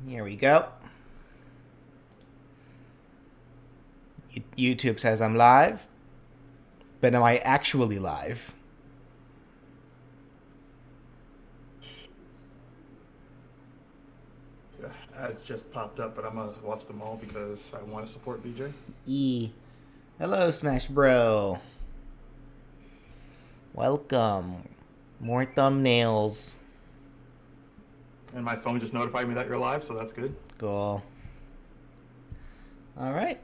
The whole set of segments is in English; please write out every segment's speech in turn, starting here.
Here we go. YouTube says I'm live, but am I actually live? Yeah, ads just popped up, but I'm gonna watch them all because I want to support BJ. Hello, Smash Bro. Welcome. More thumbnails. And my phone just notified me that you're live, so that's good. Cool. All right.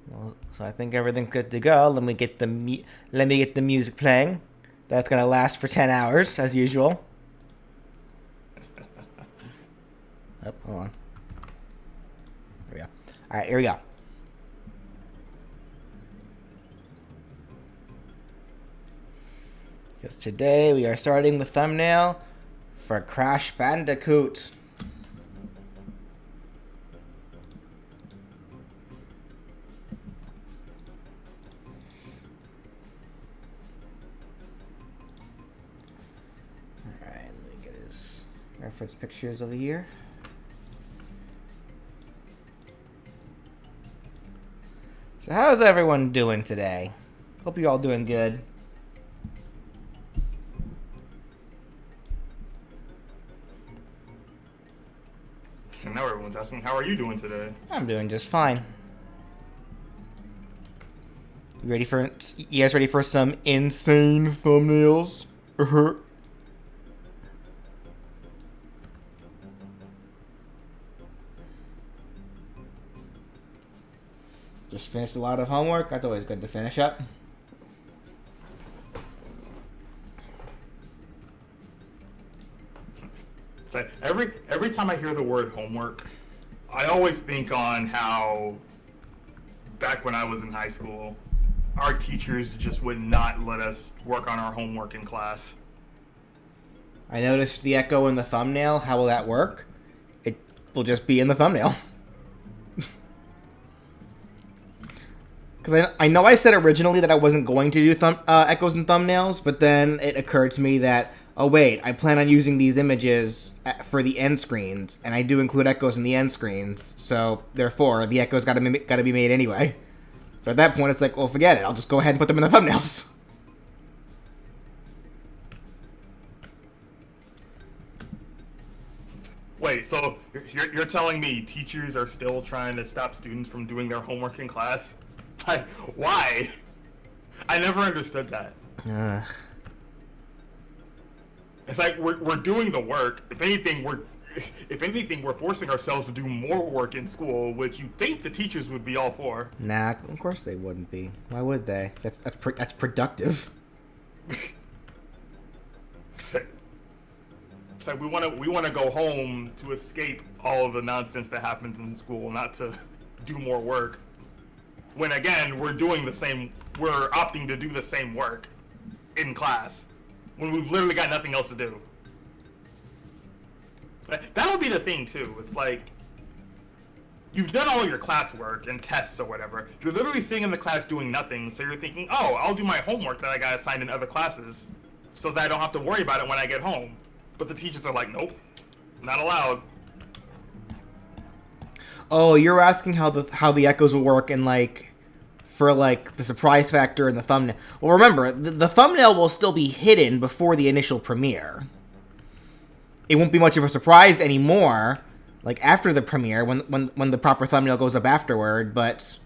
Well, so I think everything's good to go. Let me get the music playing. That's gonna last for 10 hours as usual. Oh, hold on. There we go. All right, here we go. Because today we are starting the thumbnail for Crash Bandicoot. Alright, let me get his reference pictures over here. So how's everyone doing today? Hope you all doing good. And now everyone's asking, how are you doing today? I'm doing just fine. You guys ready for some insane thumbnails? Just finished a lot of homework. That's always good to finish up. So every time I hear the word homework, I always think on how back when I was in high school, our teachers just would not let us work on our homework in class. I noticed the echo in the thumbnail. How will that work? It will just be in the thumbnail. Because I know I said originally that I wasn't going to do echoes and thumbnails, but then it occurred to me that, oh wait, I plan on using these images for the end screens, and I do include echoes in the end screens, so therefore the echoes gotta be made anyway. So at that point, it's like, well, forget it. I'll just go ahead and put them in the thumbnails. Wait, so you're telling me teachers are still trying to stop students from doing their homework in class? Like, why? I never understood that. It's like we're doing the work. If anything, we're forcing ourselves to do more work in school, which you think the teachers would be all for. Nah, of course they wouldn't be. Why would they? That's productive. It's like we want to go home to escape all of the nonsense that happens in school, not to do more work. When again, we're opting to do the same work in class when we've literally got nothing else to do. That would be the thing too. It's like you've done all your classwork and tests or whatever. You're literally sitting in the class doing nothing, so you're thinking, oh, I'll do my homework that I got assigned in other classes so that I don't have to worry about it when I get home. But the teachers are like, nope, not allowed. Oh, you're asking how the echoes will work and for the surprise factor in the thumbnail. Well, remember, the thumbnail will still be hidden before the initial premiere. It won't be much of a surprise anymore, after the premiere when the proper thumbnail goes up afterward. But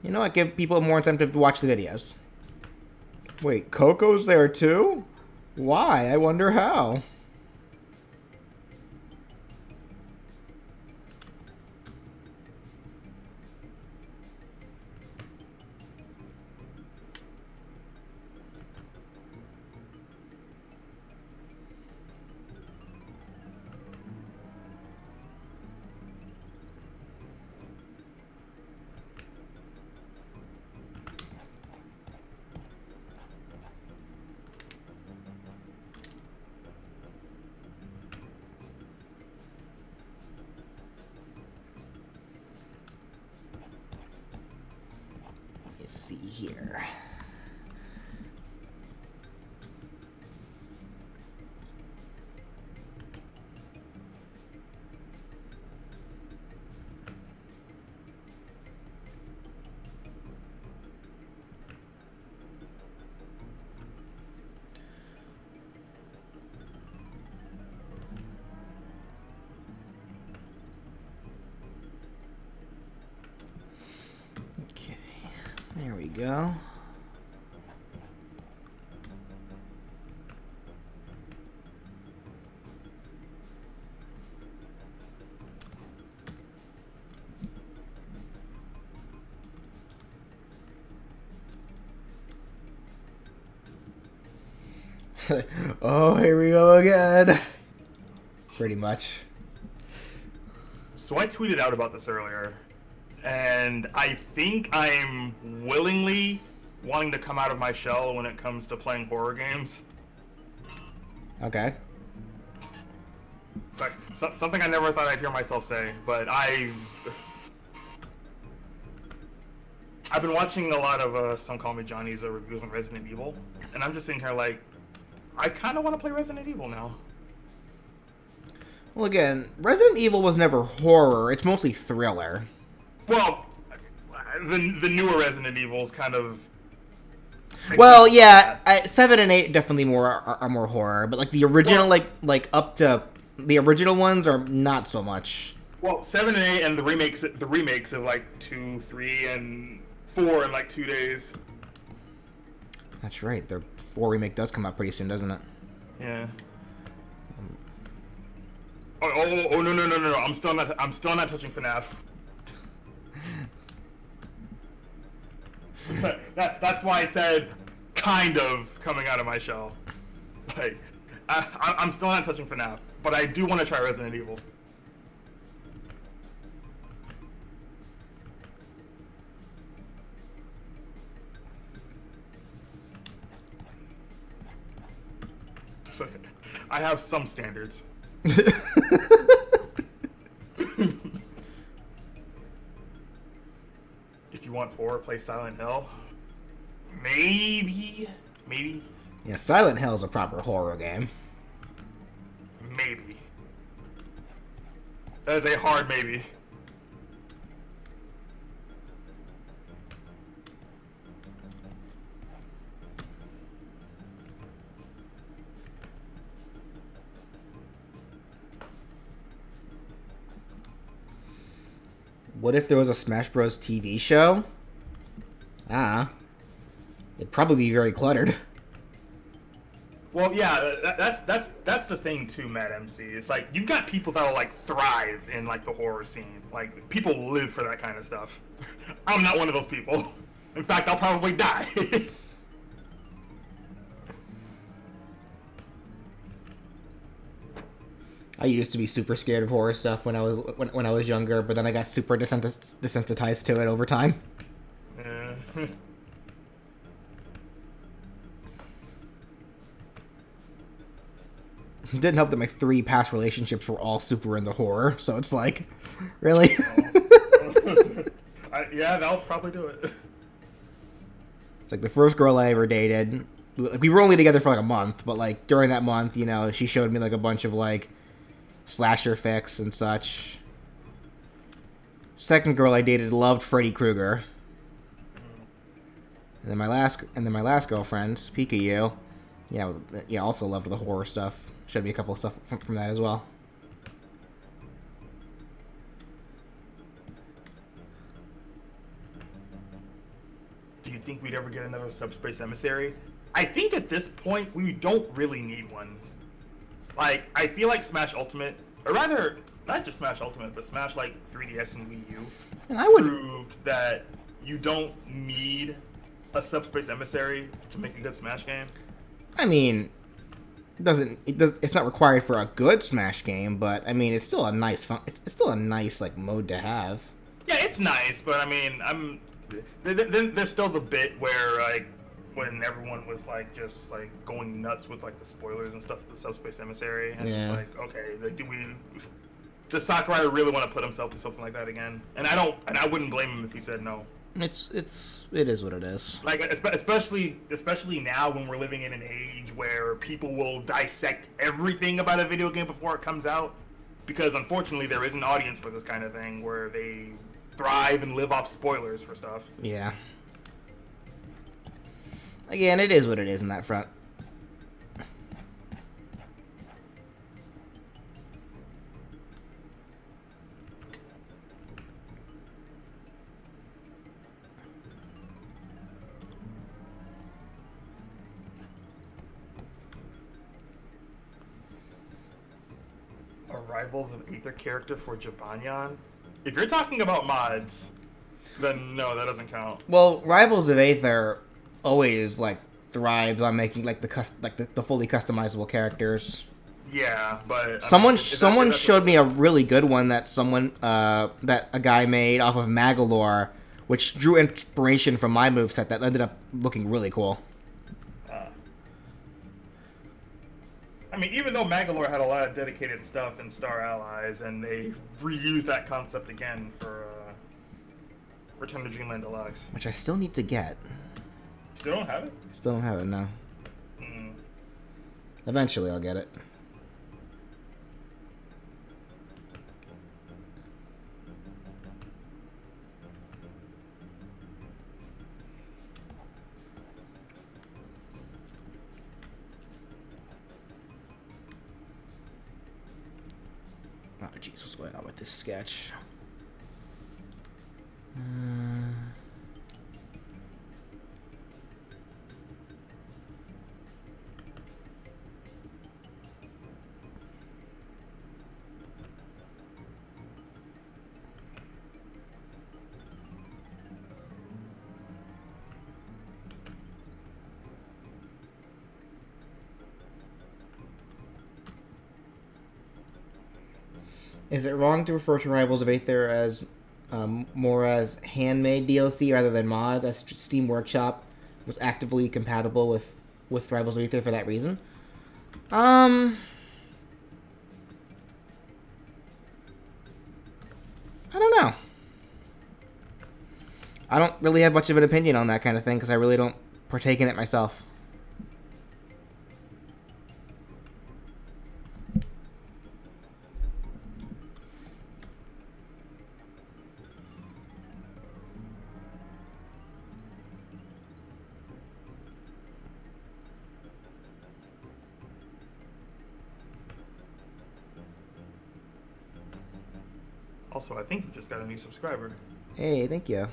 you know what? Give people more incentive to watch the videos. Wait, Coco's there too? Why? I wonder how. Let's see here. we go. Oh, here we go again. Pretty much. So I tweeted out about this earlier, and I think I'm willingly wanting to come out of my shell when it comes to playing horror games. Okay. It's like something I never thought I'd hear myself say, but I've been watching a lot of Some Call Me Johnny's reviews on Resident Evil, and I'm just sitting here like, I kind of want to play Resident Evil now. Well, again, Resident Evil was never horror. It's mostly thriller. Well, the newer Resident Evils kind of. Well, yeah, 7 and 8 definitely are more horror, but like the original, like up to the original ones are not so much. Well, 7 and 8 and the remakes of like 2, 3, and 4 in like 2 days. That's right. The 4 remake does come out pretty soon, doesn't it? Yeah. Oh no! I'm still not touching FNAF. That's why I said kind of coming out of my shell. Like, I'm still not touching FNAF, but I do want to try Resident Evil. So, I have some standards. If you want horror, play Silent Hill. Maybe. Yeah, Silent Hill is a proper horror game. Maybe. That is a hard maybe. What if there was a Smash Bros. TV show? It'd probably be very cluttered. Well, yeah, that's the thing too, Mad MC. It's like you've got people that'll like thrive in like the horror scene. Like people live for that kind of stuff. I'm not one of those people. In fact, I'll probably die. I used to be super scared of horror stuff when I was younger, but then I got super desensitized to it over time. Yeah. It didn't help that my 3 past relationships were all super into horror, so it's like, really? Yeah, that'll probably do it. It's like the first girl I ever dated. We were only together for like a month, but like during that month, you know, she showed me like a bunch of like slasher fix and such. Second girl I dated loved Freddy Krueger. And then my last girlfriend, Pikachu, yeah, also loved the horror stuff. Showed me a couple of stuff from that as well. Do you think we'd ever get another Subspace Emissary? I think at this point we don't really need one. Like, I feel like Smash Ultimate, or rather, not just Smash Ultimate, but Smash like 3DS and Wii U, And I would proved that you don't need a Subspace Emissary to make a good Smash game. I mean, it's not required for a good Smash game, but I mean, it's still a nice it's still a nice like mode to have. Yeah, it's nice, but I mean, there's still the bit where like when everyone was like just like going nuts with like the spoilers and stuff of the Subspace Emissary, and it's like, okay, like, does Sakurai really want to put himself to something like that again? And I wouldn't blame him if he said no. It is what it is. Like, especially now when we're living in an age where people will dissect everything about a video game before it comes out, because unfortunately there is an audience for this kind of thing where they thrive and live off spoilers for stuff. Yeah. Again, it is what it is in that front. A Rivals of Aether character for Jibanyan? If you're talking about mods, then no, that doesn't count. Well, Rivals of Aether always like thrives on making like the fully customizable characters. Yeah, but Someone showed me a really good one that that a guy made off of Magalore, which drew inspiration from my moveset that ended up looking really cool. I mean, even though Magalore had a lot of dedicated stuff in Star Allies, and they reused that concept again for Return to Dreamland Deluxe. Which I still need to get. Still don't have it? Still don't have it, no. Eventually I'll get it. Oh, jeez, what's going on with this sketch? Is it wrong to refer to Rivals of Aether as more as handmade DLC rather than mods, as Steam Workshop was actively compatible with Rivals of Aether for that reason? I don't know. I don't really have much of an opinion on that kind of thing because I really don't partake in it myself. Also, I think you just got a new subscriber. Hey, thank you.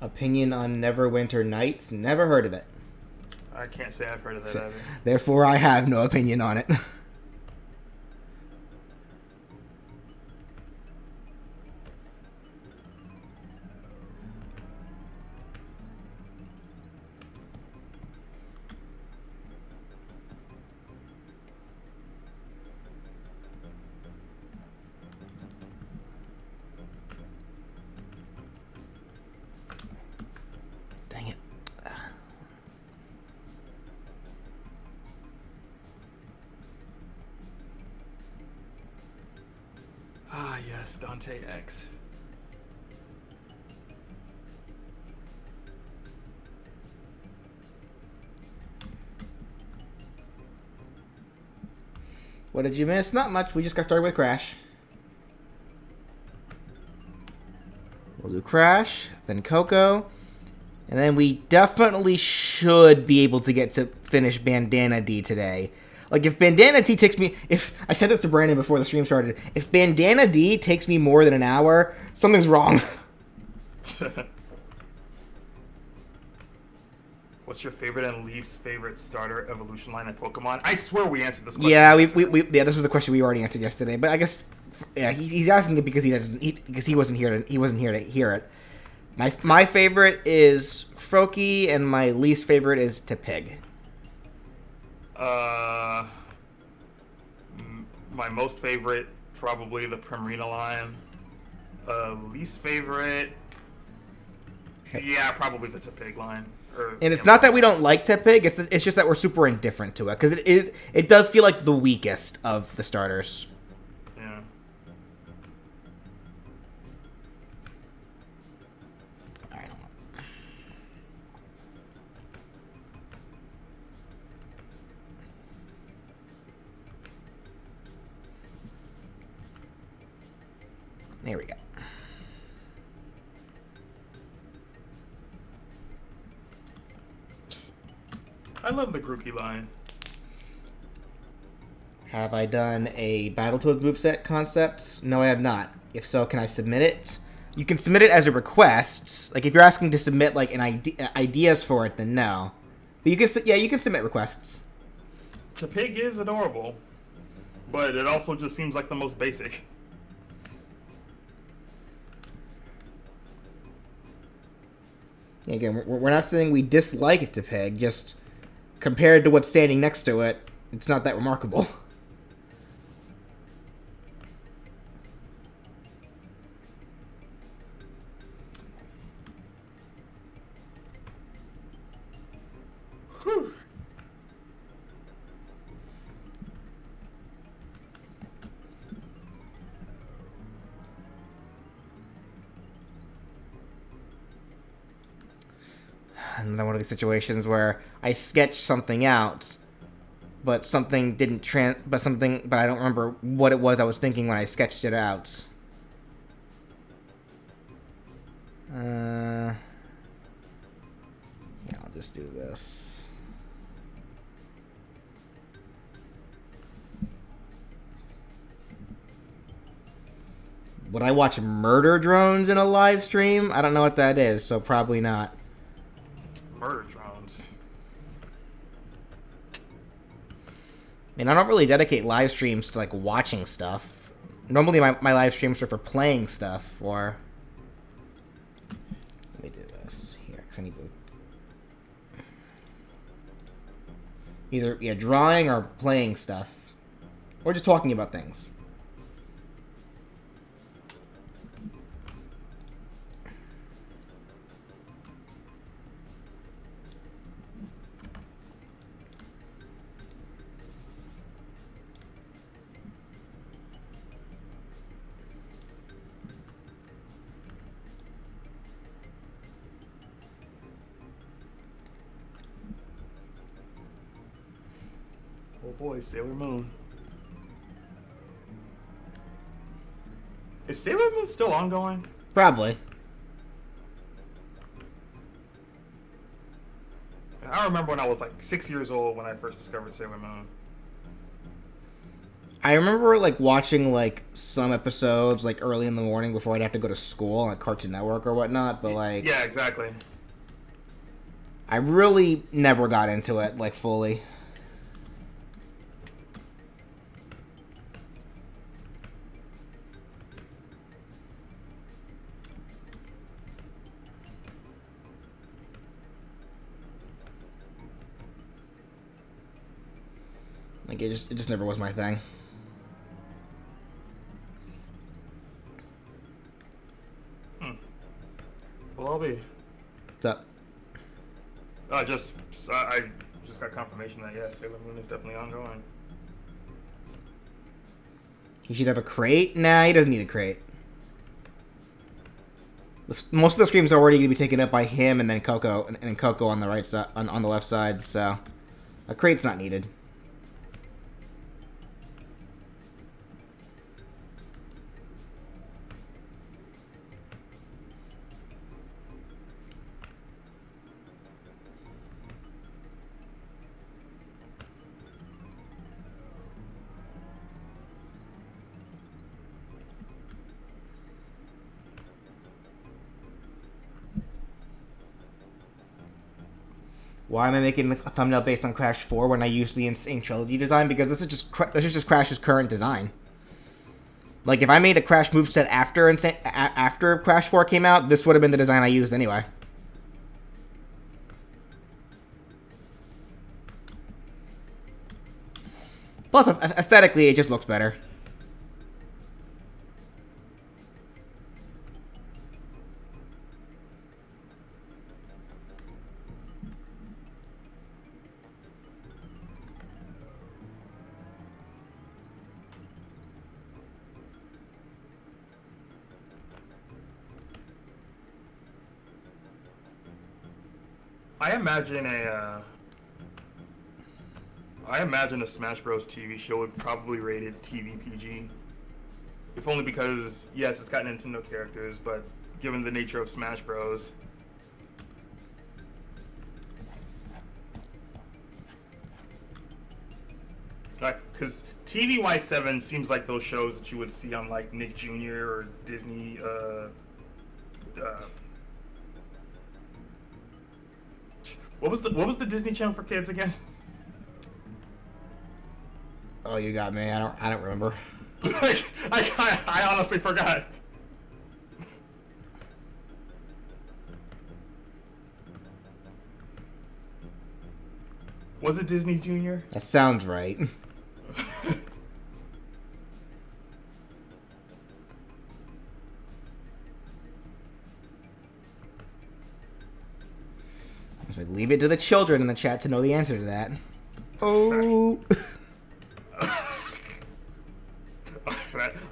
Opinion on Neverwinter Nights? Never heard of it. I can't say I've heard of that either. Therefore, I have no opinion on it. Dang it. Ah, yes, Dante X. What did you miss? Not much. We just got started with Crash. We'll do Crash, then Coco, and then we definitely should be able to get to finish Bandana D today. Like, if Bandana D takes me... I said this to Brandon before the stream started. If Bandana D takes me more than an hour, something's wrong. What's your favorite and least favorite starter evolution line in Pokemon? I swear we answered this question. Yeah, this was a question we already answered yesterday. But I guess, yeah, he's asking it because he wasn't here to hear it. My favorite is Froakie, and my least favorite is Tepig. My most favorite probably the Primarina line. Least favorite. Yeah, probably the Tepig line. And it's not that we don't like Tepig, it's just that we're super indifferent to it, because it does feel like the weakest of the starters. Yeah. Alright, hold on. There we go. I love the Grookey line. Have I done a Battletoads moveset concept? No, I have not. If so, can I submit it? You can submit it as a request. Like, if you're asking to submit, like, ideas for it, then no. But you can, yeah, you can submit requests. Tepig is adorable, but it also just seems like the most basic. Yeah, again, we're not saying we dislike it, Tepig, just compared to what's standing next to it, it's not that remarkable. Whew. Another one of these situations where I sketched something out, but something didn't but I don't remember what it was I was thinking when I sketched it out. Yeah, I'll just do this. Would I watch murder drones in a live stream? I don't know what that is, so probably not. Murder drones. I mean, I don't really dedicate live streams to, like, watching stuff. Normally, my live streams are for playing stuff, or... Let me do this here, because I need to... Either, yeah, drawing or playing stuff. Or just talking about things. Oh boy, Sailor Moon. Is Sailor Moon still ongoing? Probably. I remember when I was like 6 years old when I first discovered Sailor Moon. I remember, like, watching, like, some episodes, like, early in the morning before I'd have to go to school on, like, Cartoon Network or whatnot, but, like... Yeah, exactly. I really never got into it, like, fully. Like, it just never was my thing. Well, I'll be. What's up? I just got confirmation that, yeah, Sailor Moon is definitely ongoing. He should have a crate? Nah, he doesn't need a crate. Most of the streams are already going to be taken up by him and then Coco, and then Coco on the right side, on the left side, so a crate's not needed. Why am I making a thumbnail based on Crash 4 when I used the Insane Trilogy design? Because this is just Crash's current design. Like, if I made a Crash moveset after Crash 4 came out, this would have been the design I used anyway. Plus, aesthetically, it just looks better. I imagine a Smash Bros. TV show would probably rate it TV PG. If only because, yes, it's got Nintendo characters, but given the nature of Smash Bros. Because TVY7 seems like those shows that you would see on like Nick Jr. or Disney. What was the Disney Channel for kids again? Oh, you got me. I don't remember. Like, I honestly forgot. Was it Disney Junior? That sounds right. I was like, leave it to the children in the chat to know the answer to that. Oh.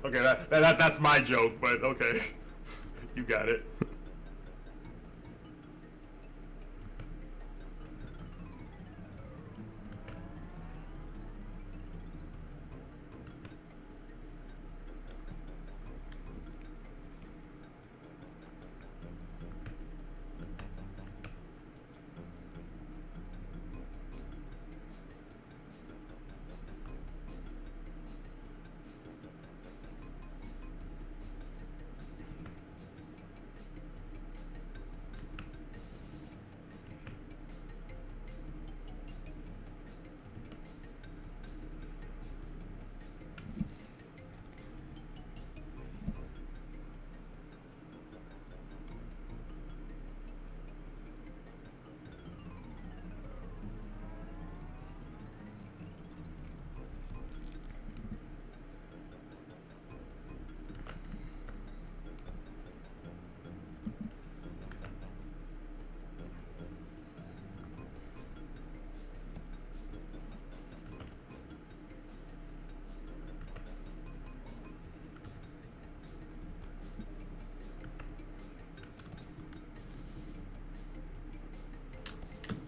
Okay, that's my joke, but okay. You got it.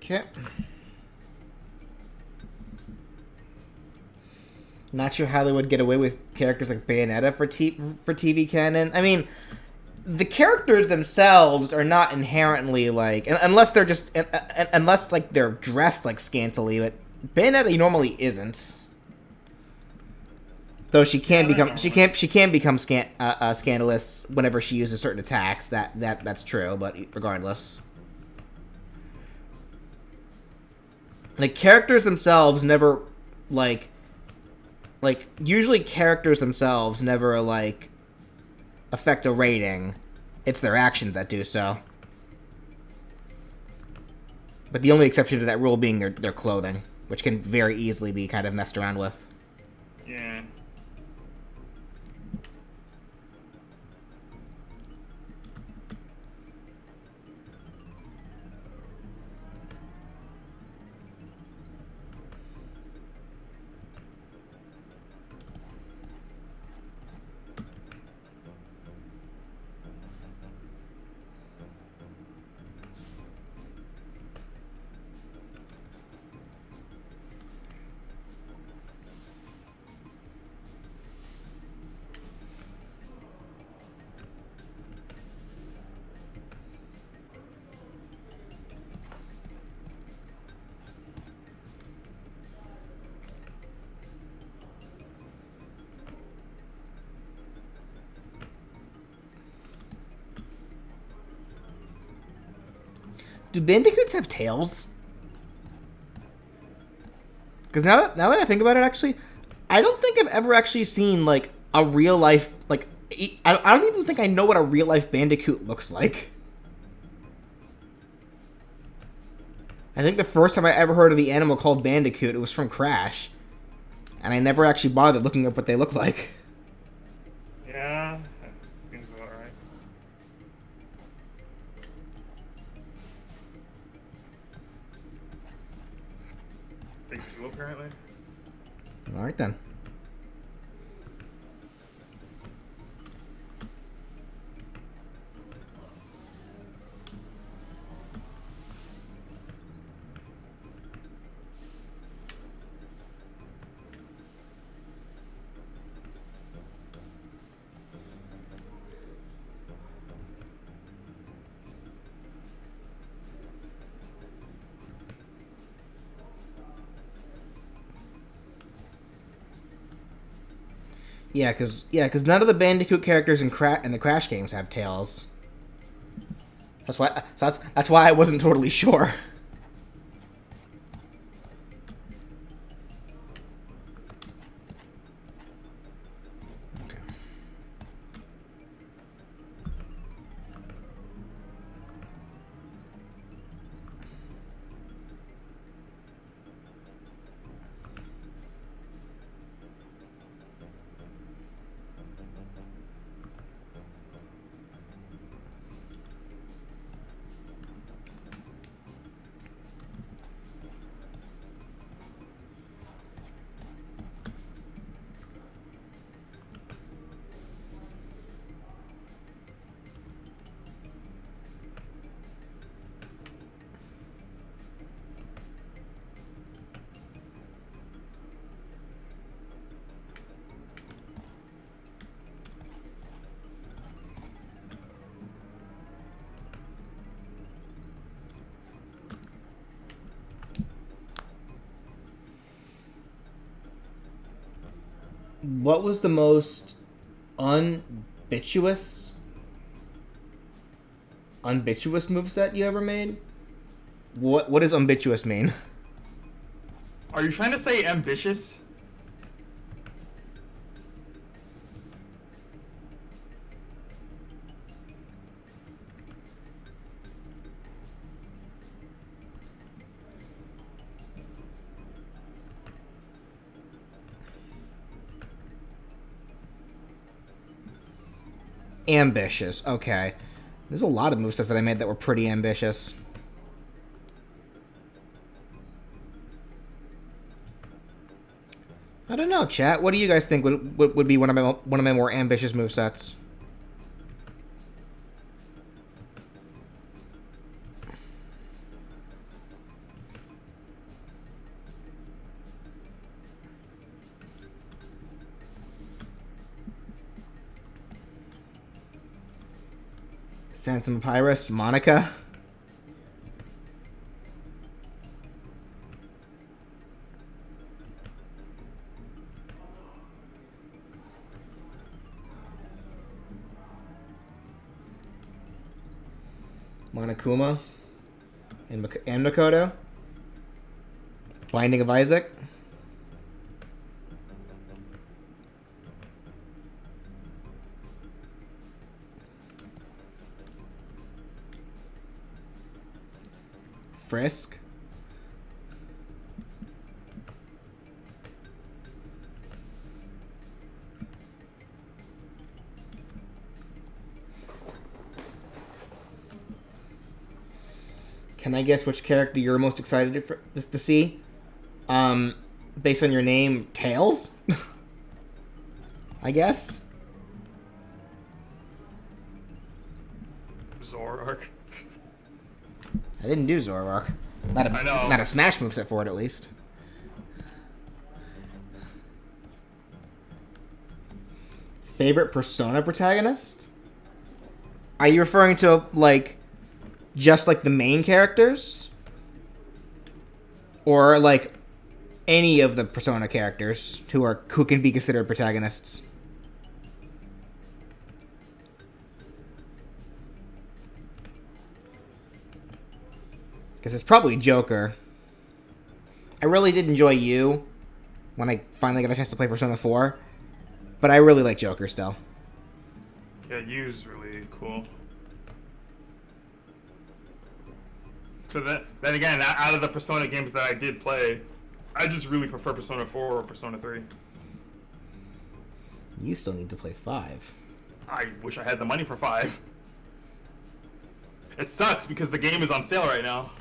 Okay. Not sure how they would get away with characters like Bayonetta for TV canon. I mean, the characters themselves are not inherently like, unless they're just unless like they're dressed like scantily, but Bayonetta normally isn't. Though she can become scandalous whenever she uses certain attacks. That's true, but regardless. The characters themselves never, like, usually characters themselves never, like, affect a rating. It's their actions that do so. But the only exception to that rule being their clothing, which can very easily be kind of messed around with. Yeah. Do bandicoots have tails? Because now that I think about it, actually, I don't think I've ever actually seen, like, a real life, like, I don't even think I know what a real life bandicoot looks like. I think the first time I ever heard of the animal called bandicoot, it was from Crash. And I never actually bothered looking up what they look like. Yeah, that seems about right. They do, apparently. Alright then. Cause none of the Bandicoot characters in the Crash games have tails. That's why I wasn't totally sure. Okay. What was the most unbituous moveset you ever made? What does unbituous mean? Are you trying to say ambitious? Ambitious. Okay. There's a lot of movesets that I made that were pretty ambitious. I don't know, chat. What do you guys think would be one of my more ambitious movesets? Sansom Papyrus, Monica. Monokuma. And Makoto. Binding of Isaac. Frisk. Can I guess which character you're most excited to see? Based on your name, Tails? I guess. Zoroark. I didn't do Zoroark. Not a Smash moveset for it, at least. Favorite Persona protagonist? Are you referring to, like, just, like, the main characters? Or, like, any of the Persona characters who can be considered protagonists? Because it's probably Joker. I really did enjoy you when I finally got a chance to play Persona 4. But I really like Joker still. Yeah, Yu's really cool. So then again, out of the Persona games that I did play, I just really prefer Persona 4 or Persona 3. You still need to play 5. I wish I had the money for 5. It sucks because the game is on sale right now.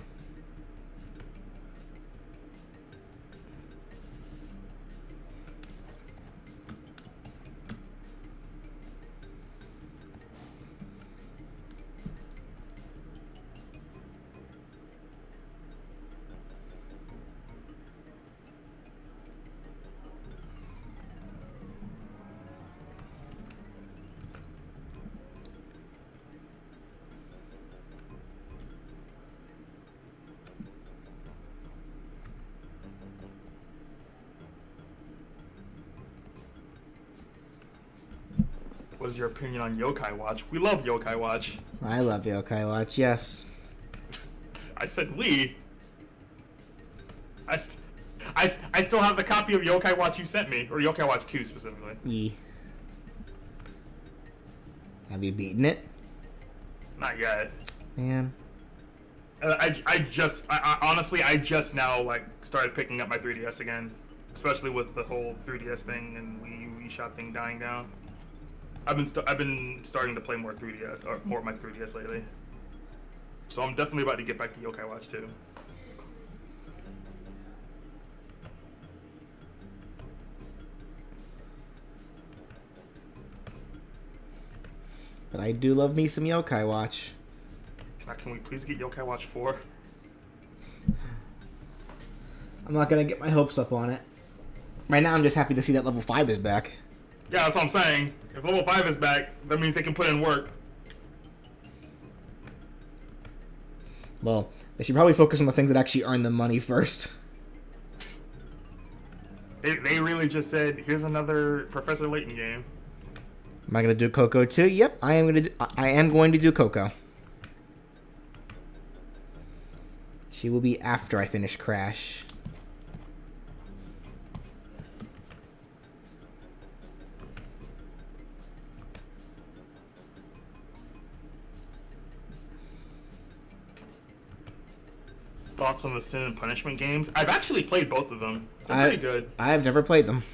What is your opinion on Yokai Watch? We love Yokai Watch. I love Yokai Watch, yes. I said we. I still have the copy of Yokai Watch you sent me, or Yokai Watch 2 specifically. Yee. Have you beaten it? Not yet. Man. I honestly, I just now like started picking up my 3DS again, especially with the whole 3DS thing and Wii eShop thing dying down. I've been starting to play more 3DS or more of my 3DS lately, so I'm definitely about to get back to Yokai Watch 2. But I do love me some Yokai Watch. Can we please get Yokai Watch 4? I'm not gonna get my hopes up on it. Right now, I'm just happy to see that level 5 is back. Yeah, that's what I'm saying. If level 5 is back, that means they can put in work. Well, they should probably focus on the things that actually earn them money first. They really just said, here's another Professor Layton game. Am I gonna do Coco too? Yep, I am going to do Coco. She will be after I finish Crash. Thoughts on the Sin and Punishment games? I've actually played both of them. They're pretty good. I've never played them.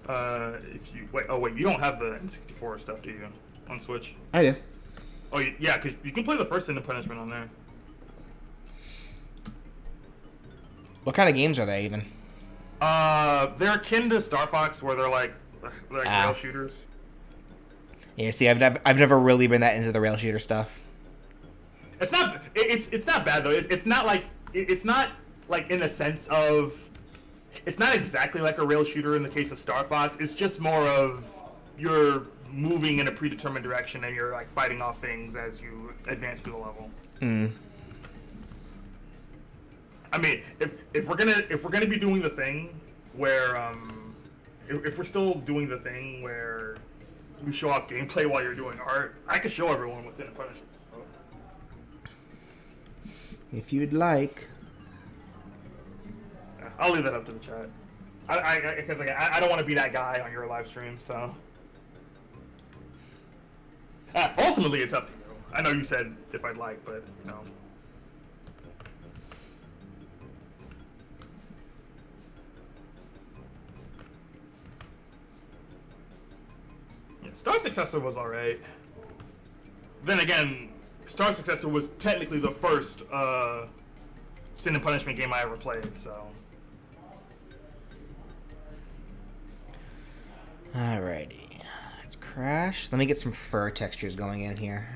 If you wait, you don't have the N64 stuff, do you? On Switch? I do. Oh yeah, because you can play the first Sin and Punishment on there. What kind of games are they even? They're akin to Star Fox, where they're like rail shooters. Yeah, see, I've never really been that into the rail shooter stuff. It's not bad though. It's not like in the sense of it's not exactly like a rail shooter in the case of Star Fox. It's just more of you're moving in a predetermined direction and you're like fighting off things as you advance through the level. Mm. I mean, if we're gonna be doing the thing where if we're still doing the thing where we show off gameplay while you're doing art, I could show everyone what's in the punishment. If you'd like. I'll leave that up to the chat. Because I don't want to be that guy on your live stream, so. Ultimately, it's up to you. I know you said if I'd like, but you know. Yeah, Star Successor was alright. Then again, Star Successor was technically the first Sin and Punishment game I ever played, so. Alrighty. Let's Crash. Let me get some fur textures going in here.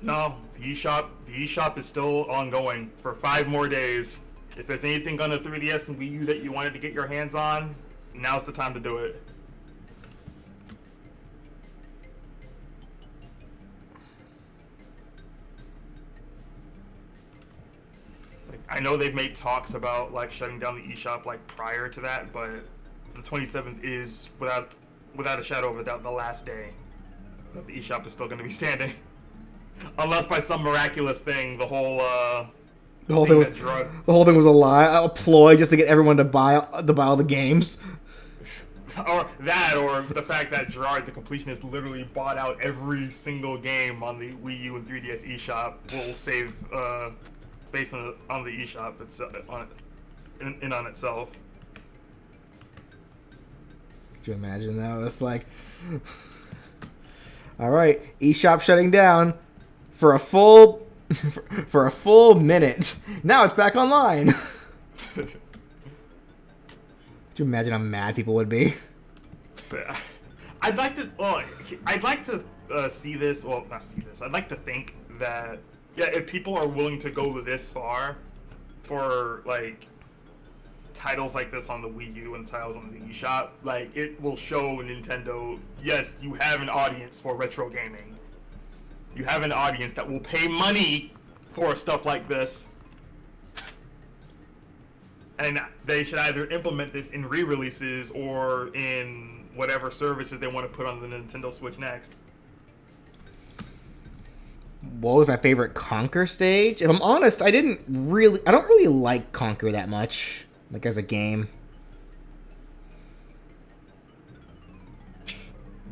No, the eShop is still ongoing for 5 more days. If there's anything on the 3DS and Wii U that you wanted to get your hands on, now's the time to do it. Like, I know they've made talks about like shutting down the eShop like prior to that, but the 27th is without a shadow of a doubt the last day that the eShop is still going to be standing. Unless by some miraculous thing, the whole The whole thing was, that Gerard, the whole thing was a lie, a ploy just to get everyone to buy all the games. or that, or the fact that Gerard, the completionist, literally bought out every single game on the Wii U and 3DS eShop. Will save based on the eShop on itself. Could you imagine that? It's like, all right, eShop shutting down for a full for a full minute. Now it's back online. Could you imagine how mad people would be? I'd like to. Well, I'd like to see this. Well, not see this. I'd like to think that if people are willing to go this far for like titles like this on the Wii U and titles on the eShop, like it will show Nintendo, yes, you have an audience for retro gaming. You have an audience that will pay money for stuff like this. And they should either implement this in re-releases or in whatever services they want to put on the Nintendo Switch next. What was my favorite Conquer stage? If I'm honest, I don't really like Conquer that much, like as a game.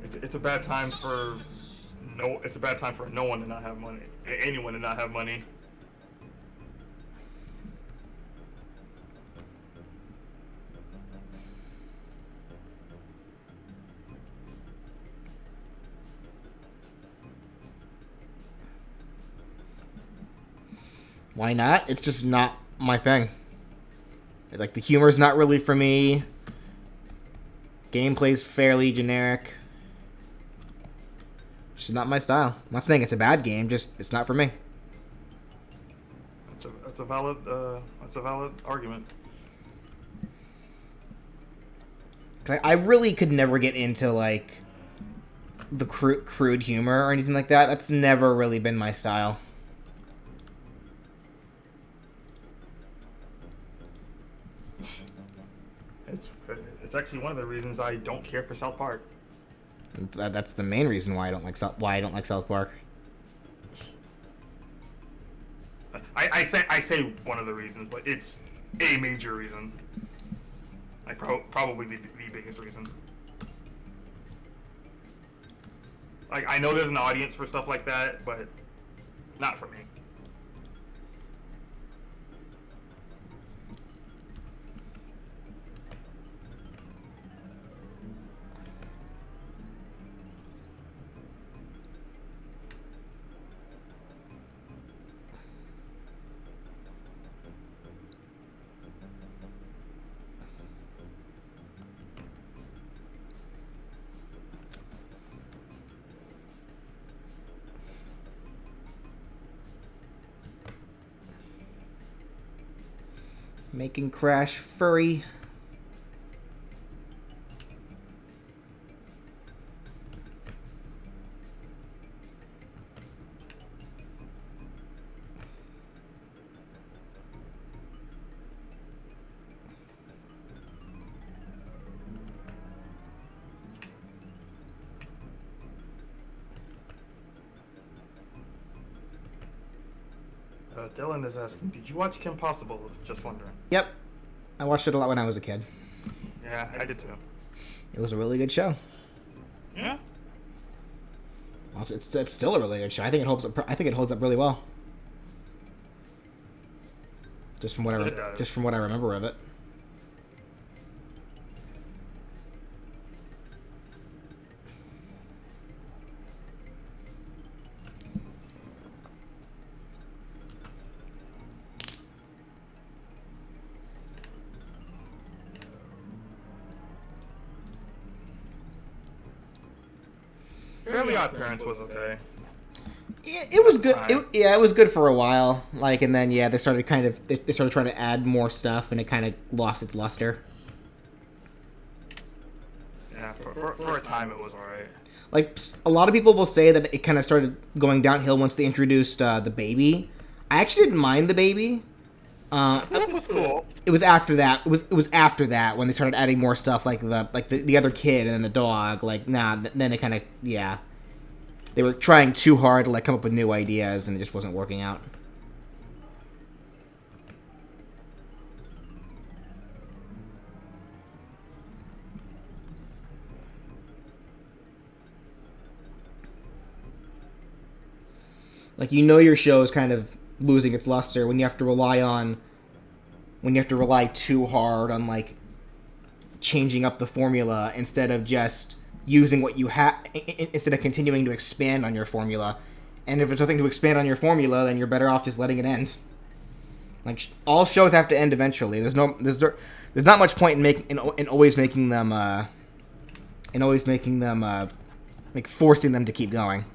It's a bad time for no one to not have money. Anyone to not have money. Why not? It's just not my thing. Like, the humor's not really for me. Gameplay's fairly generic. It's just not my style. I'm not saying it's a bad game, just it's not for me. That's a valid argument. 'Cause I really could never get into like the crude humor or anything like that. That's never really been my style. It's actually one of the reasons I don't care for South Park. That's the main reason why I don't like South Park. I say one of the reasons, but it's a major reason. Like probably the biggest reason. Like I know there's an audience for stuff like that, but not for me. Making Crash furry. Dylan is asking, did you watch Kim Possible? Just wondering. Yep. I watched it a lot when I was a kid. Yeah, I did too. It was a really good show. Yeah. Well, it's still a really good show. I think it holds up really well. Just from what I remember of it. Fairly Odd Parents was okay. It was good. It was good for a while. Like, and then they started they started trying to add more stuff, and it kind of lost its luster. Yeah, for a time it was alright. Like, a lot of people will say that it kind of started going downhill once they introduced the baby. I actually didn't mind the baby. That was cool. It was after that. It was after that when they started adding more stuff, like the other kid and then the dog. Like, then they kind of they were trying too hard to like come up with new ideas, and it just wasn't working out. Like, you know your show is kind of losing its luster when you have to rely too hard on, like, changing up the formula instead of just using what you have, instead of continuing to expand on your formula. And if there's nothing to expand on your formula, then you're better off just letting it end. Like, all shows have to end eventually. There's not much point in always making them like forcing them to keep going.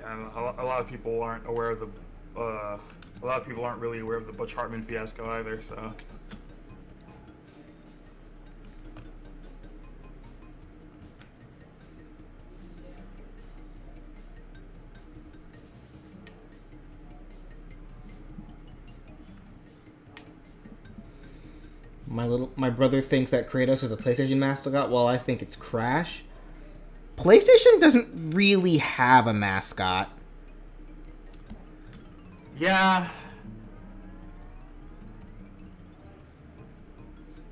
And a lot of people aren't aware of the a lot of people aren't really aware of the Butch Hartman fiasco either. So My brother thinks that Kratos is a PlayStation mascot. Well, I think it's Crash. PlayStation doesn't really have a mascot. yeah,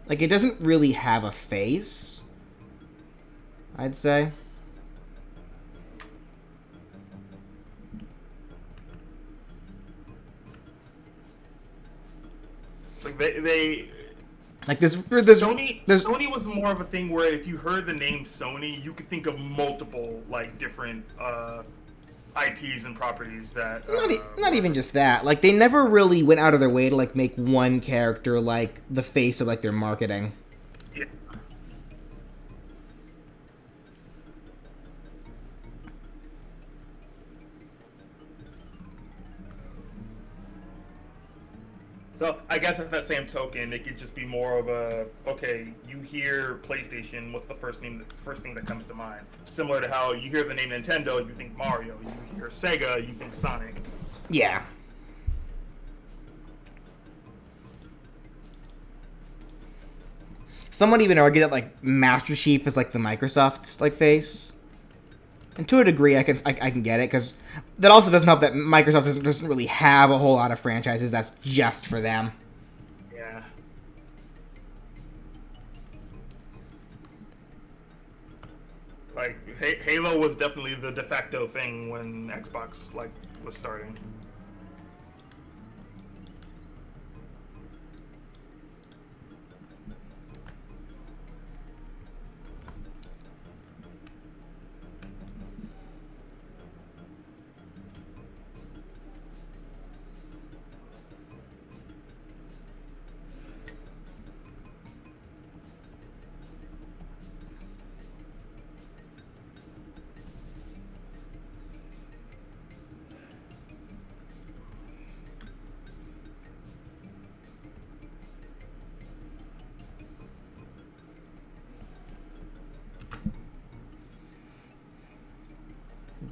Like, it doesn't really have a face, I'd say. it's like they Like, there's Sony was more of a thing where if you heard the name Sony, you could think of multiple like different IPs and properties that not even just that. Like, they never really went out of their way to, like, make one character, like, the face of, like, their marketing. yeah. So I guess at that same token, it could just be more of a okay. You hear PlayStation, what's the first thing that comes to mind? Similar to how you hear the name Nintendo, you think Mario. You hear Sega, you think Sonic. Yeah. Someone even argued that, like, Master Chief is, like, the Microsoft, like, face. And to a degree, I can get it, because that also doesn't help that Microsoft doesn't really have a whole lot of franchises that's just for them. Yeah. Like Halo was definitely the de facto thing when Xbox like was starting.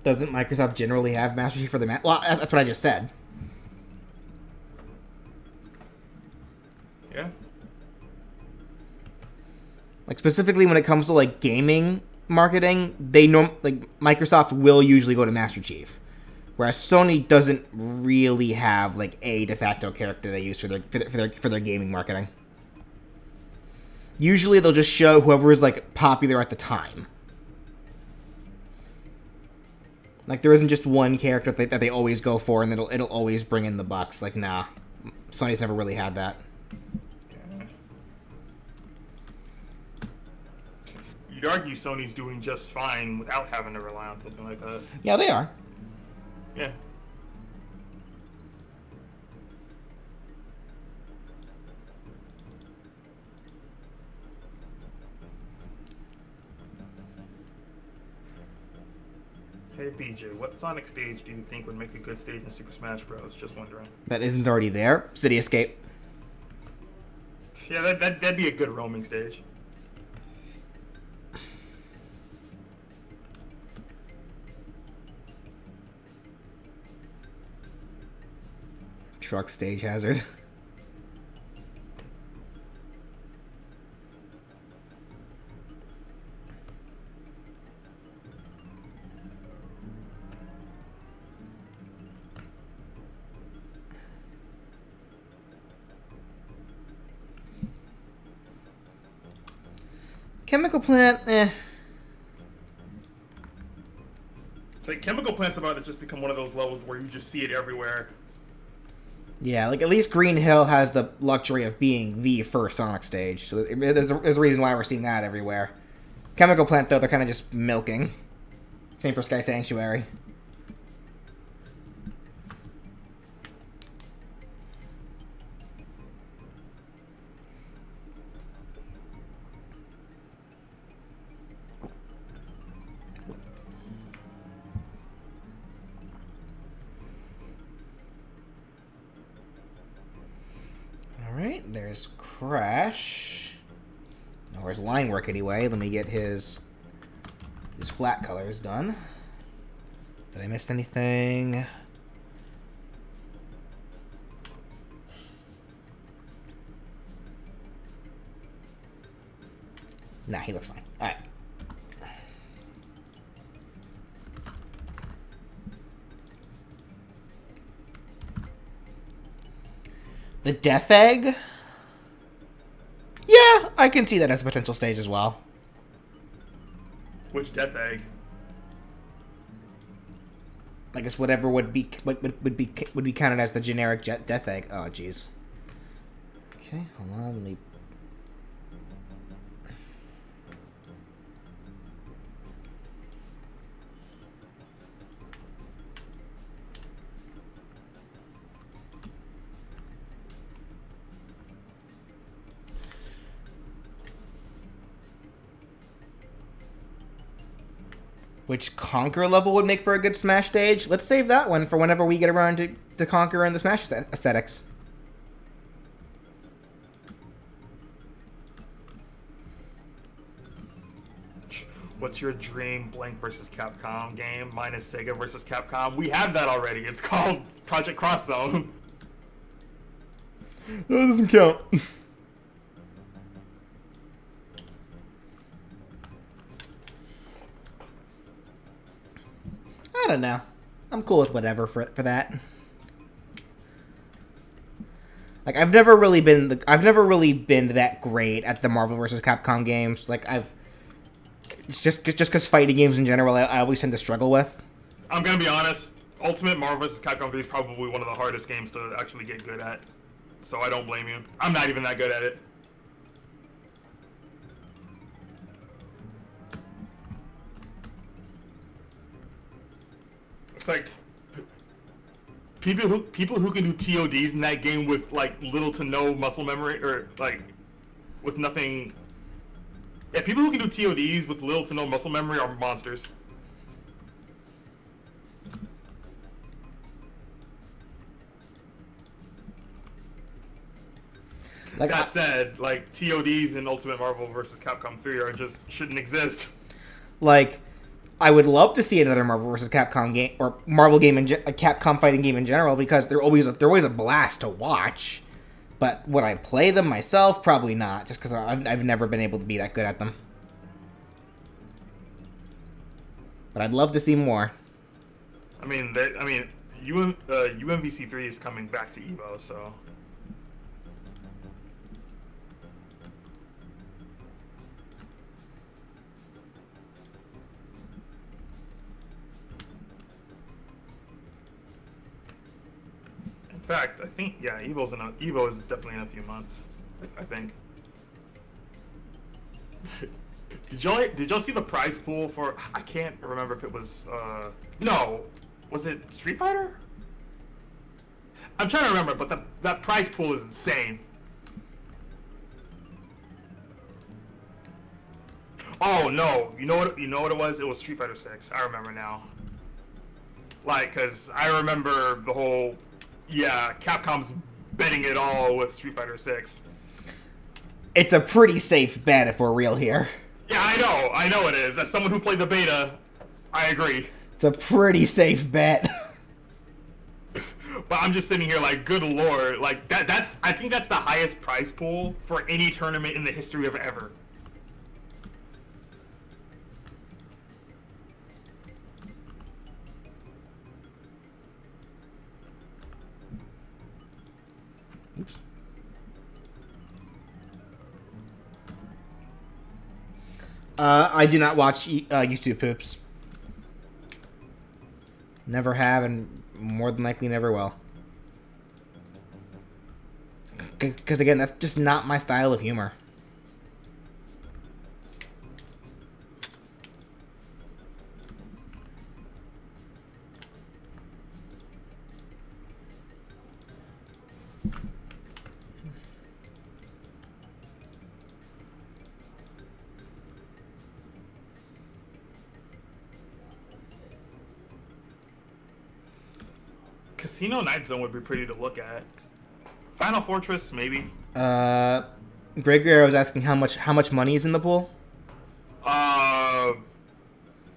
Doesn't Microsoft generally have Master Chief for the Well, that's what I just said. Yeah. Like, specifically when it comes to, like, gaming marketing, like, Microsoft will usually go to Master Chief, whereas Sony doesn't really have, like, a de facto character they use for their gaming marketing. Usually they'll just show whoever is, like, popular at the time. Like, there isn't just one character that they always go for and it'll always bring in the bucks. Like, nah. Sony's never really had that. You'd argue Sony's doing just fine without having to rely on something like that. Yeah, they are. Yeah. Hey BJ, what Sonic stage do you think would make a good stage in Super Smash Bros? Just wondering. That isn't already there. City Escape. Yeah, that'd be a good roaming stage. Truck stage hazard. Chemical Plant, eh. It's like Chemical Plant's about to just become one of those levels where you just see it everywhere. Yeah, like at least Green Hill has the luxury of being the first Sonic stage, so there's a reason why we're seeing that everywhere. Chemical Plant, though, they're kind of just milking. Same for Sky Sanctuary. Alright, there's Crash. Oh, where's line work anyway? Let me get his flat colors done. Did I miss anything? Nah, he looks fine. Alright. The Death Egg? Yeah, I can see that as a potential stage as well. Which Death Egg? I guess whatever would be counted as the generic Death Egg. Oh, jeez. Okay, hold on. Let me. Which Conquer level would make for a good Smash stage? Let's save that one for whenever we get around to Conquer and the Smash aesthetics. What's your dream Blank versus Capcom game? Mine is Sega versus Capcom. We have that already. It's called Project Cross Zone. That doesn't count. I don't know. I'm cool with whatever for that. Like I've never really been that great at the Marvel vs. Capcom games. Like it's just because fighting games in general I always tend to struggle with. I'm gonna be honest. Ultimate Marvel vs. Capcom 3 is probably one of the hardest games to actually get good at. So I don't blame you. I'm not even that good at it. It's like people who can do TODs in that game with like little to no muscle memory or like with nothing. Yeah, people who can do TODs with little to no muscle memory are monsters. Like that said, like TODs in Ultimate Marvel vs. Capcom 3 are just shouldn't exist. Like, I would love to see another Marvel vs. Capcom game or Marvel game a Capcom fighting game in general because they're always a blast to watch. But would I play them myself? Probably not, just because I've never been able to be that good at them. But I'd love to see more. UMVC 3 is coming back to Evo, so. In fact, I think Evo is definitely in a few months. I think. Did y'all see the prize pool for? I can't remember if it was. No, was it Street Fighter? I'm trying to remember, but that prize pool is insane. Oh no, you know what it was? It was Street Fighter 6. I remember now. Like, cause I remember the whole. Yeah, Capcom's betting it all with Street Fighter 6. It's a pretty safe bet if we're real here. Yeah, I know it is. As someone who played the beta, I agree. It's a pretty safe bet. But I'm just sitting here like, good lord, like I think that's the highest prize pool for any tournament in the history of ever. Oops. I do not watch YouTube poops. Never have, and more than likely never will. Because again, that's just not my style of humor. Casino Night Zone would be pretty to look at. Final Fortress, maybe. Gregory was asking how much money is in the pool.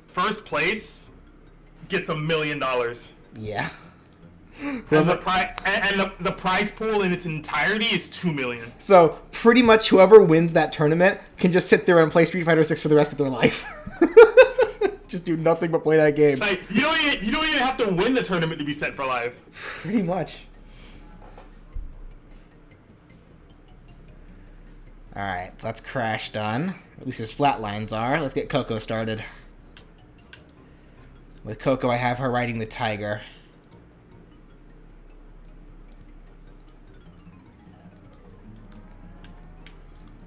First place gets $1 million. Yeah. And the prize pool in its entirety is $2 million. So pretty much whoever wins that tournament can just sit there and play Street Fighter 6 for the rest of their life. Just do nothing but play that game. It's like you don't even have to win the tournament to be set for life. Pretty much. Alright, so that's Crash done. At least his flatlines are. Let's get Coco started. With Coco, I have her riding the tiger.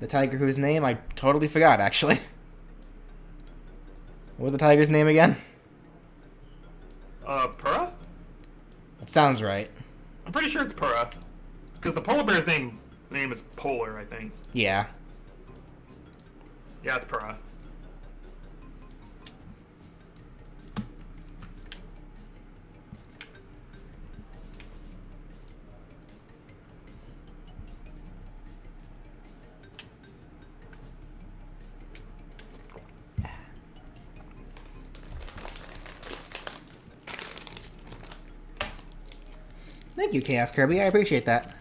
The tiger whose name I totally forgot, actually. What was the tiger's name again? Purah? That sounds right. I'm pretty sure it's Purah. Because the polar bear's name is Polar, I think. Yeah. Yeah, it's Purah. Thank you, Chaos Kirby. I appreciate that.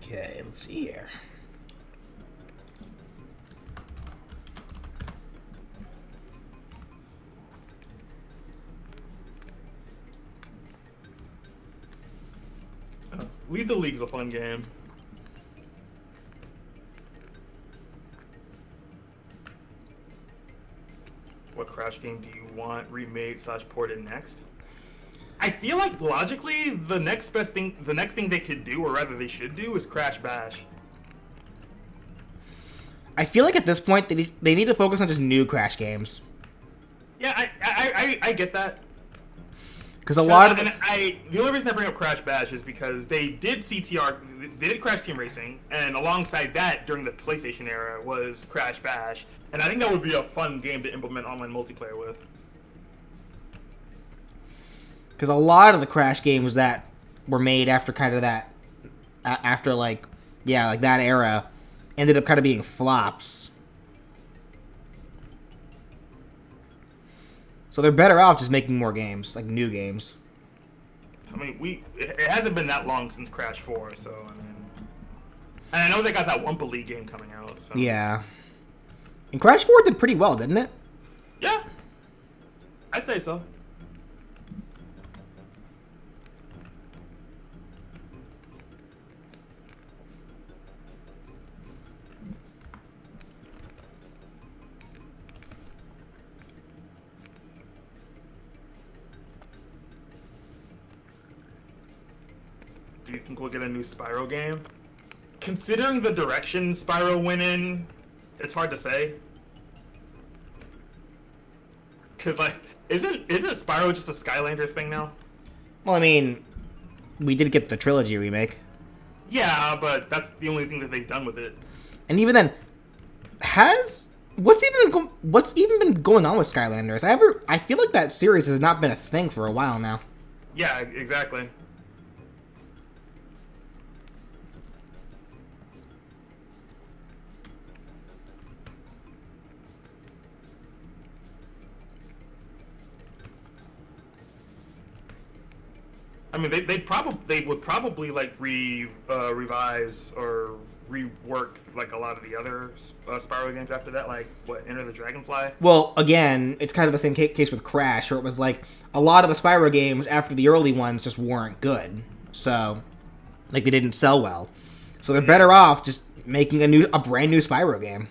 Okay, let's see here. Lethal League's a fun game. What Crash game do you want remade / ported next? I feel like logically the next thing they could do, or rather they should do, is Crash Bash. I feel like at this point they need to focus on just new Crash games. Yeah, I get that. Because a lot of the only reason I bring up Crash Bash is because they did CTR, they did Crash Team Racing, and alongside that during the PlayStation era was Crash Bash, and I think that would be a fun game to implement online multiplayer with. Because a lot of the Crash games that were made after kind of that, after like that era, ended up kind of being flops. So they're better off just making more games, like new games. I mean, it hasn't been that long since Crash 4, so I mean, and I know they got that Wumpa League game coming out. So. Yeah, and Crash 4 did pretty well, didn't it? Yeah, I'd say so. Do you think we'll get a new Spyro game? Considering the direction Spyro went in, it's hard to say. Cause like, isn't Spyro just a Skylanders thing now? Well, I mean, we did get the trilogy remake. Yeah, but that's the only thing that they've done with it. And even then, what's even been going on with Skylanders? I feel like that series has not been a thing for a while now. Yeah, exactly. I mean, they would probably like revise or rework like a lot of the other Spyro games after that, like what Enter the Dragonfly. Well, again, it's kind of the same case with Crash, where it was like a lot of the Spyro games after the early ones just weren't good, so like they didn't sell well. So they're better off just making a brand new Spyro game.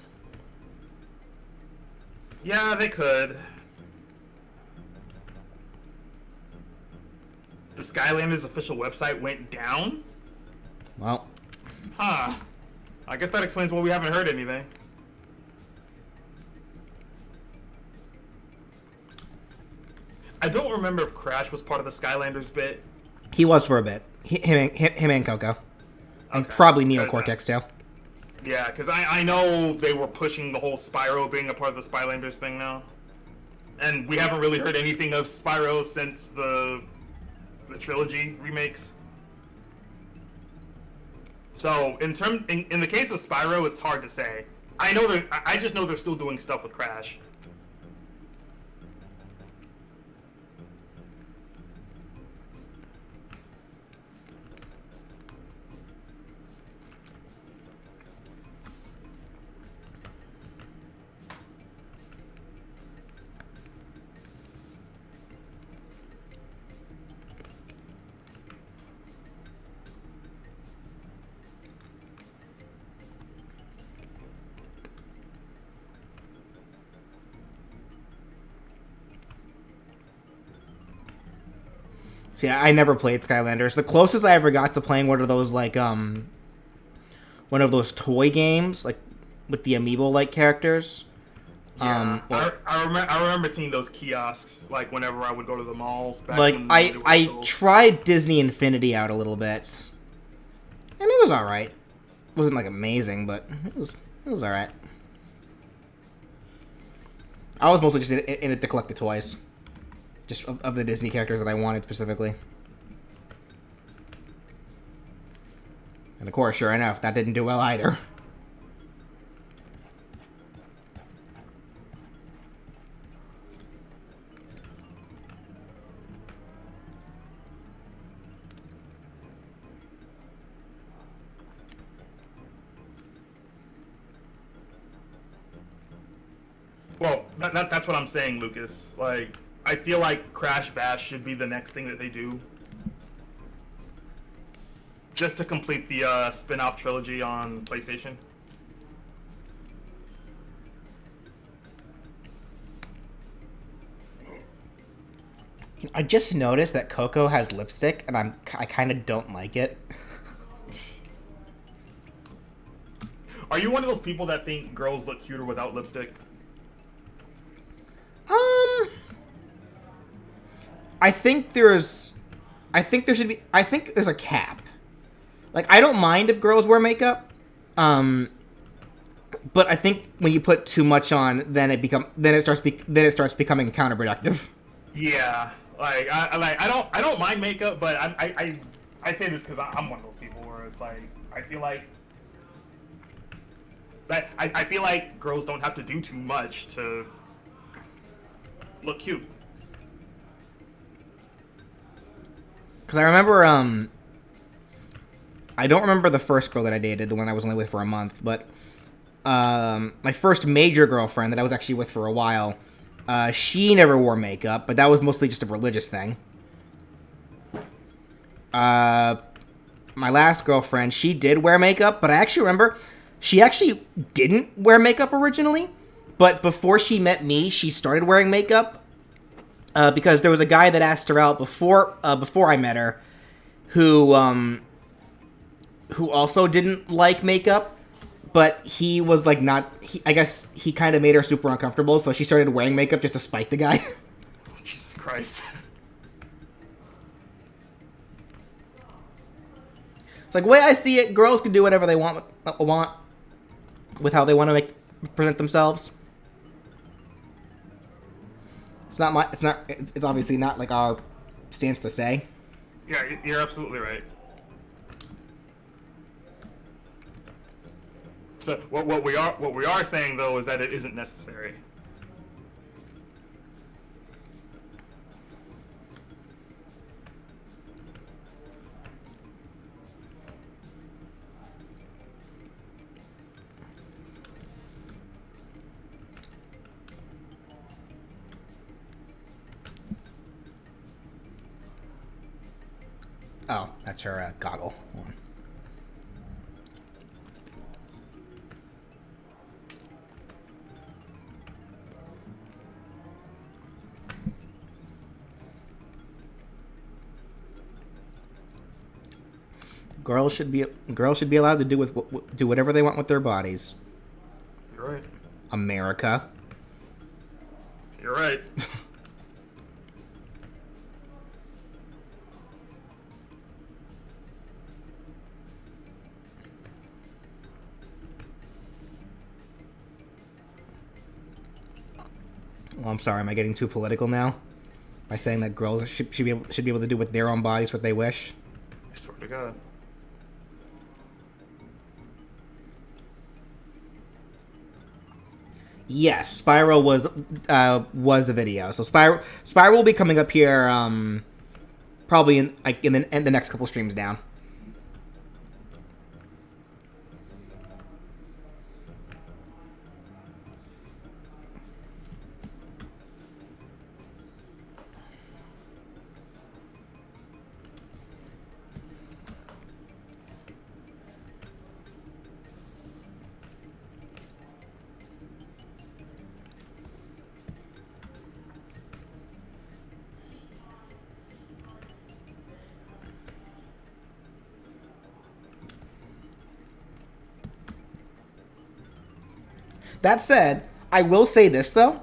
Yeah, they could. The Skylanders official website went down? Well, Huh. I guess that explains why we haven't heard anything. I don't remember if Crash was part of the Skylanders bit. he was for a bit. Him and Coco. And Okay. probably Neocortex, too. Yeah, because I know they were pushing the whole Spyro being a part of the Skylanders thing now. And we haven't really heard anything of Spyro since the trilogy remakes. So in the case of Spyro, it's hard to say. I just know they're still doing stuff with Crash. See, I never played Skylanders. The closest I ever got to playing one of those, like, one of those toy games, like, with the amiibo-like characters. Yeah, Well, I remember seeing those kiosks like whenever I would go to the malls. Back like, when they were I still- tried Disney Infinity out a little bit. And it was alright. It wasn't, like, amazing, but it was alright. I was mostly just in it to collect the toys. Just of the Disney characters that I wanted specifically. And of course, sure enough, that didn't do well either. Well, that's what I'm saying, Lucas. Like, I feel like Crash Bash should be the next thing that they do. Just to complete the spin-off trilogy on PlayStation. I just noticed that Coco has lipstick, and I kind of don't like it. Are you one of those people that think girls look cuter without lipstick? I think there should be. I think there's a cap. Like, I don't mind if girls wear makeup, but I think when you put too much on, then it starts becoming counterproductive. Yeah, I don't mind makeup, but I say this because I'm one of those people where it's like I feel like I feel like girls don't have to do too much to look cute. Because I remember, I don't remember the first girl that I dated, the one I was only with for a month, but my first major girlfriend that I was actually with for a while, she never wore makeup, but that was mostly just a religious thing. My last girlfriend, she did wear makeup, but I actually remember she actually didn't wear makeup originally, but before she met me, she started wearing makeup. Because there was a guy that asked her out before I met her, who also didn't like makeup, but he was like I guess he kind of made her super uncomfortable, so she started wearing makeup just to spite the guy. Jesus Christ. It's like, the way I see it, girls can do whatever they want with how they want to present themselves. It's obviously not like our stance to say. Yeah, you're absolutely right. So what we are saying though is that it isn't necessary. Oh, that's her goggle. Hold on. Girls should be allowed to do whatever they want with their bodies. You're right. America. You're right. Well, I'm sorry. Am I getting too political now? By saying that girls should be able to do with their own bodies what they wish? I swear to God. Yes, Spyro was the video. So Spyro will be coming up here probably in the next couple streams down. That said, I will say this though.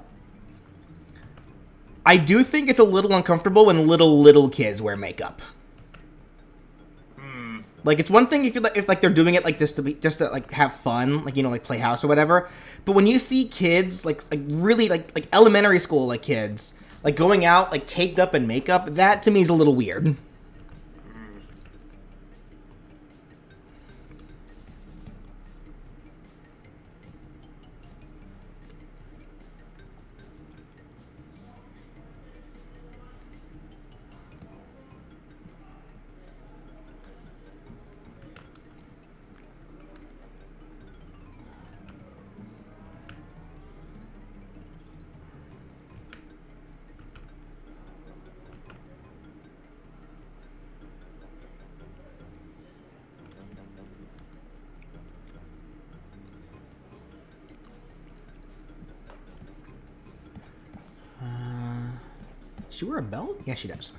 I do think it's a little uncomfortable when little kids wear makeup. Like, it's one thing if they're doing it like just to like have fun, like, you know, like play house or whatever. But when you see kids like really like elementary school like kids like going out like caked up in makeup, that to me is a little weird. She wear a belt? Yeah, she does.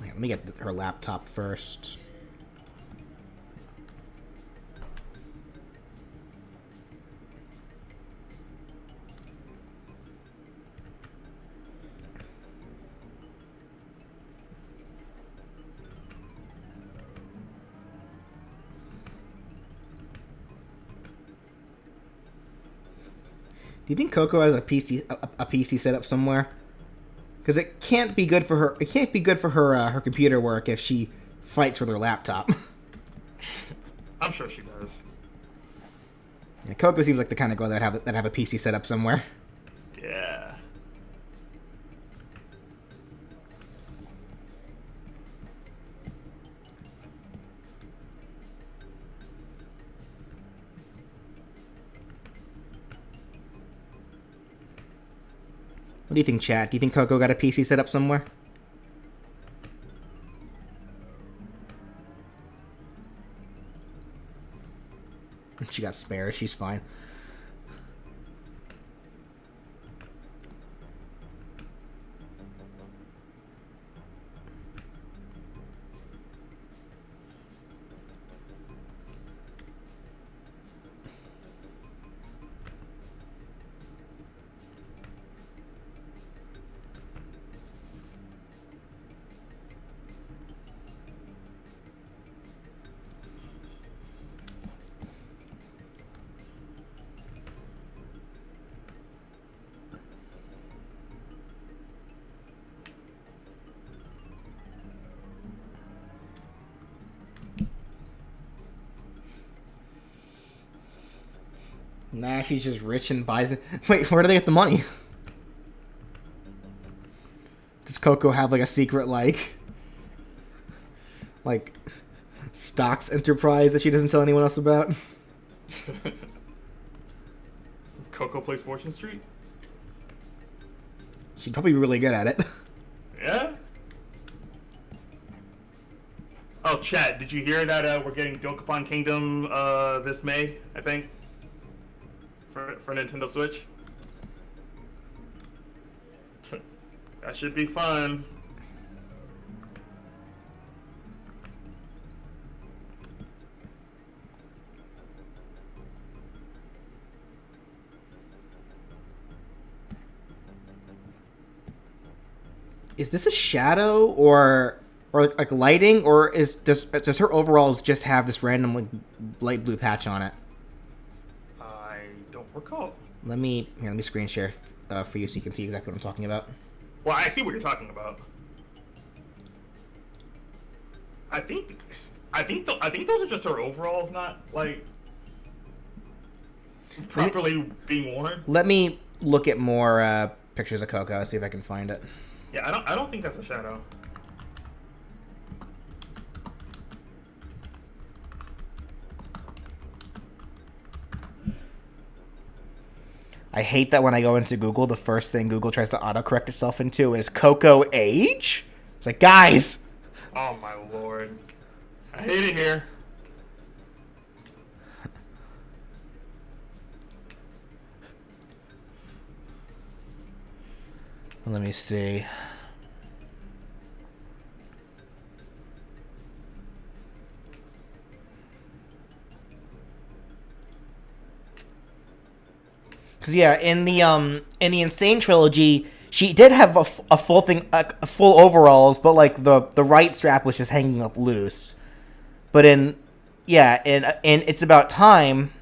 Okay, let me get her laptop first. Do you think Coco has a PC set up somewhere? Because it can't be good for her. It can't be good for her her computer work if she fights with her laptop. I'm sure she does. Yeah, Coco seems like the kind of girl that have a PC set up somewhere. Yeah. What do you think, chat? Do you think Coco got a PC set up somewhere? She got spares. She's fine. Nah, she's just rich and buys it. Wait, where do they get the money? Does Coco have like a secret like stocks enterprise that she doesn't tell anyone else about? Coco plays Fortune Street? She'd probably be really good at it. Yeah. Oh, chat, did you hear that we're getting Dokapon Kingdom this May, I think? For Nintendo Switch? That should be fun. Is this a shadow or like lighting, or does her overalls just have this random like light blue patch on it? I don't recall. Let me screen share for you so you can see exactly what I'm talking about. Well, I see what you're talking about. I think those are just her overalls, not like properly being worn. Let me look at more pictures of Coco, see if I can find it. Yeah, I don't think that's a shadow. I hate that when I go into Google, the first thing Google tries to autocorrect itself into is Coco age. It's like, guys. Oh my lord, I hate it here. Let me see. Because yeah, in the Insane trilogy, she did have a full thing, full overalls, but like the right strap was just hanging up loose. But in It's About Time.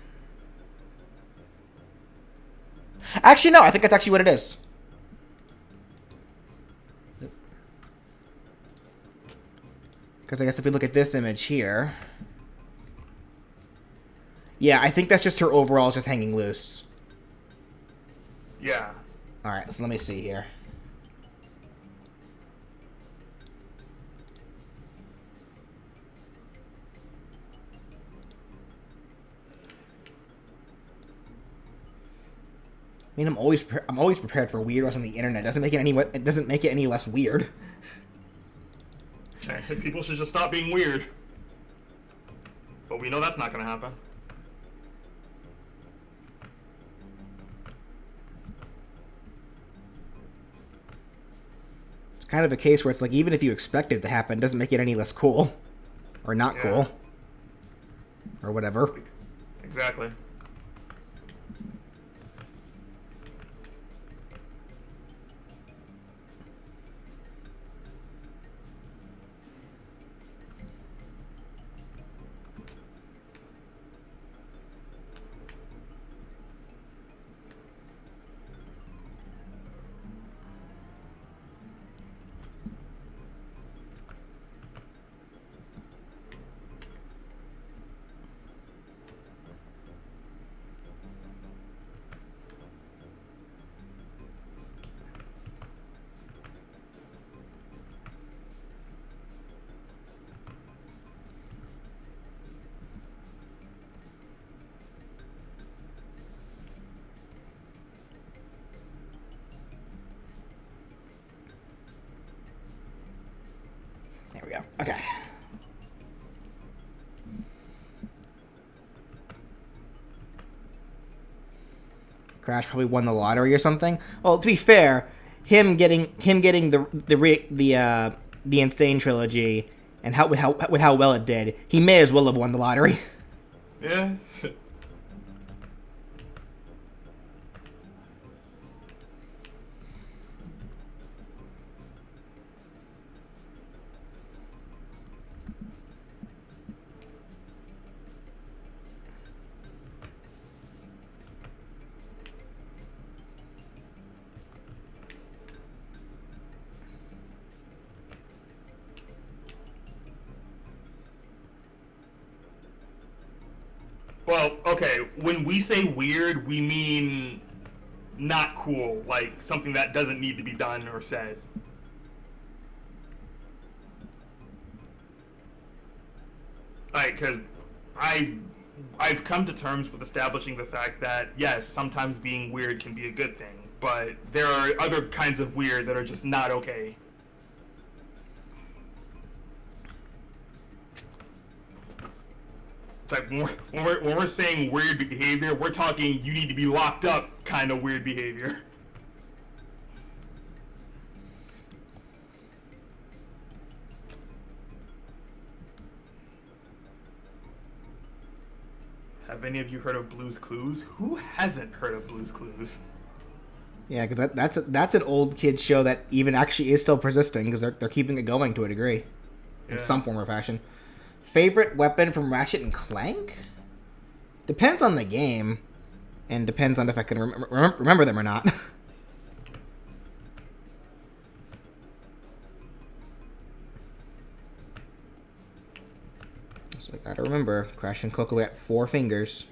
Actually, no, I think that's actually what it is. Because I guess if we look at this image here, yeah, I think that's just her overalls just hanging loose. Yeah. All right, so let me see here. I mean, I'm always prepared for weirdos on the internet. It doesn't make it any less weird. People should just stop being weird. But we know that's not going to happen. It's kind of a case where it's like, even if you expect it to happen, it doesn't make it any less cool. Or not cool. Or whatever. Exactly. There we go. Okay. Crash probably won the lottery or something. Well, to be fair, him getting the Insane trilogy and with how well it did, he may as well have won the lottery. Yeah. Well, okay, when we say weird, we mean not cool, like something that doesn't need to be done or said. Like, because I've come to terms with establishing the fact that, yes, sometimes being weird can be a good thing. but there are other kinds of weird that are just not okay. It's like when we're saying weird behavior, we're talking you need to be locked up kind of weird behavior. Have any of you heard of Blue's Clues? Who hasn't heard of Blue's Clues? Yeah, because that's an old kid show that even actually is still persisting because they're keeping it going to a degree, in some form or fashion. Favorite weapon from Ratchet and Clank? Depends on the game, and depends on if I can remember them or not. So I gotta remember, Crash and Coco got 4 fingers.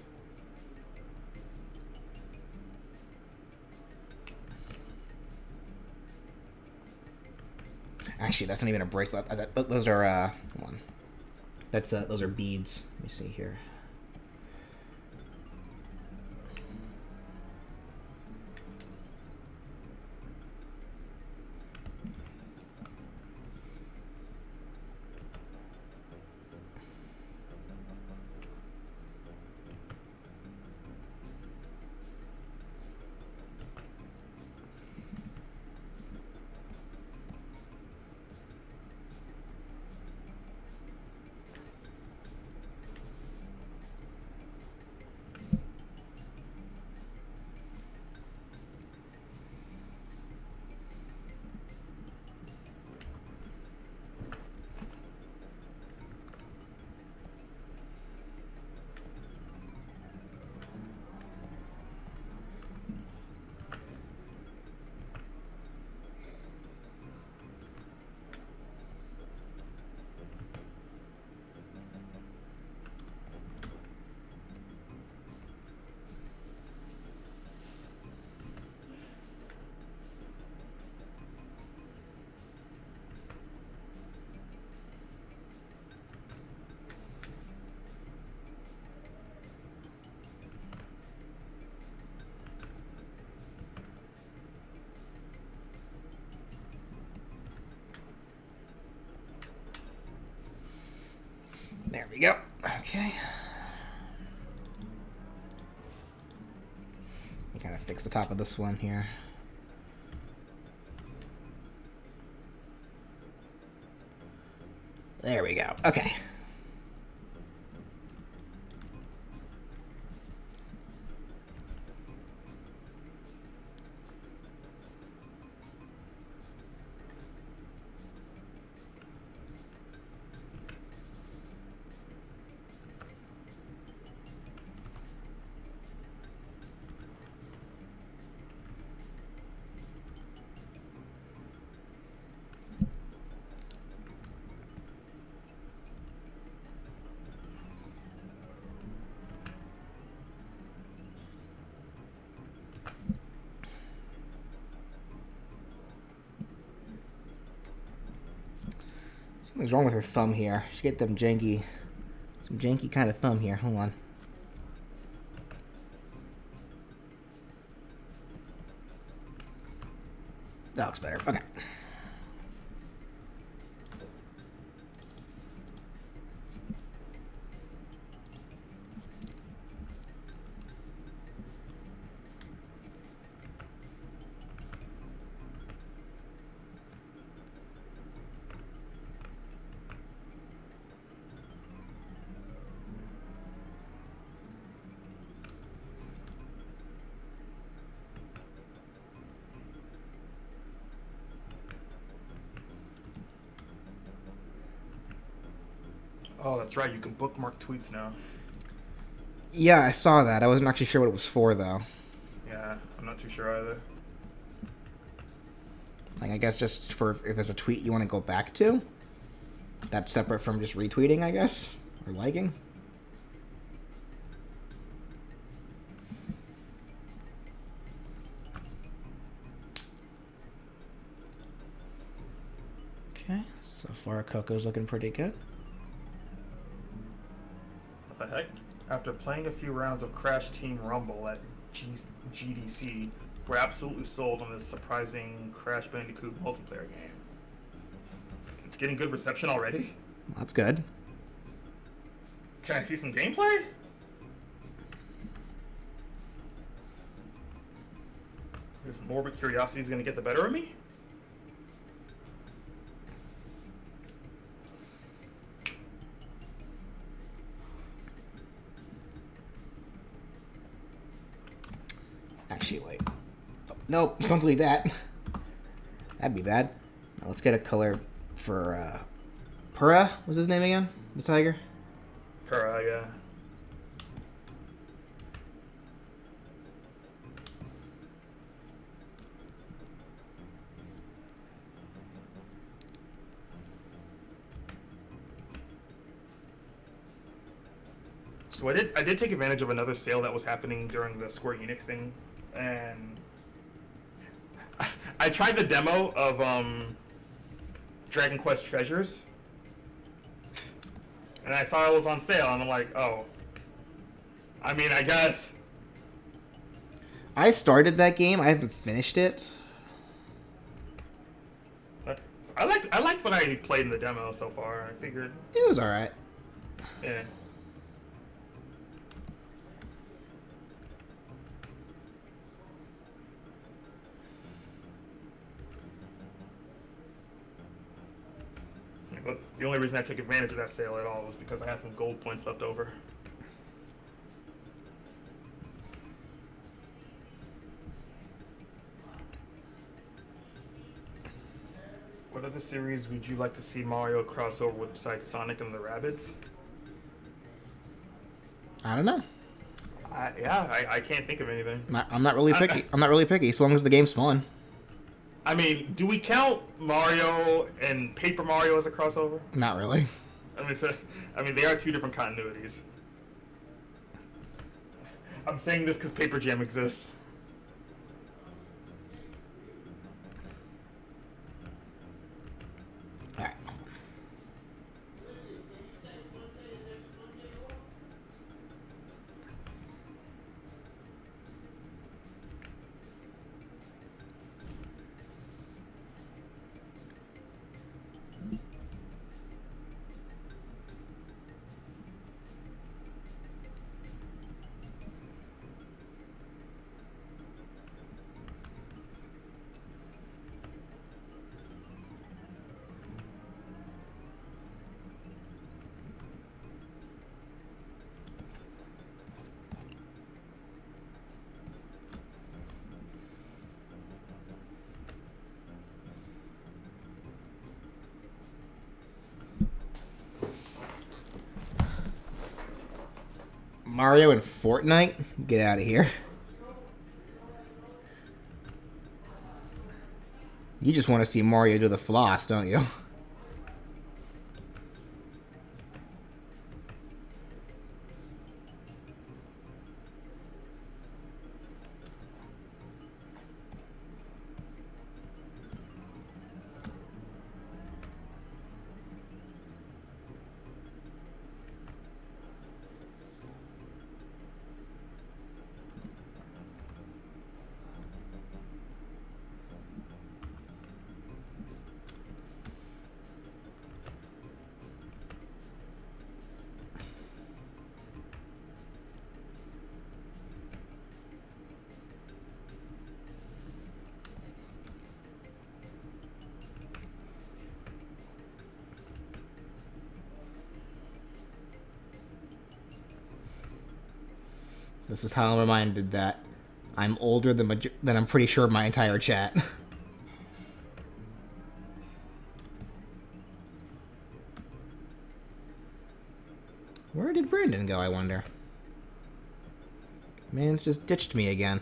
Actually, that's not even a bracelet. Those are hold on. Those are beads. Let me see here. There we go. Okay. Kind of fix the top of this one here. There we go. Okay. Something's wrong with her thumb here. She get some janky kind of thumb here. Hold on. That looks better. Okay. Oh, that's right. You can bookmark tweets now. Yeah, I saw that. I wasn't actually sure what it was for, though. Yeah, I'm not too sure either. Like, I guess just for if there's a tweet you want to go back to. That's separate from just retweeting, I guess. Or liking. Okay, so far Coco's looking pretty good. What the heck? After playing a few rounds of Crash Team Rumble at GDC, We're absolutely sold on this surprising Crash Bandicoot multiplayer game. It's getting good reception already. That's good. Can I see some gameplay? This morbid curiosity is going to get the better of me? Actually, wait. Oh, nope, don't delete that. That'd be bad. Now let's get a color for, Pura was his name again? The tiger? Pura, yeah. So I did take advantage of another sale that was happening during the Square Enix thing, and I tried the demo of Dragon Quest Treasures, and I saw it was on sale, and I'm like, oh. I mean, I guess. I started that game. I haven't finished it. I liked what I played in the demo so far. I figured It was alright. yeah. But the only reason I took advantage of that sale at all was because I had some gold points left over. What other series would you like to see Mario crossover with besides Sonic and the Rabbids? I don't know. I can't think of anything. I'm not really picky. I'm not really picky, as long as the game's fun. I mean, do we count Mario and Paper Mario as a crossover? Not really. I mean, they are two different continuities. I'm saying this because Paper Jam exists. Alright. Mario and Fortnite? Get out of here. You just want to see Mario do the floss, don't you? This is how I'm reminded that I'm older than I'm pretty sure my entire chat. Where did Brandon go, I wonder? Man's just ditched me again.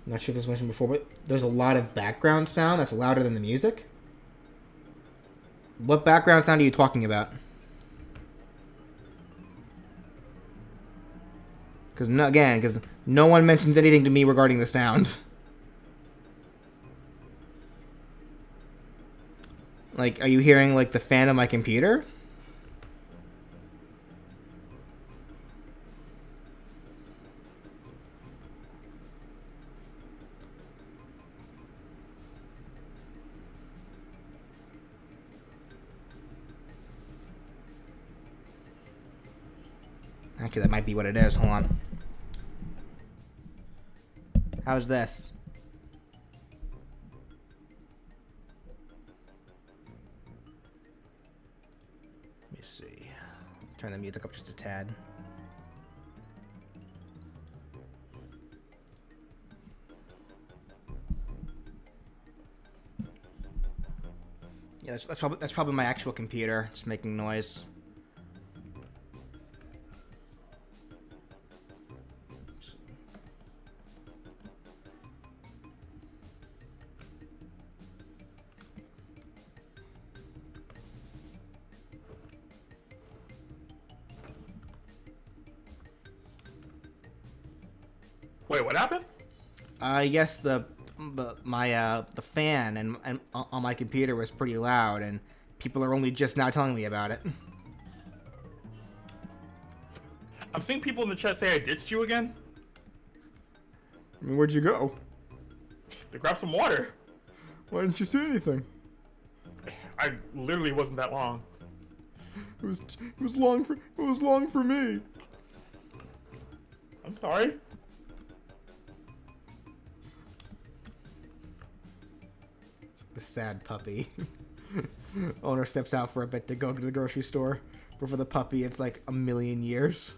Not sure if this was mentioned before, but there's a lot of background sound that's louder than the music. What background sound are you talking about? Because no one mentions anything to me regarding the sound. Like, are you hearing, like, the fan of my computer? Actually, that might be what it is. Hold on. How's this? Let me see. Turn the music up just a tad. Yeah, that's probably my actual computer just making noise. Wait, what happened? I guess the fan and on my computer was pretty loud, and people are only just now telling me about it. I'm seeing people in the chat say I ditched you again. I mean, where'd you go? To grab some water. Why didn't you say anything? I literally wasn't that long. It was long for me. I'm sorry. The sad puppy. Owner steps out for a bit to go to the grocery store, but for the puppy, it's like a million years.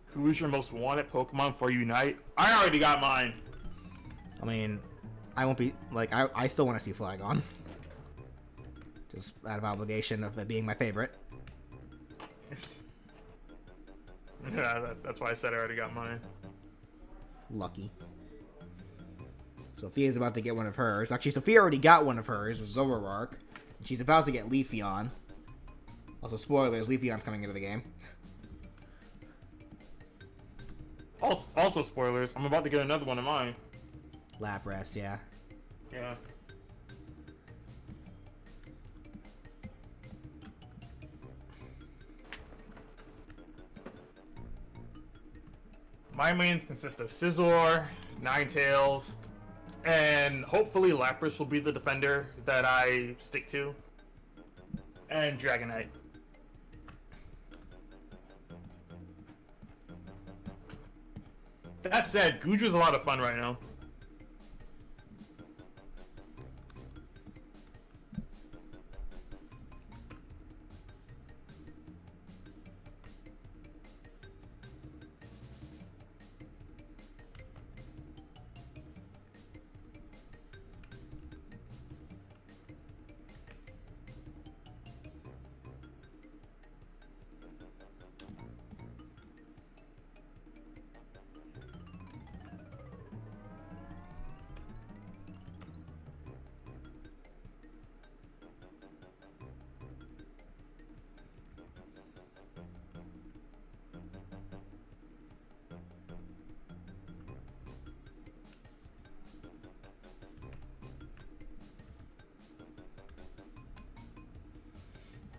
Who is your most wanted Pokemon for Unite? I already got mine. I mean, I won't be like I still want to see Flygon. Just out of obligation of it being my favorite. Yeah, that's why I said I already got mine. Lucky. Sophia's about to get one of hers. Actually, Sophia already got one of hers, with Zoroark. She's about to get Leafeon. Also, spoilers, Leafeon's coming into the game. Also spoilers, I'm about to get another one of mine. Lapras, yeah. Yeah. My mains consist of Scizor, Ninetales, and hopefully Lapras will be the defender that I stick to, and Dragonite. That said, Guju's a lot of fun right now.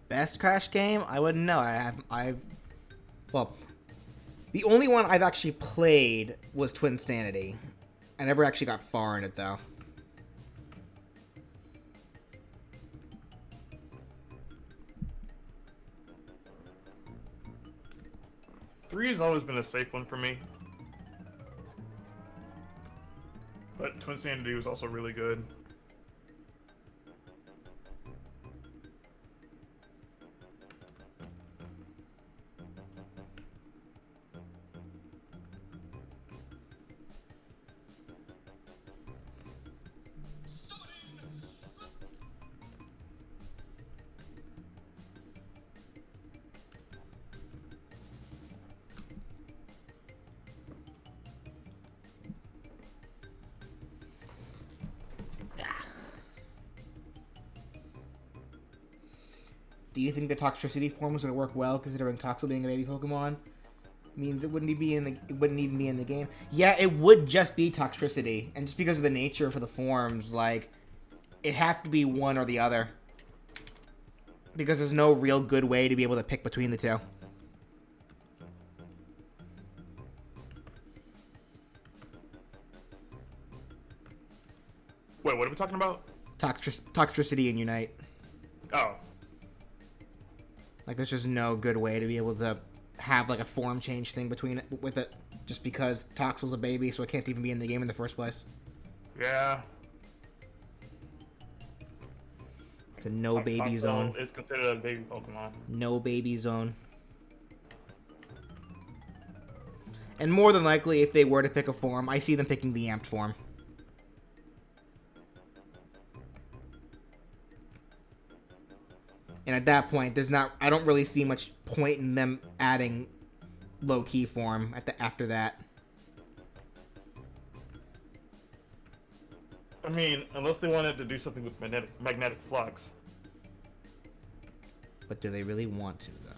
Best Crash game? I wouldn't know. Well, the only one I've actually played was Twin Sanity. I never actually got far in it, though. Three has always been a safe one for me. But Twin Sanity was also really good. Do you think the Toxtricity form was going to work well, considering Toxel being a baby Pokemon? Means it wouldn't even be in the game. Yeah, it would just be Toxtricity, and just because of the nature for the forms, like, it'd have to be one or the other. Because there's no real good way to be able to pick between the two. Wait, what are we talking about? Toxtricity and Unite. Oh. Like, there's just no good way to be able to have, like, a form change thing with it. Just because Toxel's a baby, so it can't even be in the game in the first place. Yeah. It's a no baby zone. Is considered a baby Pokemon. No baby zone. And more than likely, if they were to pick a form, I see them picking the amped form. And at that point, I don't really see much point in them adding low-key form after that. I mean, unless they wanted to do something with magnetic flux. But do they really want to, though?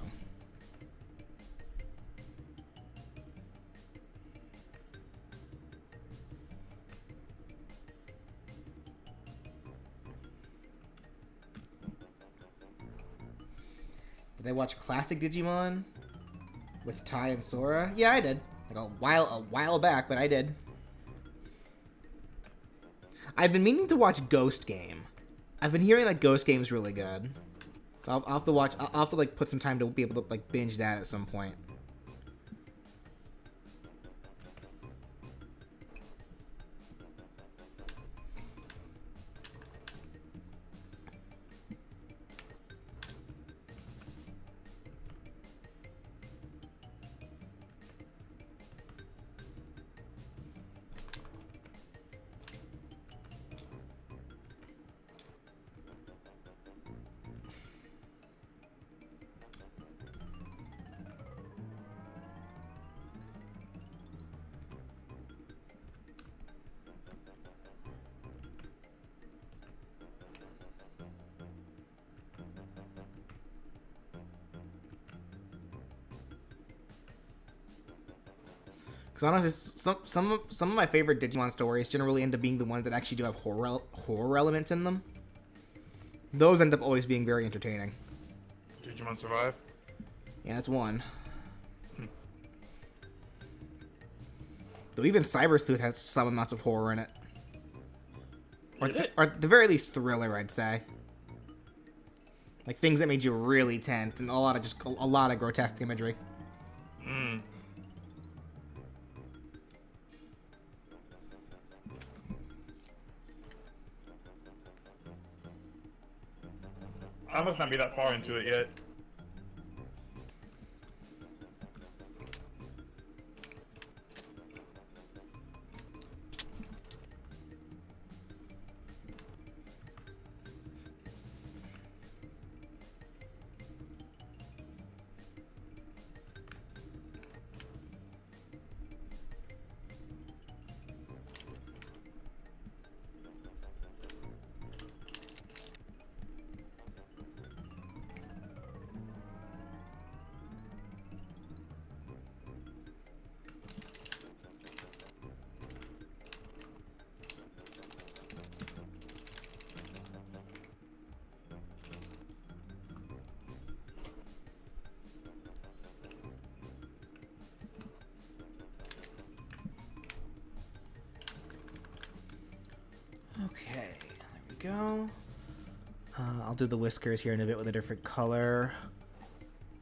Did I watch Classic Digimon with Tai and Sora? Yeah, I did. Like a while back, but I did. I've been meaning to watch Ghost Game. I've been hearing that Ghost Game's really good. So I'll have to watch. I'll have to like put some time to be able to like binge that at some point. Because honestly, some of my favorite Digimon stories generally end up being the ones that actually do have horror elements in them. Those end up always being very entertaining. Digimon Survive? Yeah, that's one. Though even Cyber Sleuth has some amounts of horror in it. Or at the very least, thriller, I'd say. Like things that made you really tense and a lot of grotesque imagery. Hmm. I must not be that far into it yet. Okay, there we go. I'll do the whiskers here in a bit with a different color.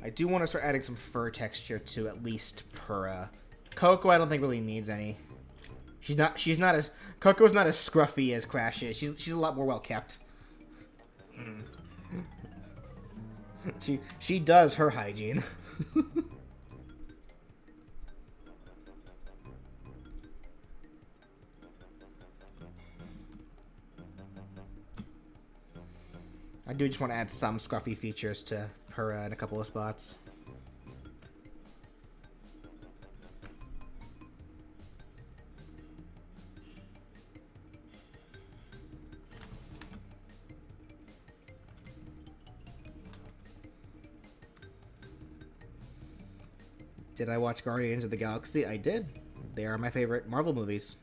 I do want to start adding some fur texture to at least Purah. Coco, I don't think really needs any. She's not as Coco's not as scruffy as Crash is. She's a lot more well kept. Mm. She does her hygiene. I do just want to add some scruffy features to her in a couple of spots. Did I watch Guardians of the Galaxy? I did. They are my favorite Marvel movies.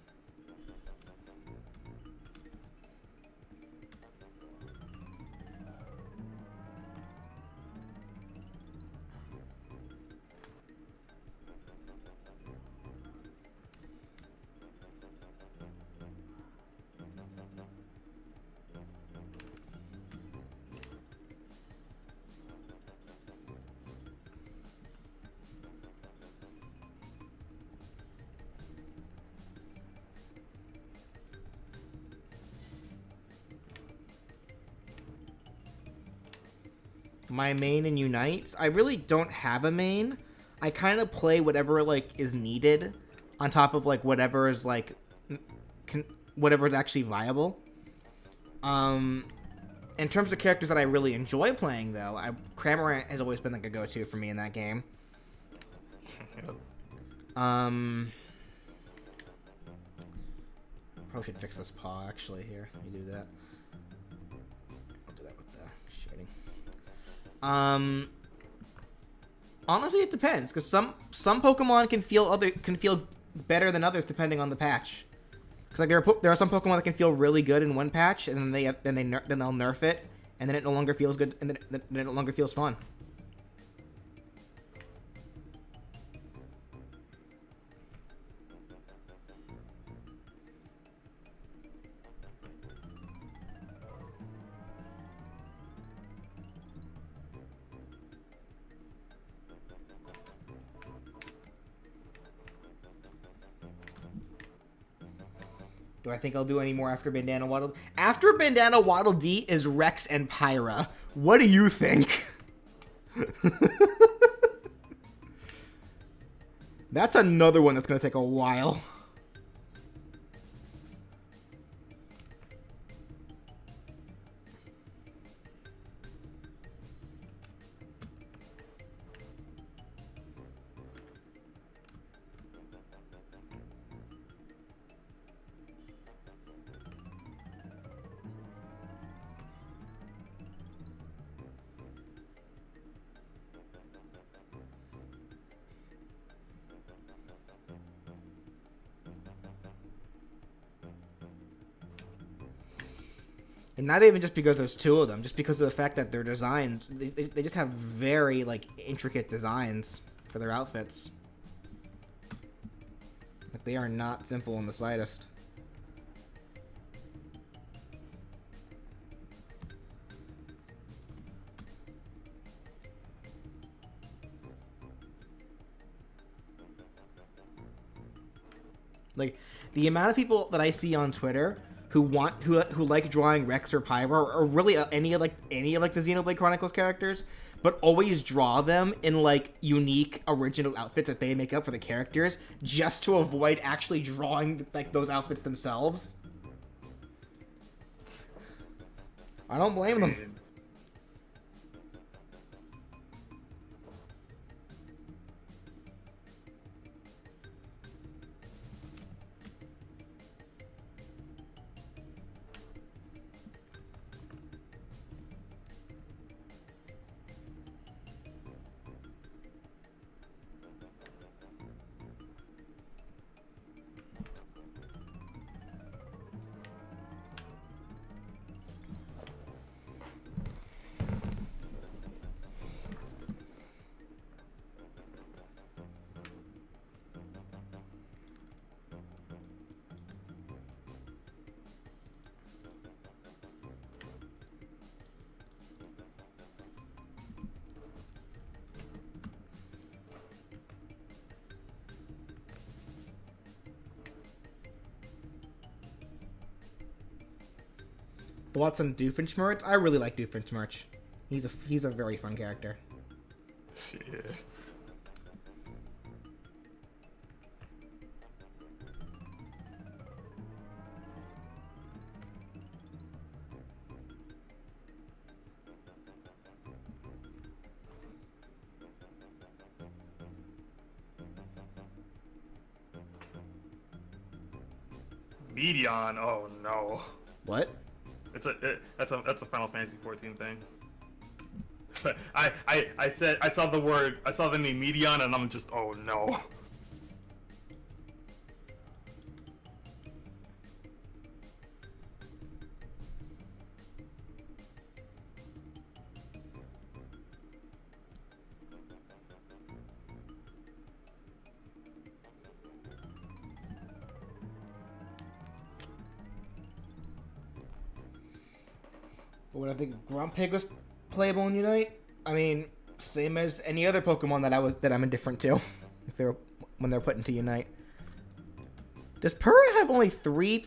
My main in Unite, I really don't have a main. I kind of play whatever like is needed on top of like whatever is like whatever is actually viable. In terms of characters that I really enjoy playing though, Cramorant has always been like a go-to for me in that game. Probably should fix this paw actually here. Let me do that. I'll do that with the shading. Honestly, it depends because some Pokemon can feel better than others depending on the patch. Because like there are some Pokemon that can feel really good in one patch, and then they'll nerf it, and then it no longer feels good, and then it no longer feels fun. Do I think I'll do any more after Bandana Waddle? After Bandana Waddle D is Rex and Pyra. What do you think? That's another one that's going to take a while. And not even just because there's two of them, just because of the fact that their designs, they just have very, like, intricate designs for their outfits. Like, they are not simple in the slightest. Like, the amount of people that I see on Twitter who like drawing Rex or Pyra or really any of the Xenoblade Chronicles characters, but always draw them in like unique original outfits that they make up for the characters just to avoid actually drawing like those outfits themselves. I don't blame them. Thoughts on Doofenshmirtz? I really like Doofenshmirtz. He's a very fun character. Yeah. Medion, oh no. What? That's a Final Fantasy 14 thing. I saw the name Medion, and I'm just, oh no. What I think Grumpig was playable in Unite? I mean, same as any other Pokemon that I'm indifferent to. When they're put into Unite. Does Purah have only three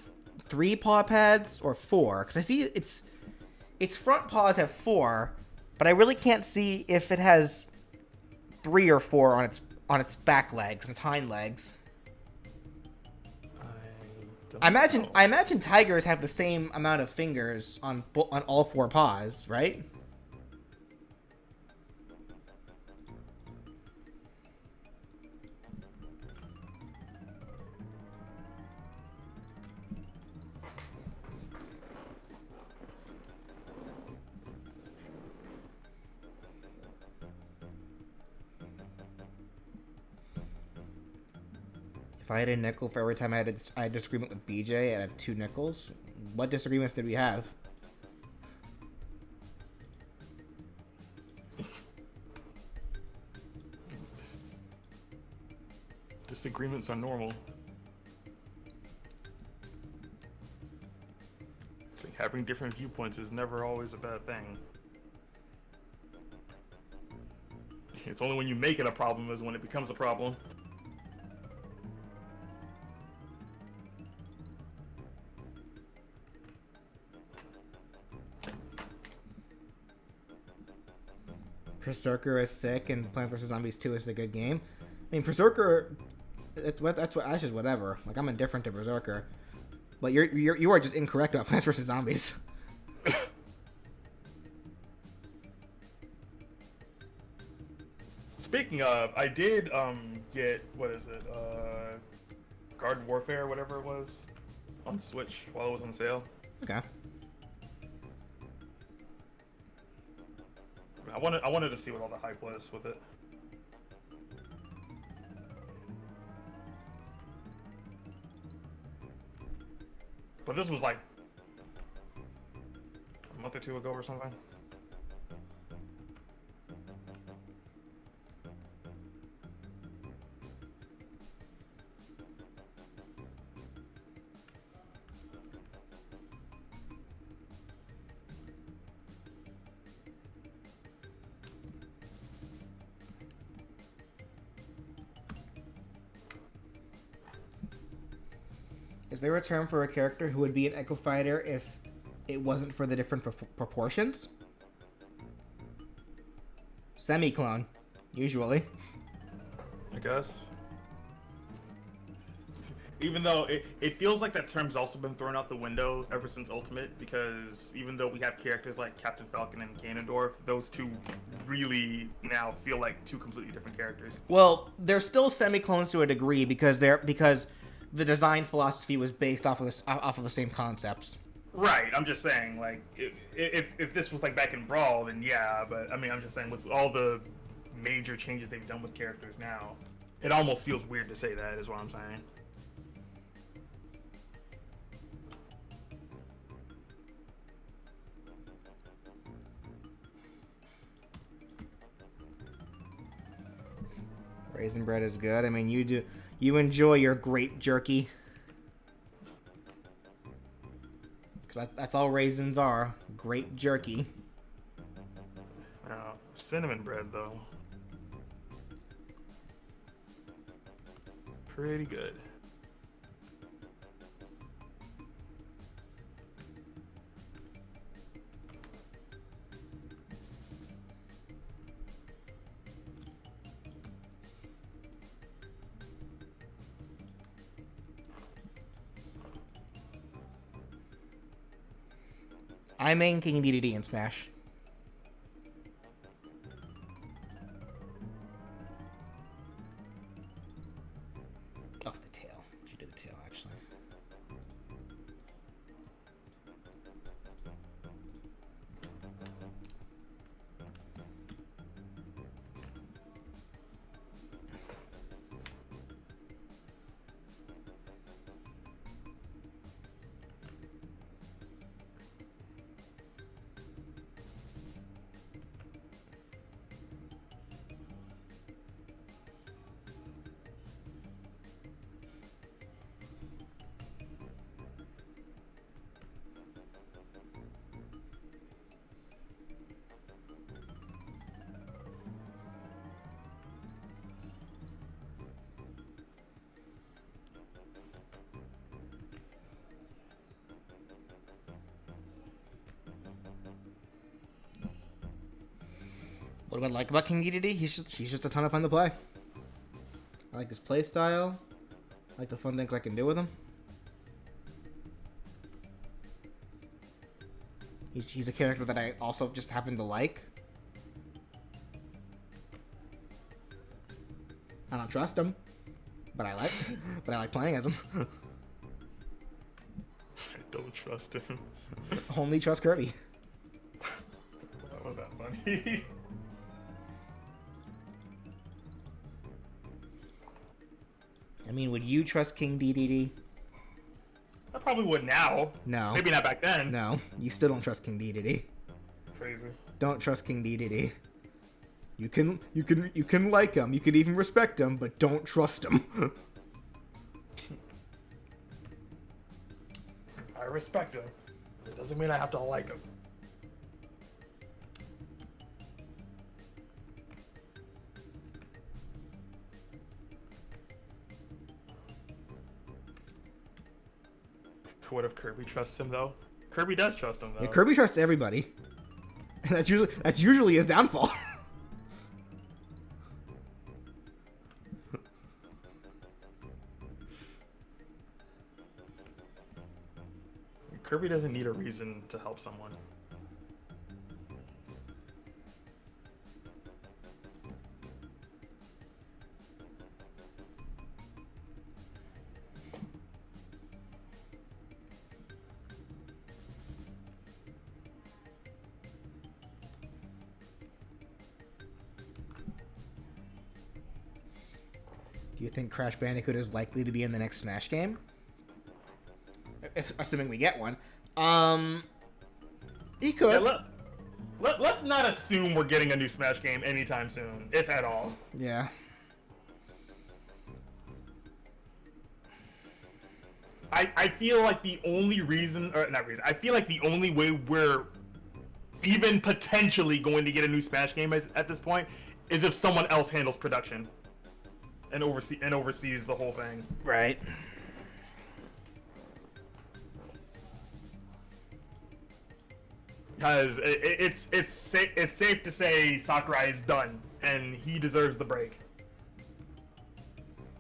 paw pads or four? Because I see its front paws have four, but I really can't see if it has 3 or 4 on its back legs, on its hind legs. I imagine tigers have the same amount of fingers on all 4 paws, right? If I had a nickel for every time I had a disagreement with BJ, I'd have 2 nickels. What disagreements did we have? Disagreements are normal. It's like having different viewpoints is never always a bad thing. It's only when you make it a problem is when it becomes a problem. Berserker is sick and Plants vs Zombies 2 is a good game. I mean, Berserker, that's just whatever. Like, I'm indifferent to Berserker, but you are just incorrect about Plants vs Zombies. Speaking of, I did get, what is it, Garden Warfare, whatever it was, on Switch while it was on sale. Okay. I wanted to see what all the hype was with it. But this was like a month or 2 ago or something. Is there a term for a character who would be an Echo Fighter if it wasn't for the different proportions? Semi-clone, usually. I guess. Even though it feels like that term's also been thrown out the window ever since Ultimate, because even though we have characters like Captain Falcon and Ganondorf, those two really now feel like 2 completely different characters. Well, they're still semi-clones to a degree because the design philosophy was based off of the same concepts. Right, I'm just saying, like, if this was like back in Brawl, then yeah, but I mean, I'm just saying with all the major changes they've done with characters now, it almost feels weird to say that, is what I'm saying. Raisin bread is good. I mean, you enjoy your grape jerky. Because that's all raisins are. Grape jerky. Cinnamon bread, though. Pretty good. I main King DDD in Smash. Oh, the tail. Should do the tail, actually. What do I like about King Dedede? He's just a ton of fun to play. I like his play style. I like the fun things I can do with him. He's a character that I also just happen to like. I don't trust him, but I like playing as him. I don't trust him. Only trust Kirby. That was that funny. I mean, would you trust King Dedede? I probably would now. No. Maybe not back then. No, you still don't trust King Dedede. Crazy. Don't trust King Dedede. You can like him. You can even respect him, but don't trust him. I respect him. It doesn't mean I have to like him. What if Kirby trusts him though? Kirby does trust him though. Yeah, Kirby trusts everybody. And that's usually his downfall. Kirby doesn't need a reason to help someone. Do you think Crash Bandicoot is likely to be in the next Smash game? Assuming we get one. He could. Yeah, let's not assume we're getting a new Smash game anytime soon, if at all. Yeah. I feel like the only reason, or not reason, I feel like the only way we're even potentially going to get a new Smash game at this point is if someone else handles production and oversees the whole thing. Right. Because it's safe to say Sakurai is done, and he deserves the break.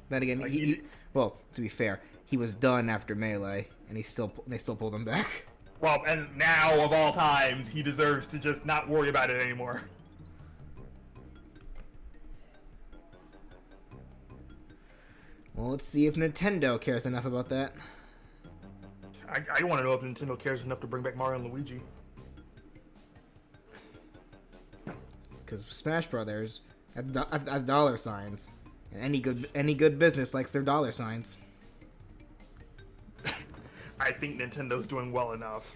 Then again, Like, well, to be fair, he was done after Melee, and they still pulled him back. Well, and now of all times, he deserves to just not worry about it anymore. Well, let's see if Nintendo cares enough about that. I want to know if Nintendo cares enough to bring back Mario and Luigi. Because Smash Brothers has dollar signs, and any good business likes their dollar signs. I think Nintendo's doing well enough.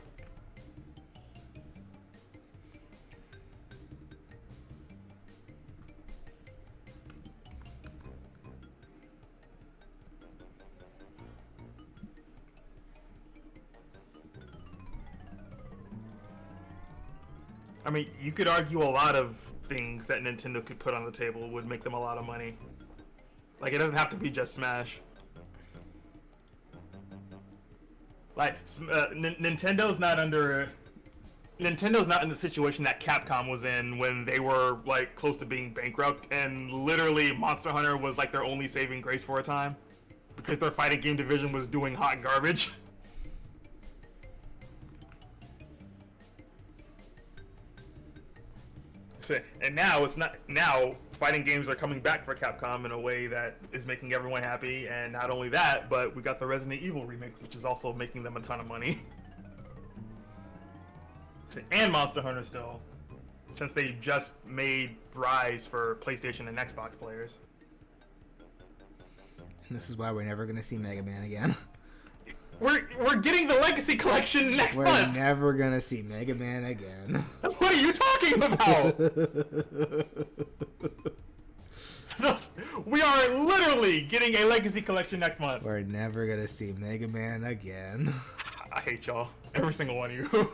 I mean, you could argue a lot of things that Nintendo could put on the table would make them a lot of money. Like, it doesn't have to be just Smash. Like, Nintendo's not in the situation that Capcom was in when they were, like, close to being bankrupt, and literally Monster Hunter was, like, their only saving grace for a time. Because their fighting game division was doing hot garbage. And now fighting games are coming back for Capcom in a way that is making everyone happy, and not only that, but we got the Resident Evil remake, which is also making them a ton of money. And Monster Hunter still, since they just made Rise for PlayStation and Xbox players. And this is why we're never gonna see Mega Man again. We're getting the Legacy Collection next month! We're never gonna see Mega Man again. What are you talking about? We are literally getting a Legacy Collection next month. We're never gonna see Mega Man again. I hate y'all. Every single one of you.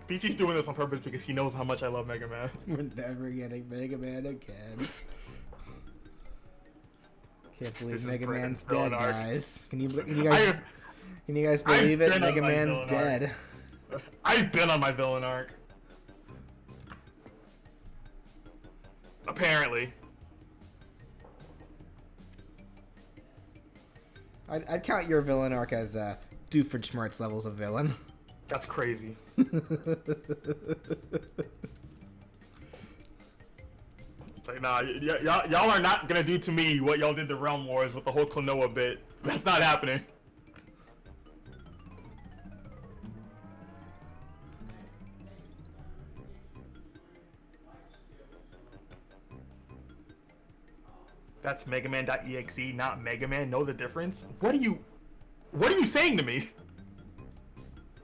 Peachy's doing this on purpose because he knows how much I love Mega Man. We're never getting Mega Man again. Can't believe Mega Man's dead, guys. Can you guys believe it? Mega Man's dead. I've been on my villain arc. Apparently. I'd count your villain arc as Doofenshmirtz levels of villain. That's crazy. It's like, nah, y'all are not gonna do to me what y'all did to Realm Wars with the whole Klonoa bit. That's not happening. That's Megaman.exe, not Mega Man. Know the difference? What are you saying to me?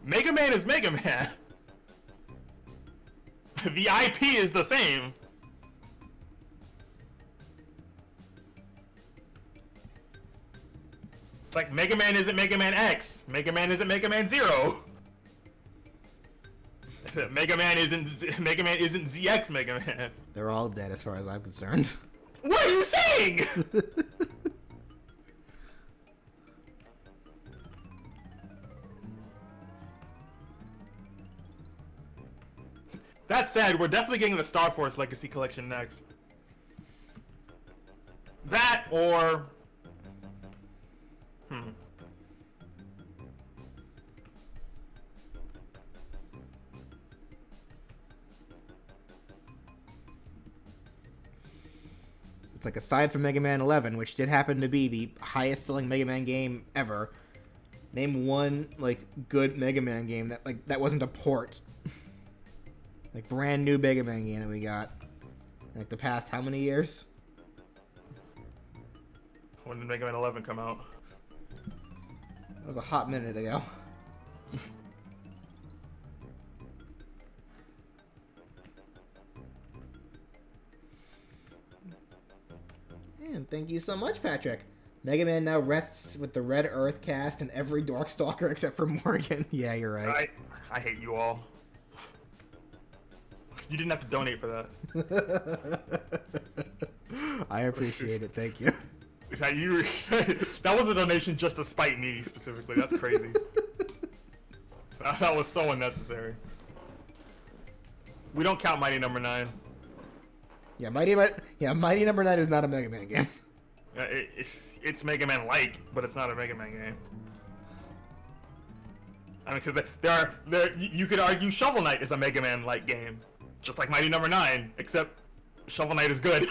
Mega Man is Mega Man. The IP is the same. It's like Mega Man isn't Mega Man X. Mega Man isn't Mega Man 0. Mega Man isn't ZX Mega Man. They're all dead as far as I'm concerned. What are you saying? That said, we're definitely getting the Star Force Legacy Collection next. That or... It's like, aside from Mega Man 11, which did happen to be the highest selling Mega Man game ever, name one like good Mega Man game that wasn't a port. Like, brand new Mega Man game that we got. Like, the past how many years? When did Mega Man 11 come out? That was a hot minute ago. And thank you so much, Patrick. Mega Man now rests with the Red Earth cast and every Darkstalker except for Morgan. Yeah, you're right. I hate you all. You didn't have to donate for that. I appreciate it. Thank you. That was a donation just to spite me specifically. That's crazy. That was so unnecessary. We don't count Mighty Number 9. Yeah, Mighty Number 9 is not a Mega Man game. It's Mega Man like, but it's not a Mega Man game. I mean, because you could argue Shovel Knight is a Mega Man like game, just like Mighty Number 9, except Shovel Knight is good.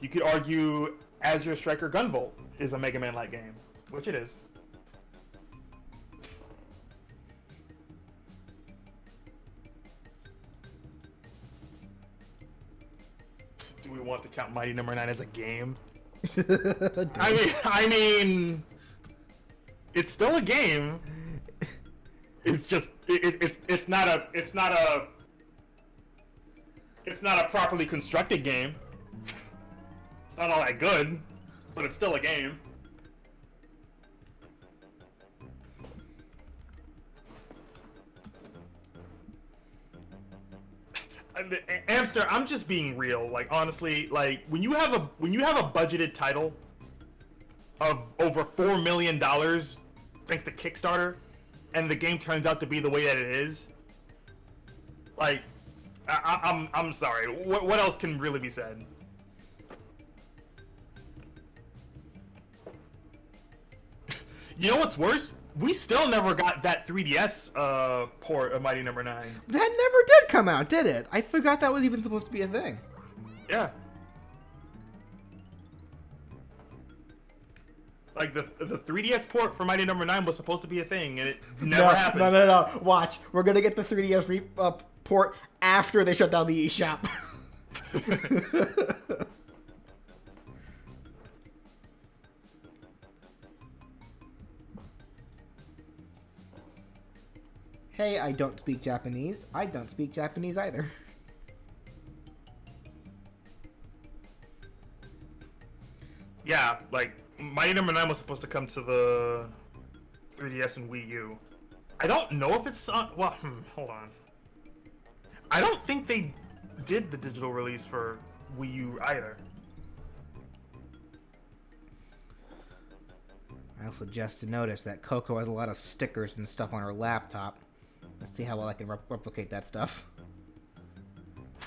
You could argue Azure Striker Gunvolt is a Mega Man like game, which it is. Do we want to count Mighty Number 9 as a game? I mean, it's still a game. It's just it's not a properly constructed game. It's not all that good, but it's still a game. Amster, I'm just being real. Like, honestly, like when you have a budgeted title of over $4 million thanks to Kickstarter, and the game turns out to be the way that it is, like, I'm sorry. What else can really be said? You know what's worse? We still never got that 3DS port of Mighty Number 9. That never did come out, did it? I forgot that was even supposed to be a thing. Yeah. Like, the 3DS port for Mighty Number 9 was supposed to be a thing, and it never happened. No. Watch. We're going to get the 3DS port after they shut down the eShop. Hey, I don't speak Japanese. I don't speak Japanese either. Yeah, like, Mighty Number 9 was supposed to come to the 3DS and Wii U. I don't know if it's on. Well, hold on. I don't think they did the digital release for Wii U either. I also just noticed that Coco has a lot of stickers and stuff on her laptop. Let's see how well I can replicate that stuff.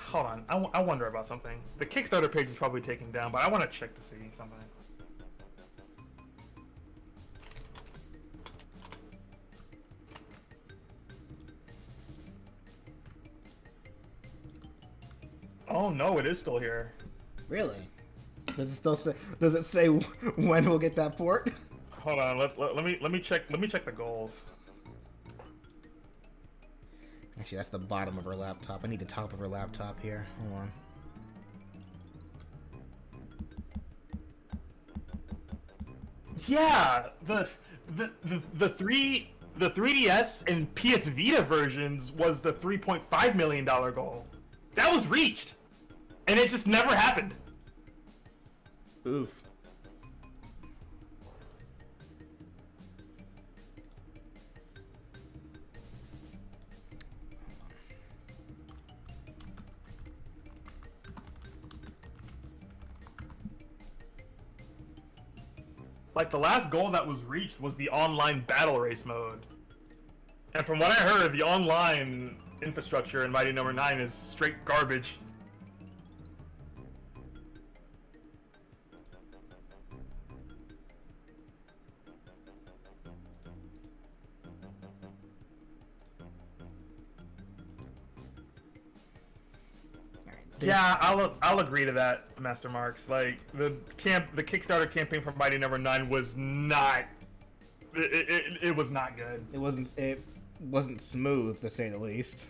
Hold on, I wonder about something. The Kickstarter page is probably taken down, but I want to check to see something. Oh no, it is still here. Really? Does it still say? Does it say when we'll get that port? Hold on, let me check the goals. Actually, that's the bottom of her laptop. I need the top of her laptop here. Hold on. Yeah, the 3DS and PS Vita versions was the $3.5 million goal. That was reached, and it just never happened. Oof. Like, the last goal that was reached was the online battle race mode. And from what I heard, the online infrastructure in Mighty Number 9 is straight garbage. Yeah, I'll agree to that, Master Marks. Like, the Kickstarter campaign for Mighty Number 9 was not. It was not good. It wasn't smooth, to say the least.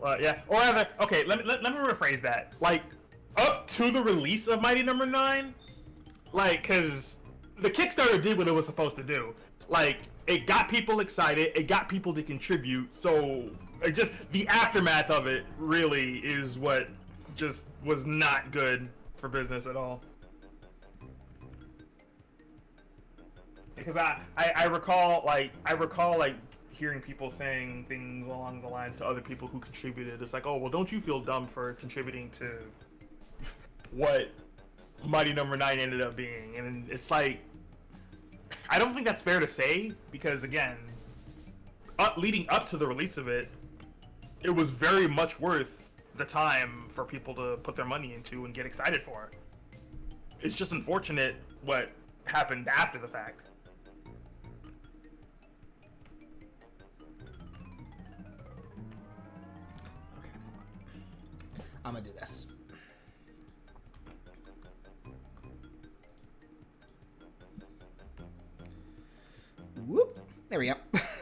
Yeah, or rather, okay, let me rephrase that. Like, up to the release of Mighty Number 9, like, because the Kickstarter did what it was supposed to do. Like, it got people excited, it got people to contribute, so just the aftermath of it really is what just was not good for business at all. Because I recall hearing people saying things along the lines to other people who contributed. It's like, oh, well, don't you feel dumb for contributing to what Mighty Number 9 ended up being? And it's like, I don't think that's fair to say, because again, leading up to the release of it, it was very much worth the time for people to put their money into and get excited for. It's just unfortunate what happened after the fact. Okay, I'm gonna do this. Whoop! There we go.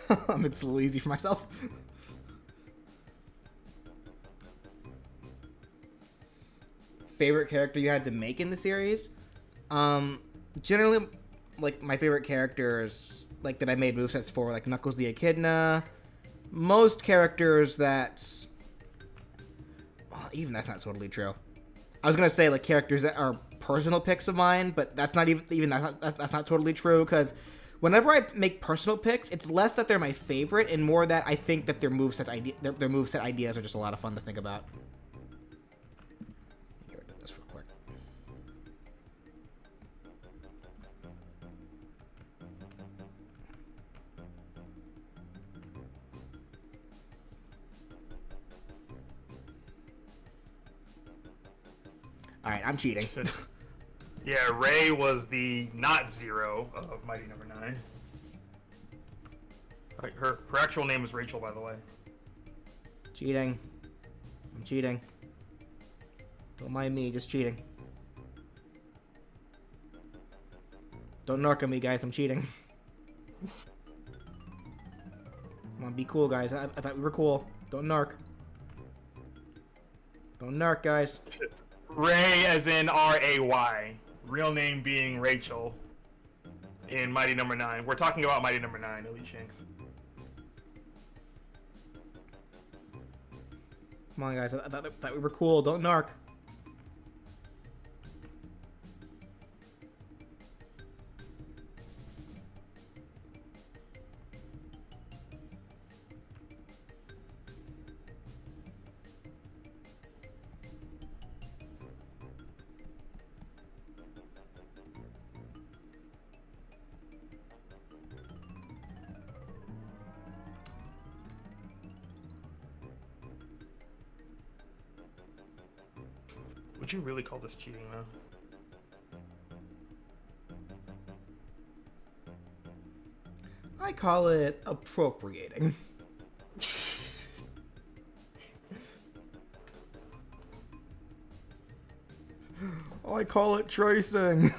It's a little easy for myself. Favorite character you had to make in the series? Generally, like, my favorite characters, like, that I made movesets for, like Knuckles the Echidna. Most characters that... Well, even that's not totally true. I was gonna say, like, characters that are personal picks of mine, but that's not that's not totally true, because whenever I make personal picks, it's less that they're my favorite, and more that I think that their moveset ideas are just a lot of fun to think about. Get rid of this real quick. Alright, I'm cheating. Yeah, Ray was the not Zero of Mighty Number 9. Like, her actual name is Rachel, by the way. Cheating. I'm cheating. Don't mind me, just cheating. Don't narc on me, guys, I'm cheating. Come on, be cool, guys. I thought we were cool. Don't narc. Don't narc, guys. Ray as in R-A-Y. Real name being Rachel. In Mighty Number 9. We're talking about Mighty Number 9, Elite Shanks. Come on, guys. I thought we were cool. Don't narc. Would you really call this cheating, though? I call it appropriating. I call it tracing.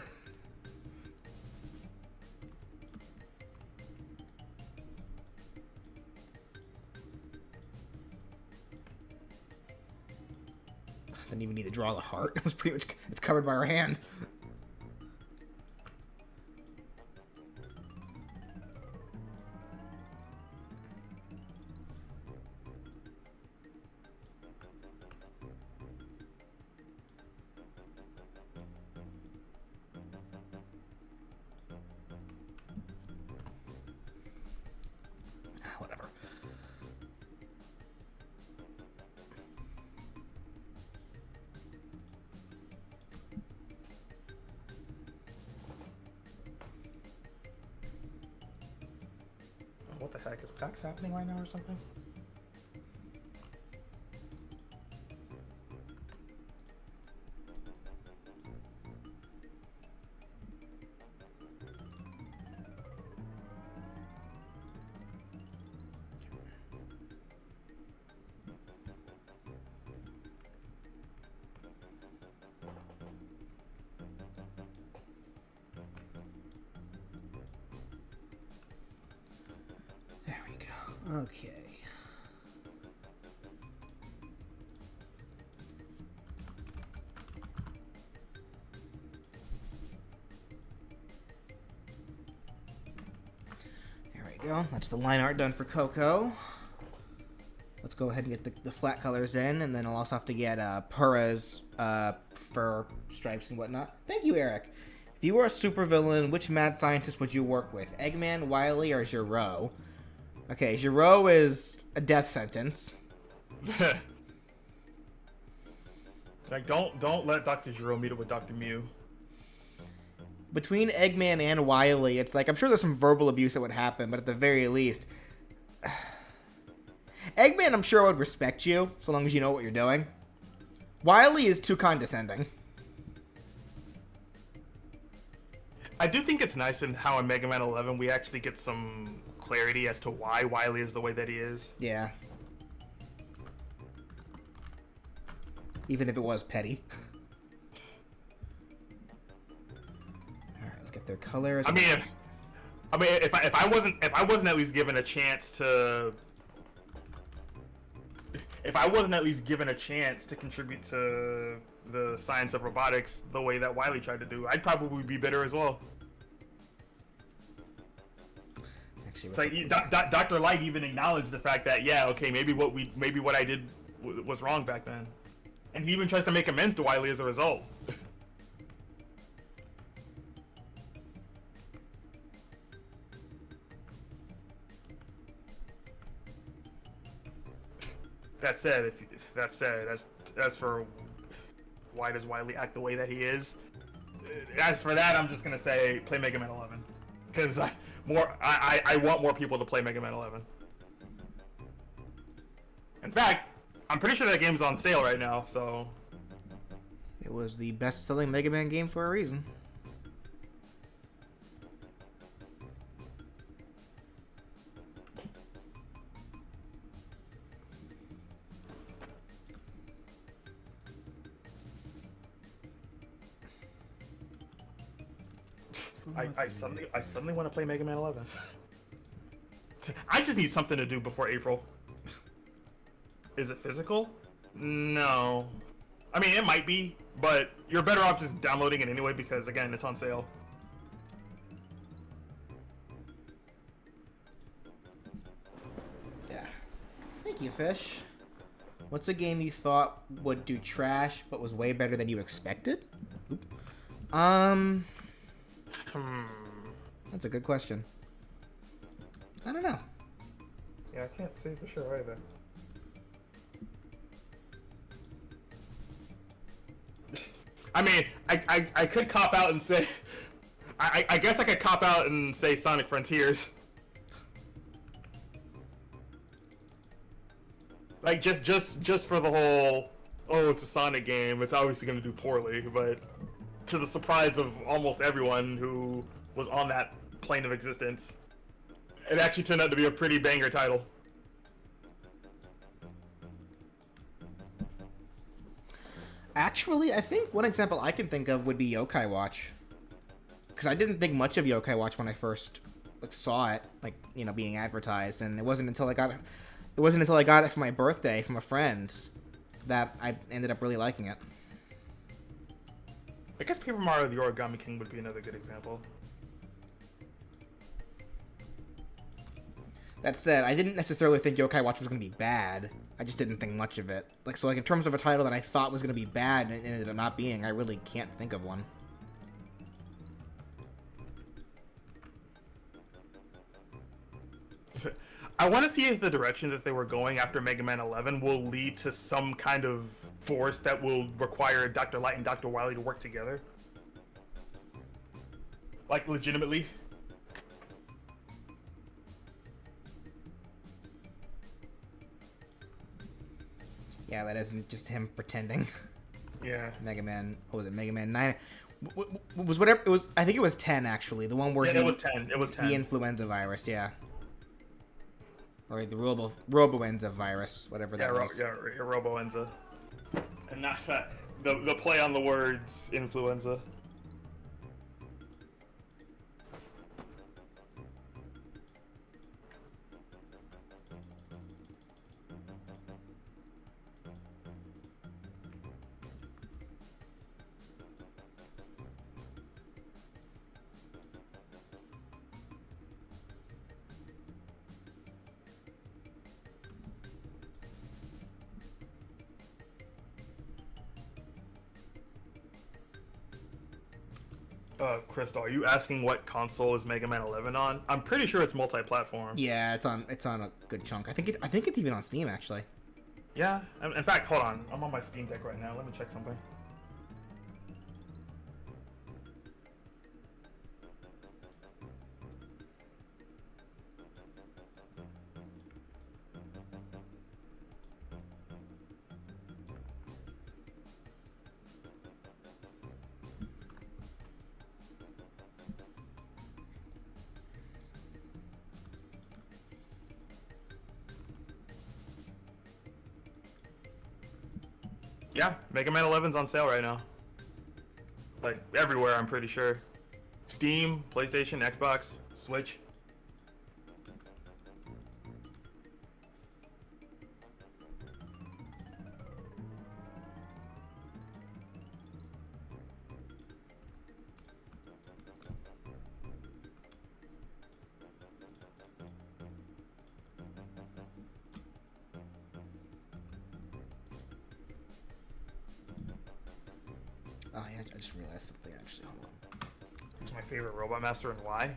Didn't even need to draw the heart. It was pretty much, it's covered by our hand. Whatever. What the heck? Is PAX happening right now or something? There we go. Okay. There we go. That's the line art done for Coco. Let's go ahead and get the flat colors in, and then I'll also have to get Pura's fur stripes and whatnot. Thank you, Eric. If you were a supervillain, which mad scientist would you work with? Eggman, Wily, or Giro? Okay, Giro is a death sentence. Like, don't let Dr. Giro meet up with Dr. Mew. Between Eggman and Wily, it's like, I'm sure there's some verbal abuse that would happen, but at the very least... Eggman, I'm sure, would respect you, so long as you know what you're doing. Wily is too condescending. I do think it's nice in how in Mega Man 11 we actually get some clarity as to why Wily is the way that he is. Yeah. Even if it was petty. Alright, let's get their colors. I mean, if I wasn't at least given a chance to... If I wasn't at least given a chance to contribute to the science of robotics the way that Wily tried to do, I'd probably be bitter as well. Actually, it's like Dr. Light even acknowledged the fact that, yeah, okay, maybe what I did was wrong back then, and he even tries to make amends to Wily as a result. That said, as for why does Wily act the way that he is, as for that, I'm just gonna say play Mega Man 11, because I want more people to play Mega Man 11. In fact, I'm pretty sure that game's on sale right now, so... It was the best-selling Mega Man game for a reason. I suddenly want to play Mega Man 11. I just need something to do before April. Is it physical? No. I mean, it might be, but you're better off just downloading it anyway because, again, it's on sale. Yeah. Thank you, Fish. What's a game you thought would do trash but was way better than you expected? Oop. That's a good question. I don't know. Yeah, I can't say for sure either. I mean, I could cop out and say... I guess I could cop out and say Sonic Frontiers. Like, just for the whole... oh, it's a Sonic game, it's obviously going to do poorly, but to the surprise of almost everyone who was on that plane of existence, it actually turned out to be a pretty banger title. Actually, I think one example I can think of would be Yokai Watch. Because I didn't think much of Yokai Watch when I first saw it, being advertised, and it wasn't until I got it for my birthday from a friend that I ended up really liking it. I guess Paper Mario the Origami King would be another good example. That said, I didn't necessarily think Yokai Watch was going to be bad. I just didn't think much of it. In terms of a title that I thought was going to be bad and it ended up not being, I really can't think of one. I want to see if the direction that they were going after Mega Man 11 will lead to some kind of force that will require Dr. Light and Dr. Wily to work together. Like, legitimately. Yeah, that isn't just him pretending. Yeah. Mega Man, what was it, Mega Man 9? Was whatever, it was, I think it was 10 actually, the one where it was 10, it was 10. The influenza virus, yeah. Or the Roboenza virus, whatever that was. Yeah, Roboenza. And not the play on the words influenza. Crystal, are you asking what console is Mega Man 11 on? I'm pretty sure it's multi-platform. Yeah, it's on a good chunk. I think it's even on Steam actually. Yeah. In fact, hold on. I'm on my Steam Deck right now. Let me check something. Yeah, Mega Man 11's on sale right now. Like, everywhere, I'm pretty sure. Steam, PlayStation, Xbox, Switch. Oh yeah, I just realized something actually. Hold on. It's my favorite Robot Master and why?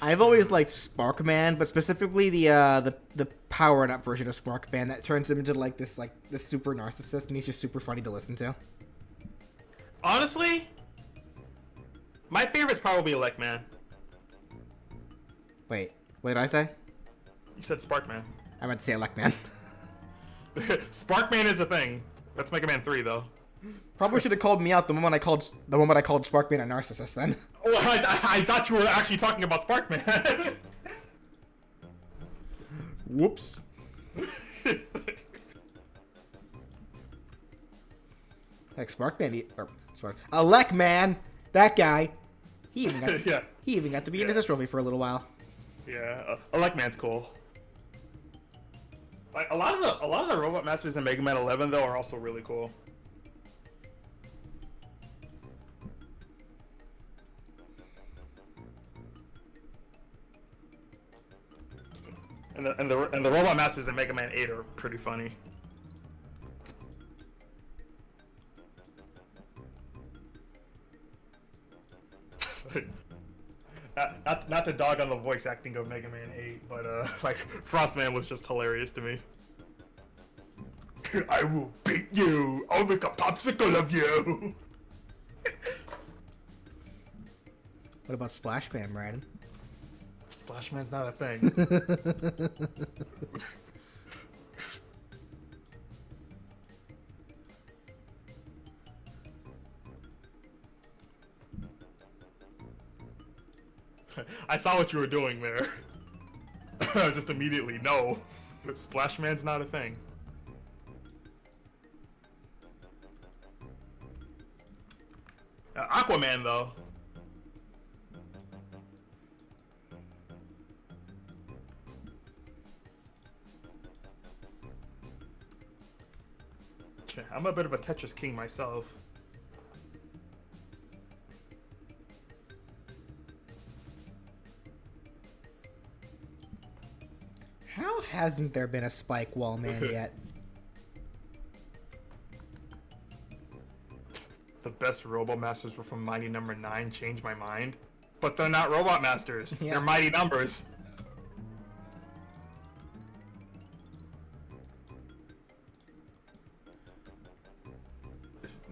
I've always liked Sparkman, but specifically the powered up version of Sparkman that turns him into this super narcissist, and he's just super funny to listen to. Honestly, my favorite's probably Electman. Wait, what did I say? You said Sparkman. I meant to say Electman. Sparkman is a thing. That's Mega Man 3 though. Probably should have called me out the moment I called Sparkman a narcissist then. Well, I thought you were actually talking about Sparkman. Whoops. Like Sparkman, Electman, that guy. He even got to, he even got to be in his trophy for a little while. Yeah, Electman's cool. Like a lot of the Robot Masters in Mega Man 11 though are also really cool. And the Robot Masters in Mega Man 8 are pretty funny. Not to dog on the voice acting of Mega Man 8, but like Frostman was just hilarious to me. I will beat you. I'll make a popsicle of you. What about Splashman, Brandon? Splashman's not a thing. I saw what you were doing there. Just immediately, no. Splash Man's not a thing. Aquaman, though. I'm a bit of a Tetris king myself. How hasn't there been a Spike Wall Man yet? The best Robot Masters were from Mighty Number 9, changed my mind. But they're not Robot Masters. Yeah. They're Mighty Numbers.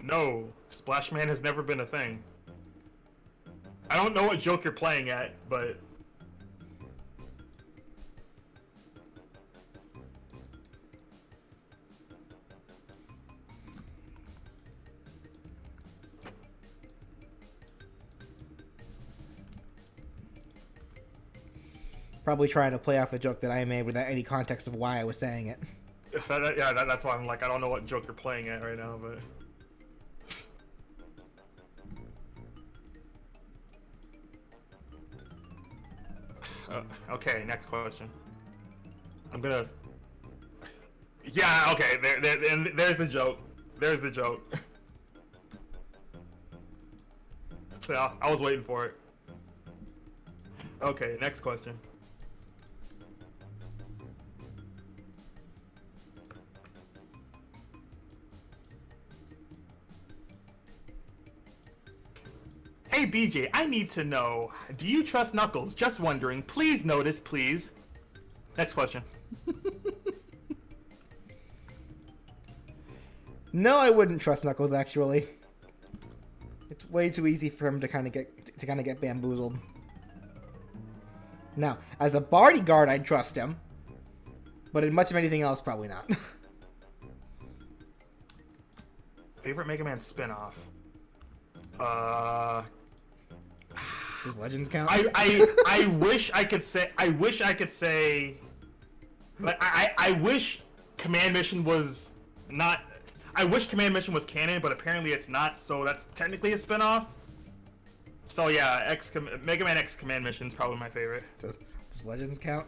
No, Splash Man has never been a thing. I don't know what joke you're playing at, but... Probably trying to play off the joke that I made without any context of why I was saying it. That's why I'm like, I don't know what joke you're playing at right now, but... Okay, next question. I'm gonna... Yeah, okay, there's the joke. There's the joke. So, I was waiting for it. Okay, next question. Hey BJ, I need to know, do you trust Knuckles? Just wondering. Please notice, please. Next question. No, I wouldn't trust Knuckles, actually. It's way too easy for him to kind of get bamboozled. Now, as a bodyguard, I'd trust him. But in much of anything else, probably not. Favorite Mega Man spin-off? Does Legends count? I wish I could say like I wish Command Mission was not. I wish Command Mission was canon, but apparently it's not, so that's technically a spin-off. So yeah, Mega Man X Command Mission is probably my favorite. Does Legends count?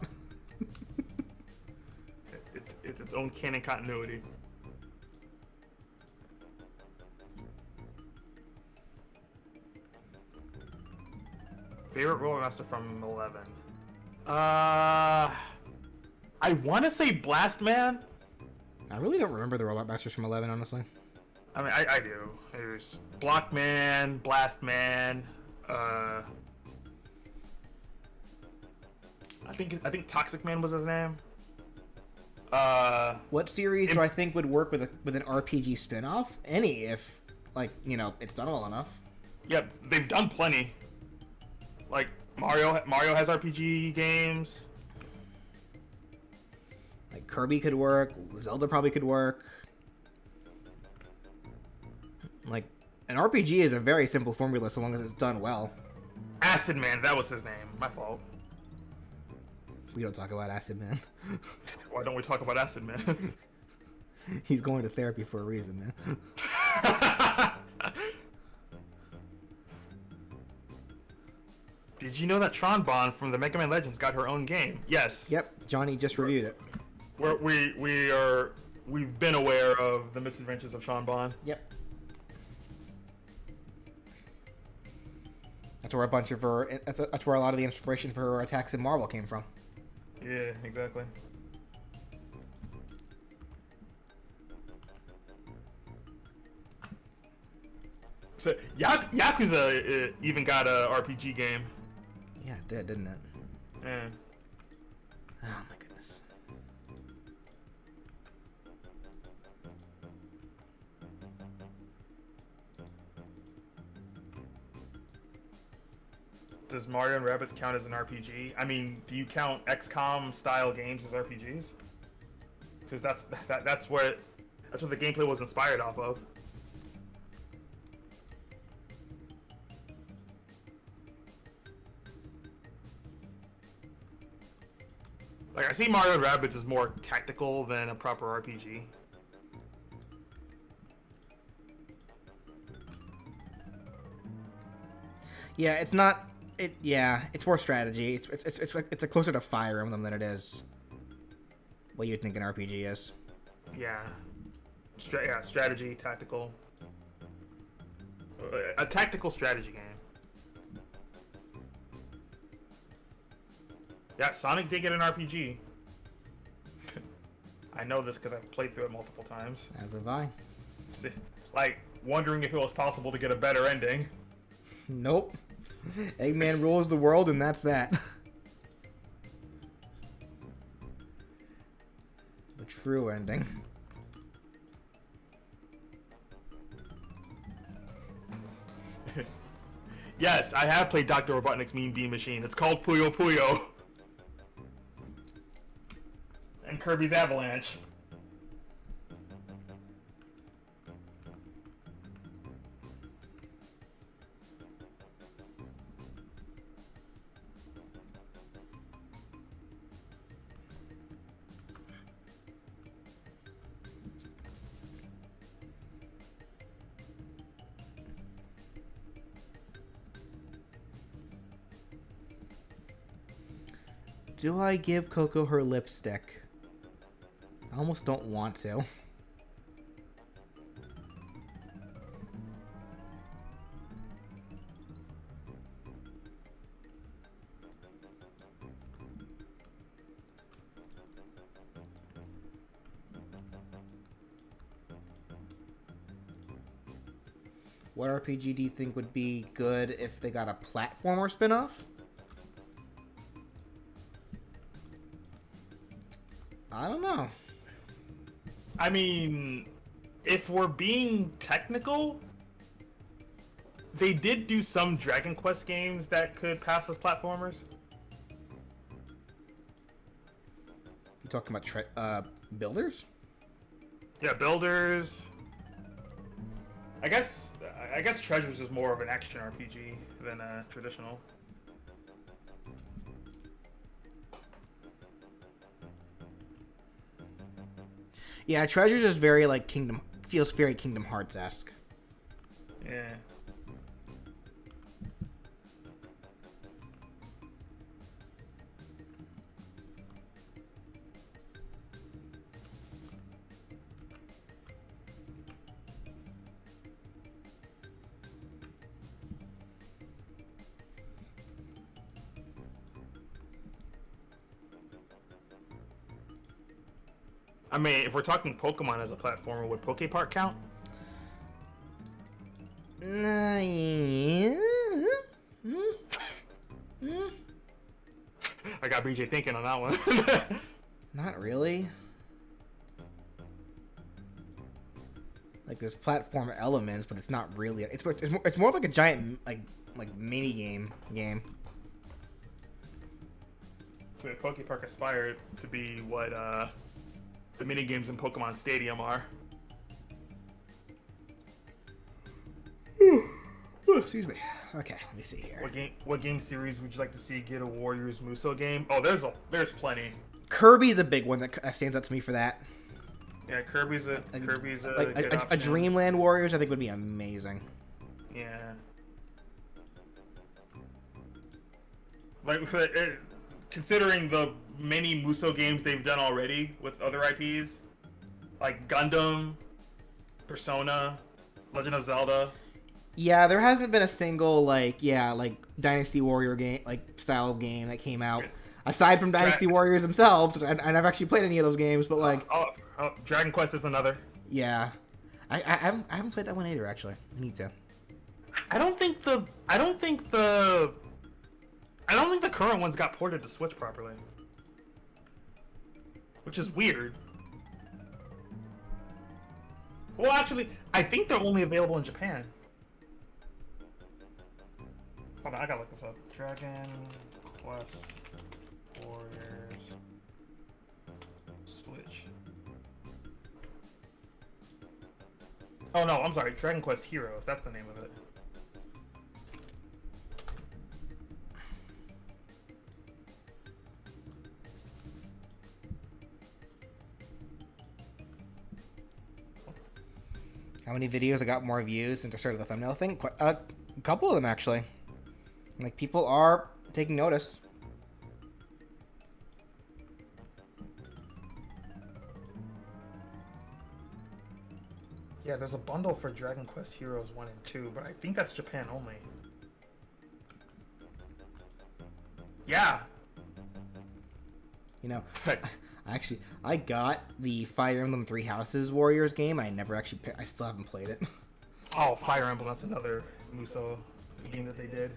It's its own canon continuity. Favorite Robot Master from 11? I want to say Blast Man. I really don't remember the Robot Masters from 11, honestly. I mean, I do. There's Block Man, Blast Man. I think Toxic Man was his name. What series do I think would work with an RPG spin-off? Any, if like it's done well enough. Yep, they've done plenty. Like Mario has RPG games. Like Kirby could work. Zelda probably could work. Like an RPG is a very simple formula so long as it's done well. Acid Man, that was his name. My fault. We don't talk about Acid Man. Why don't we talk about Acid Man? He's going to therapy for a reason, man. Did you know that Tron Bonne from the Mega Man Legends got her own game? Yes. Yep, Johnny just reviewed it. We've been aware of the misadventures of Tron Bonne. Yep. That's where a bunch of her. That's where a lot of the inspiration for her attacks in Marvel came from. Yeah, exactly. So Yakuza even got a RPG game. Yeah, it did, didn't it? Yeah. Oh my goodness. Does Mario and Rabbids count as an RPG? I mean, do you count XCOM style games as RPGs? Because that's what the gameplay was inspired off of. Like I see Mario and Rabbids as more tactical than a proper RPG. Yeah, it's not. Yeah, it's more strategy. It's a closer to Fire Emblem than it is what you'd think an RPG is. Yeah. Yeah, strategy, tactical. A tactical strategy game. Yeah, Sonic did get an RPG. I know this because I've played through it multiple times. As have I. Like, wondering if it was possible to get a better ending. Nope. Eggman rules the world, and that's that. The true ending. Yes, I have played Dr. Robotnik's Mean Bean Machine. It's called Puyo Puyo. And Kirby's Avalanche. Do I give Coco her lipstick? I almost don't want to. What RPG do you think would be good if they got a platformer spin-off? I don't know. I mean, if we're being technical, they did do some Dragon Quest games that could pass as platformers. You talking about builders? Yeah, Builders. I guess Treasures is more of an action RPG than a traditional. Yeah, Treasures is very like feels very Kingdom Hearts-esque. Yeah. I mean, if we're talking Pokemon as a platformer, would Poke Park count? Yeah. I got BJ thinking on that one. Not really. Like there's platform elements, but it's not really. It's more of like a giant like mini game. So Poke Park aspired to be what the mini games in Pokemon Stadium are. Excuse me. Okay, let me see here. What game series would you like to see get a Warriors Muso game? Oh, there's plenty. Kirby's a big one that stands out to me for that. Yeah, Kirby's a like good a option. Dreamland Warriors, I think would be amazing. Yeah. Like considering the many Muso games they've done already with other IPs, like Gundam, Persona, Legend of Zelda. Yeah, there hasn't been a single like Dynasty Warrior game style game that came out aside from Dynasty Warriors themselves. I never actually played any of those games, but like Dragon Quest is another. Yeah, I haven't played that one either. Actually, I need to. I don't think the current ones got ported to Switch properly, which is weird. Well, actually, I think they're only available in Japan. Hold on, I gotta look this up. Dragon Quest Warriors Switch. Oh no, I'm sorry. Dragon Quest Heroes. That's the name of it. How many videos I got more views since I started the thumbnail thing? A couple of them, actually. Like, people are taking notice. Yeah, there's a bundle for Dragon Quest Heroes 1 and 2, but I think that's Japan only. Yeah. You know, I got the Fire Emblem Three Houses Warriors game. I never actually, I still haven't played it. Oh, Fire Emblem, that's another Muso game that they did.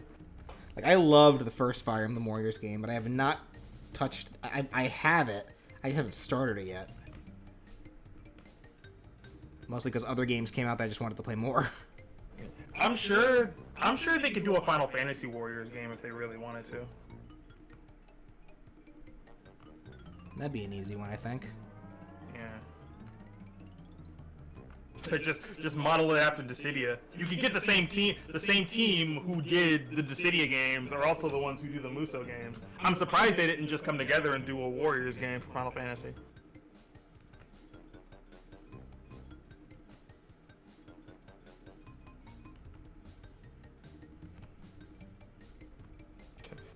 Like, I loved the first Fire Emblem Warriors game, but I have not touched, I have it, I just haven't started it yet. Mostly because other games came out that I just wanted to play more. I'm sure they could do a Final Fantasy Warriors game if they really wanted to. That'd be an easy one, I think. Yeah. So just model it after Dissidia. You could get the same team who did the Dissidia games are also the ones who do the Muso games. I'm surprised they didn't just come together and do a Warriors game for Final Fantasy.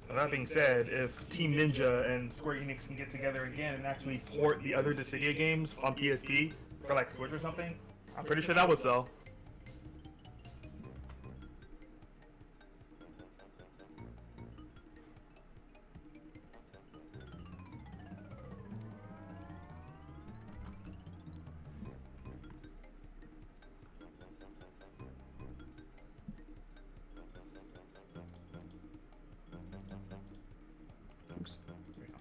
That being said, if Team Ninja and Square Enix can get together again and actually port the other Dissidia games on PSP for like Switch or something, I'm pretty sure that would sell. Oops. There we go.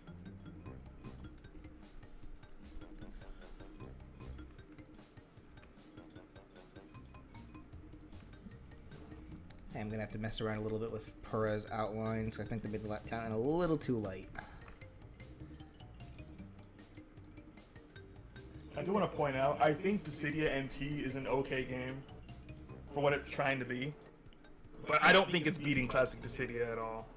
Hey, I'm gonna have to mess around a little bit with Pura's outlines. I think they made the outline a little too light. I do want to point out, I think Dissidia NT is an okay game for what it's trying to be, but I don't think it's beating classic Dissidia at all.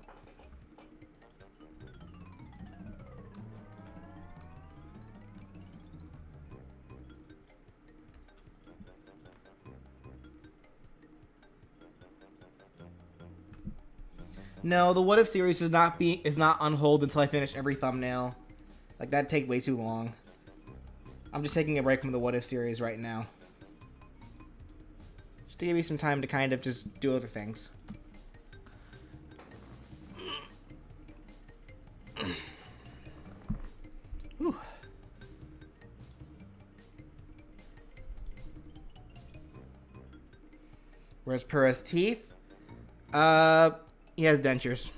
No, the What If series is not on hold until I finish every thumbnail. Like, that'd take way too long. I'm just taking a break from the What If series right now. Just to give me some time to kind of just do other things. Whew. Where's Pura's teeth? He has dentures.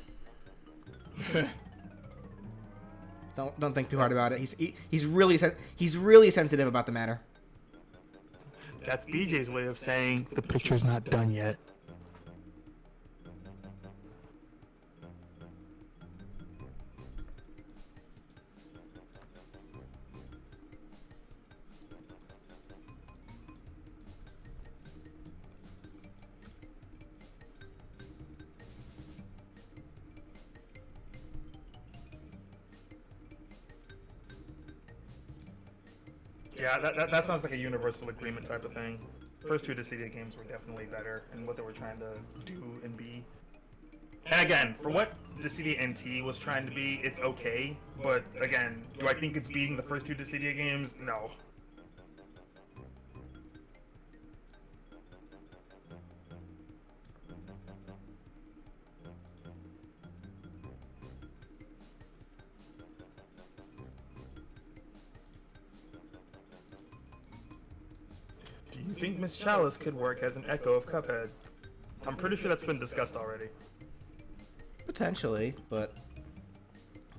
Don't think too hard about it. He's really sensitive about the matter. That's BJ's way of saying the picture's not done yet. Yeah, that sounds like a universal agreement type of thing. First two Dissidia games were definitely better in what they were trying to do and be. And again, for what Dissidia NT was trying to be, it's okay. But again, do I think it's beating the first two Dissidia games? No. Do you think Miss Chalice could work as an echo of Cuphead? I'm pretty sure that's been discussed already. Potentially, but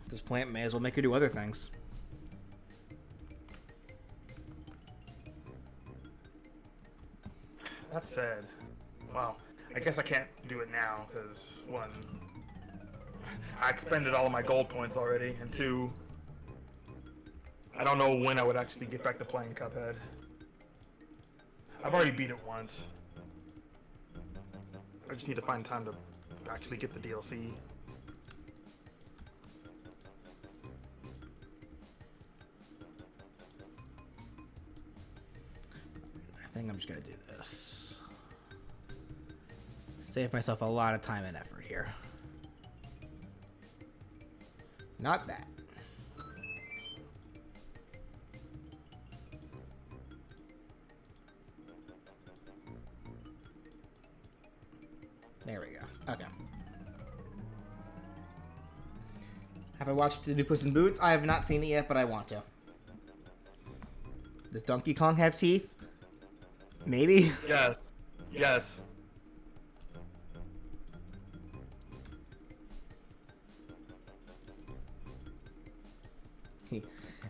this plant may as well make her do other things. That's sad. Wow. I guess I can't do it now, because, one, I expended all of my gold points already, and two, I don't know when I would actually get back to playing Cuphead. I've already beat it once. I just need to find time to actually get the DLC. I think I'm just gonna do this. Save myself a lot of time and effort here. Not that. There we go. Okay. Have I watched the new Puss in Boots? I have not seen it yet, but I want to. Does Donkey Kong have teeth? Maybe? Yes. Yes.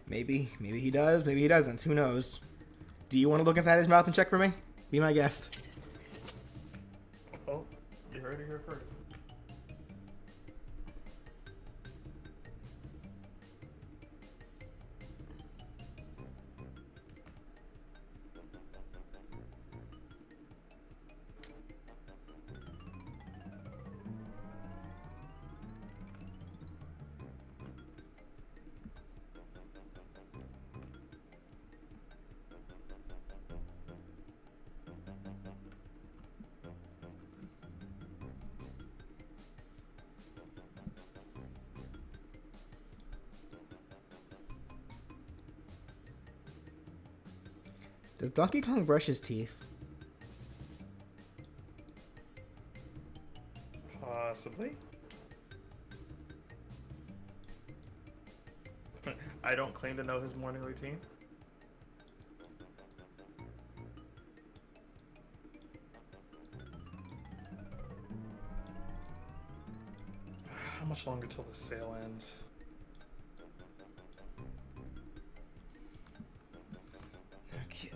Maybe he does, maybe he doesn't. Who knows? Do you want to look inside his mouth and check for me? Be my guest. Oh, you heard it here first. Does Donkey Kong brush his teeth? Possibly. I don't claim to know his morning routine. How much longer till the sale ends? Okay.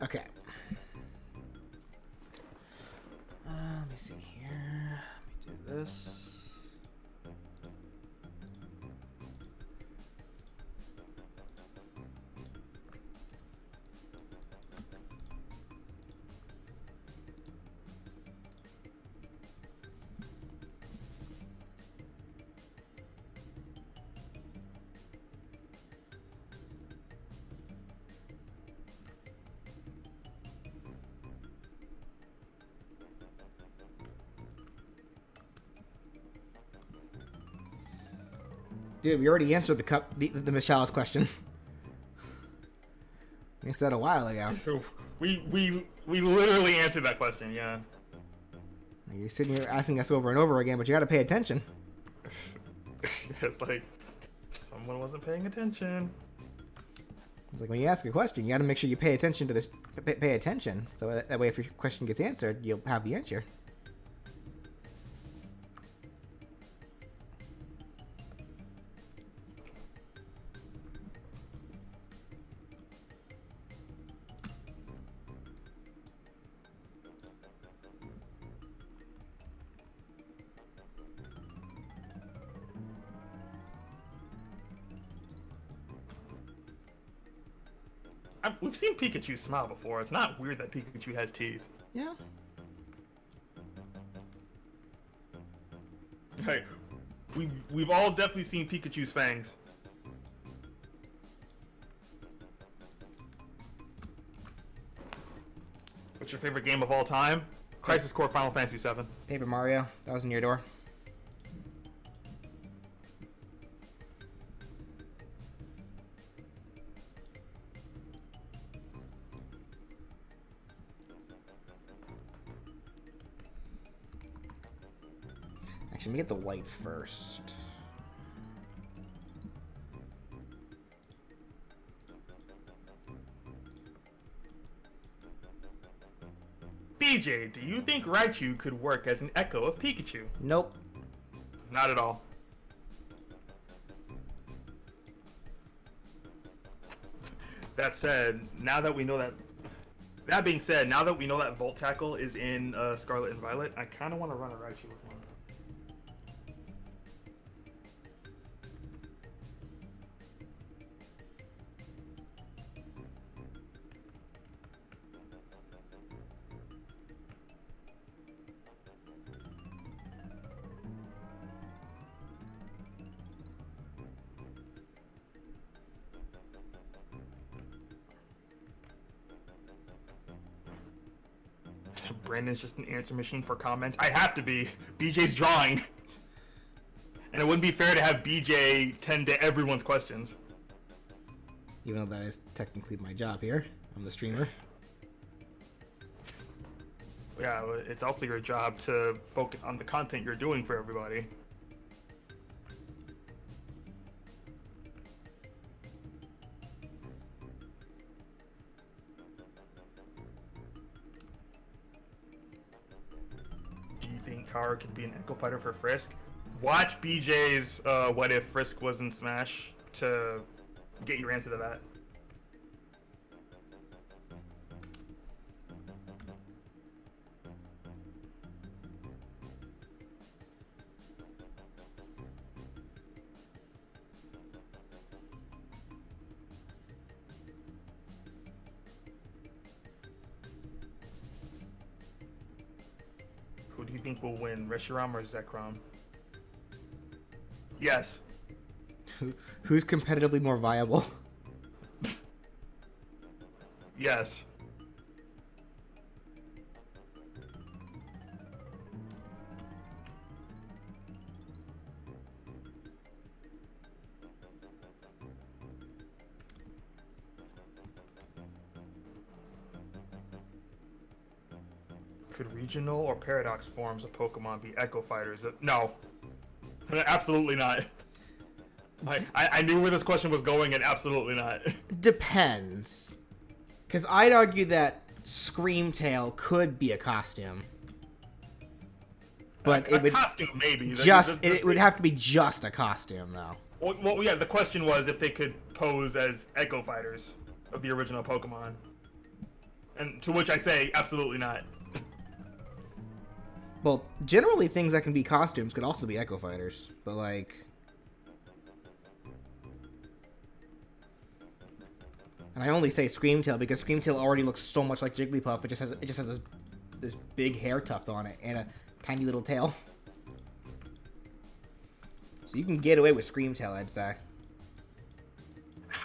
Okay. Let me see here. Let me do this. Dude, we already answered the Miss Chalice question. We said a while ago. We literally answered that question, yeah. You're sitting here asking us over and over again, but you gotta pay attention. It's like someone wasn't paying attention. It's like when you ask a question, you gotta make sure you pay attention to this. Pay attention, so that way, if your question gets answered, you'll have the answer. We've seen Pikachu smile before. It's not weird that Pikachu has teeth. Yeah. Hey, we've all definitely seen Pikachu's fangs. What's your favorite game of all time? Crisis Core Final Fantasy VII. Paper Mario, that was in your door. Actually, let me get the white first. BJ, do you think Raichu could work as an echo of Pikachu? Nope. not at all. That said, now that we know that. That being said, now that we know that Volt Tackle is in Scarlet and Violet, I kind of want to run a Raichu with one. Brandon's just an answer machine for comments. I have to be. BJ's drawing. And it wouldn't be fair to have BJ tend to everyone's questions. Even though that is technically my job here. I'm the streamer. Yeah, it's also your job to focus on the content you're doing for everybody. Car could be an Echo Fighter for Frisk. Watch BJ's What If Frisk was in Smash to get your answer to that. Who do you think will win, Reshiram or Zekrom? Yes. Who's competitively more viable? Yes. Could regional or paradox forms of Pokemon be Echo Fighters? No. Absolutely not. I knew where this question was going, and absolutely not. Depends. Because I'd argue that Screamtail could be a costume. But it would costume maybe. It would have to be just a costume, though. Well, yeah. The question was if they could pose as Echo Fighters of the original Pokemon, and to which I say absolutely not. Well, generally things that can be costumes could also be Echo Fighters, but like... And I only say Screamtail because Screamtail already looks so much like Jigglypuff. It just has this big hair tuft on it and a tiny little tail. So you can get away with Screamtail, I'd say.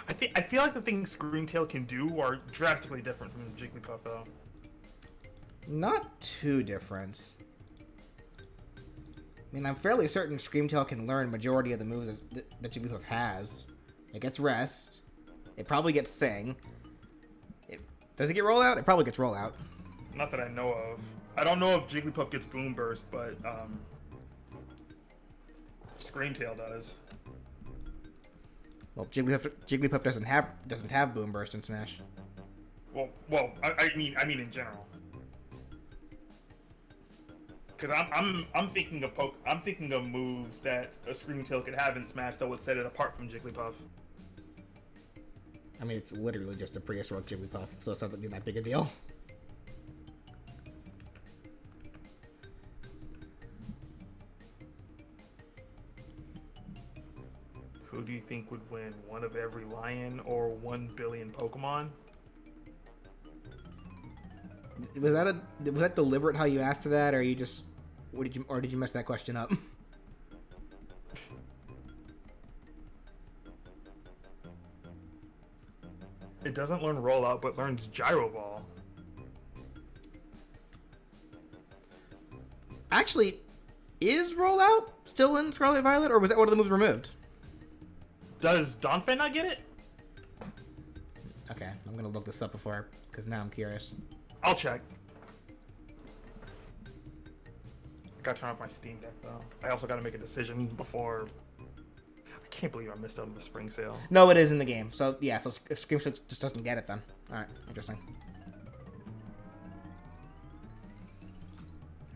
I feel like the things Screamtail can do are drastically different from Jigglypuff, though. Not too different. I mean, I'm fairly certain Screamtail can learn majority of the moves that Jigglypuff has. It gets Rest. It probably gets Sing. Does it get Rollout? It probably gets Rollout. Not that I know of. I don't know if Jigglypuff gets Boom Burst, but Screamtail does. Well, Jigglypuff doesn't have Boom Burst in Smash. Well, I mean in general. Because I'm thinking of moves that a Screamtail could have in Smash that would set it apart from Jigglypuff. I mean, it's literally just a prehistoric Jigglypuff, so it's not that big a deal. Who do you think would win, one of every lion or 1 billion Pokemon? Was that deliberate how you asked that, or did you mess that question up? It doesn't learn Rollout, but learns Gyro Ball. Actually, is Rollout still in Scarlet Violet, or was that one of the moves removed? Does Donphan not get it? Okay, I'm gonna look this up because now I'm curious. I'll check. Gotta turn off my Steam Deck, though. I also gotta make a decision before... I can't believe I missed out on the spring sale. No, it is in the game. So, yeah, so if Screamtail just doesn't get it, then. Alright, interesting.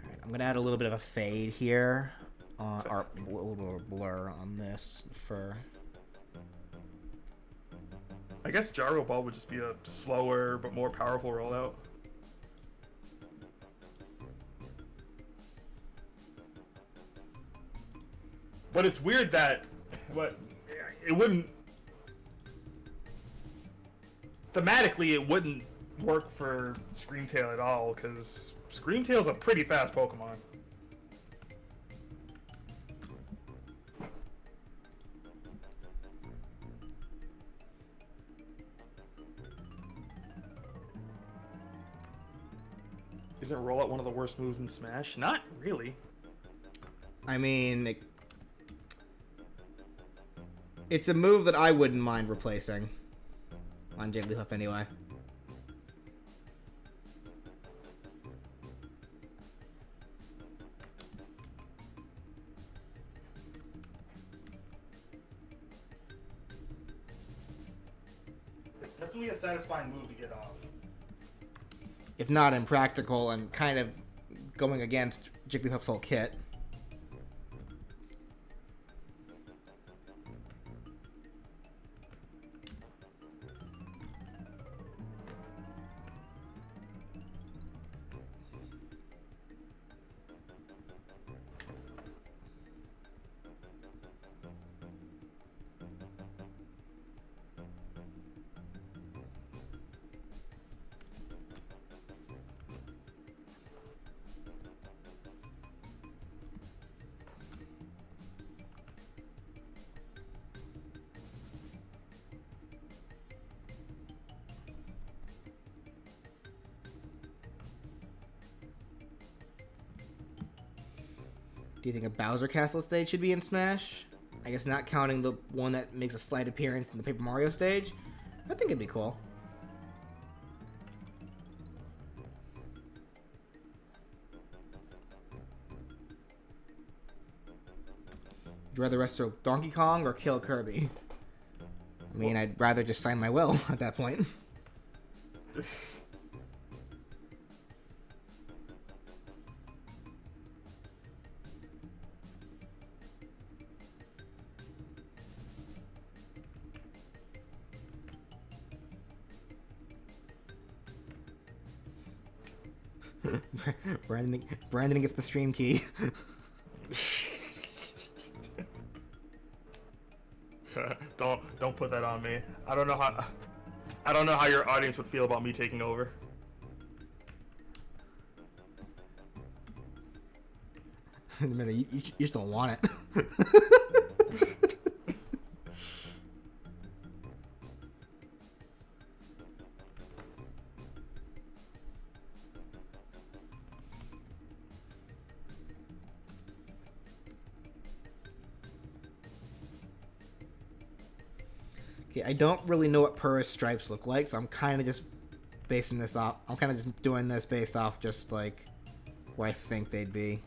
Alright, I'm gonna add a little bit of a fade here. or a little bit of blur on this for. I guess Gyro Ball would just be a slower but more powerful rollout. But it's weird that it wouldn't thematically it wouldn't work for Screamtail at all, because Screamtail's a pretty fast Pokemon. Isn't Rollout one of the worst moves in Smash? Not really. I mean, it's a move that I wouldn't mind replacing on Jigglypuff anyway. It's definitely a satisfying move to get off. If not impractical and kind of going against Jigglypuff's whole kit. Do you think a Bowser Castle stage should be in Smash? I guess not counting the one that makes a slight appearance in the Paper Mario stage. I think it'd be cool. Would you rather wrestle Donkey Kong or kill Kirby? I mean, I'd rather just sign my will at that point. Brandon gets the stream key. Don't put that on me. I don't know how your audience would feel about me taking over. You just don't want it. Okay, I don't really know what Purr's stripes look like, so I'm kind of just basing this off. I'm kind of just doing this based off just like where I think they'd be.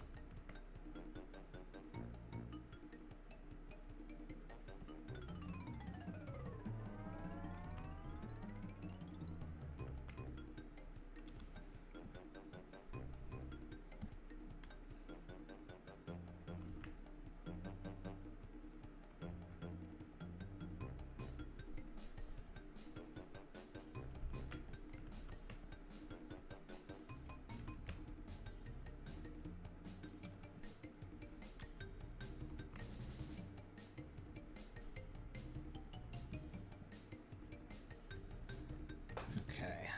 Okay.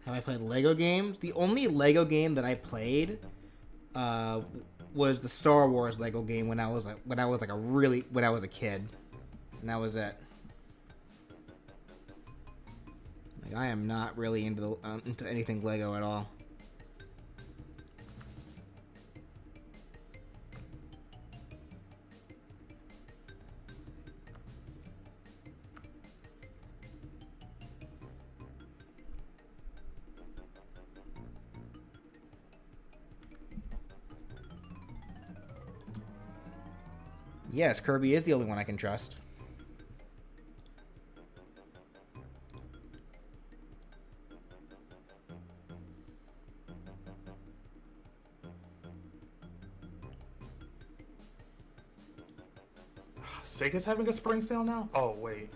Have I played Lego games? The only Lego game that I played was the Star Wars Lego game when I was a kid, and that was it. Like, I am not really into anything Lego at all. Yes, Kirby is the only one I can trust. Sega's having a spring sale now? Oh, wait.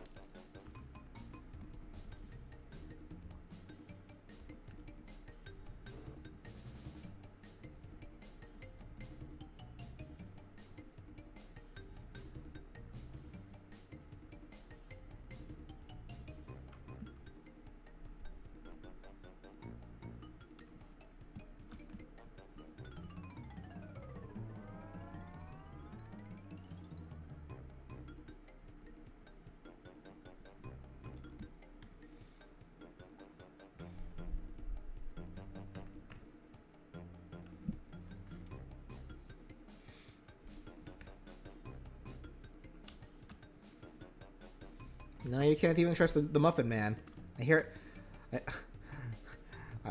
No, you can't even trust the Muffin Man. I hear,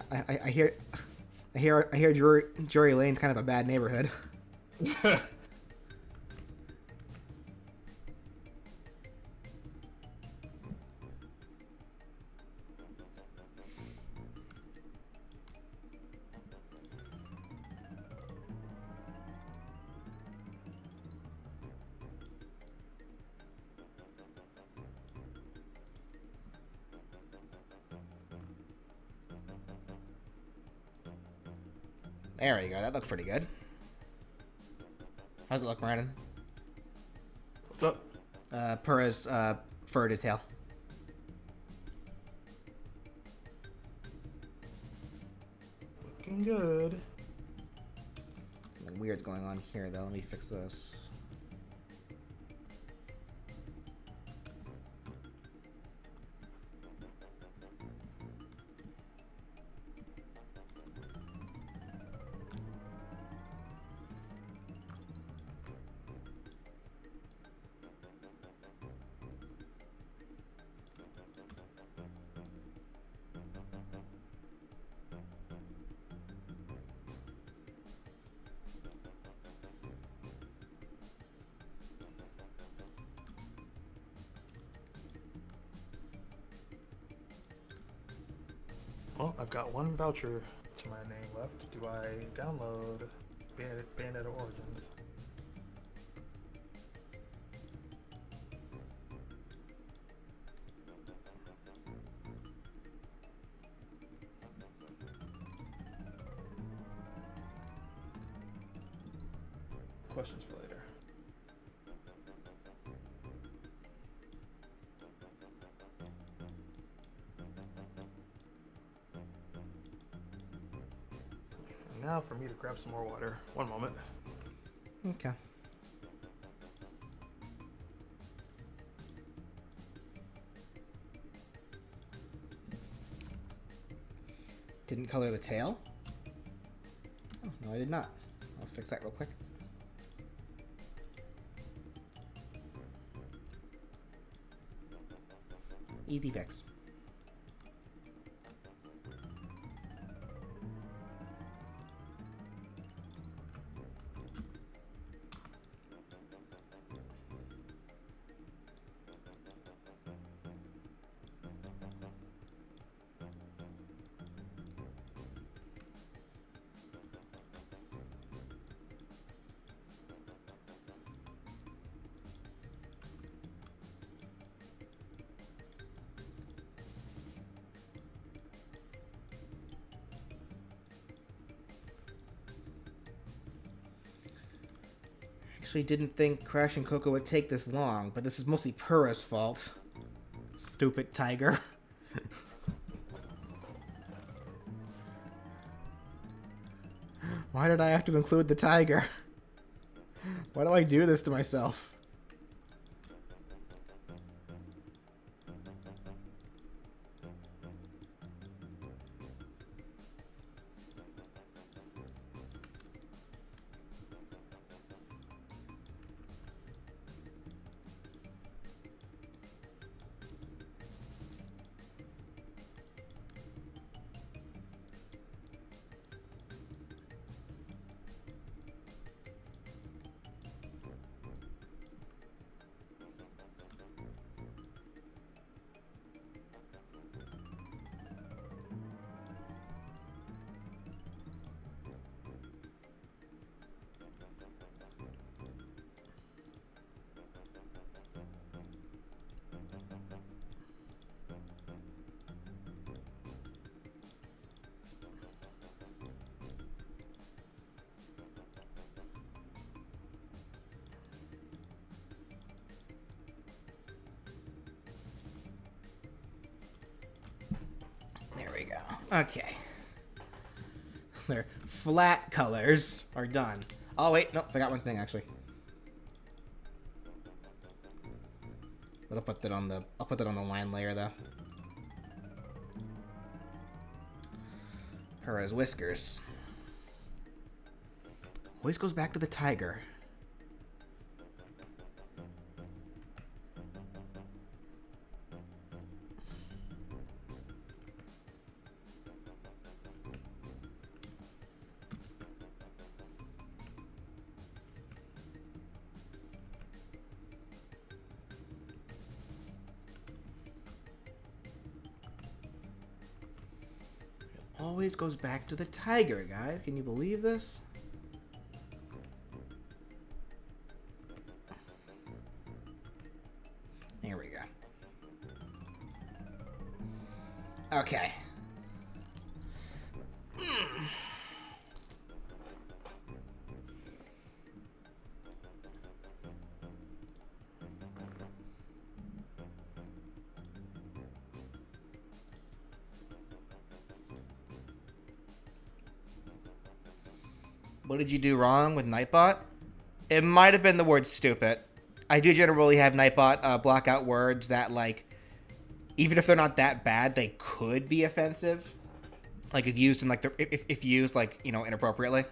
I hear Drury Lane's kind of a bad neighborhood. There we go. That looks pretty good. How's it look, Brandon? What's up? Purra's fur detail. Looking good. Something weird's going on here, though. Let me fix this. Well, I've got one voucher to my name left. Do I download Bayonetta Origins? Questions for later. Now for me to grab some more water. One moment. Okay. Didn't color the tail? Oh, no, I did not. I'll fix that real quick. Easy fix. Actually didn't think Crash and Coco would take this long, but this is mostly Purra's fault. Stupid tiger. Why did I have to include the tiger? Why do I do this to myself? Okay. Their flat colors are done. Oh wait, nope, forgot one thing actually. But I'll put that on the line layer though. Perez whiskers. Always goes back to the tiger. Always goes back to the tiger, guys. Can you believe this? Here we go. Okay. What did you do wrong with Nightbot? It might have been the word stupid. I do generally have Nightbot block out words that, like, even if they're not that bad, they could be offensive. Like, if used in, like, if used, like, you know, inappropriately.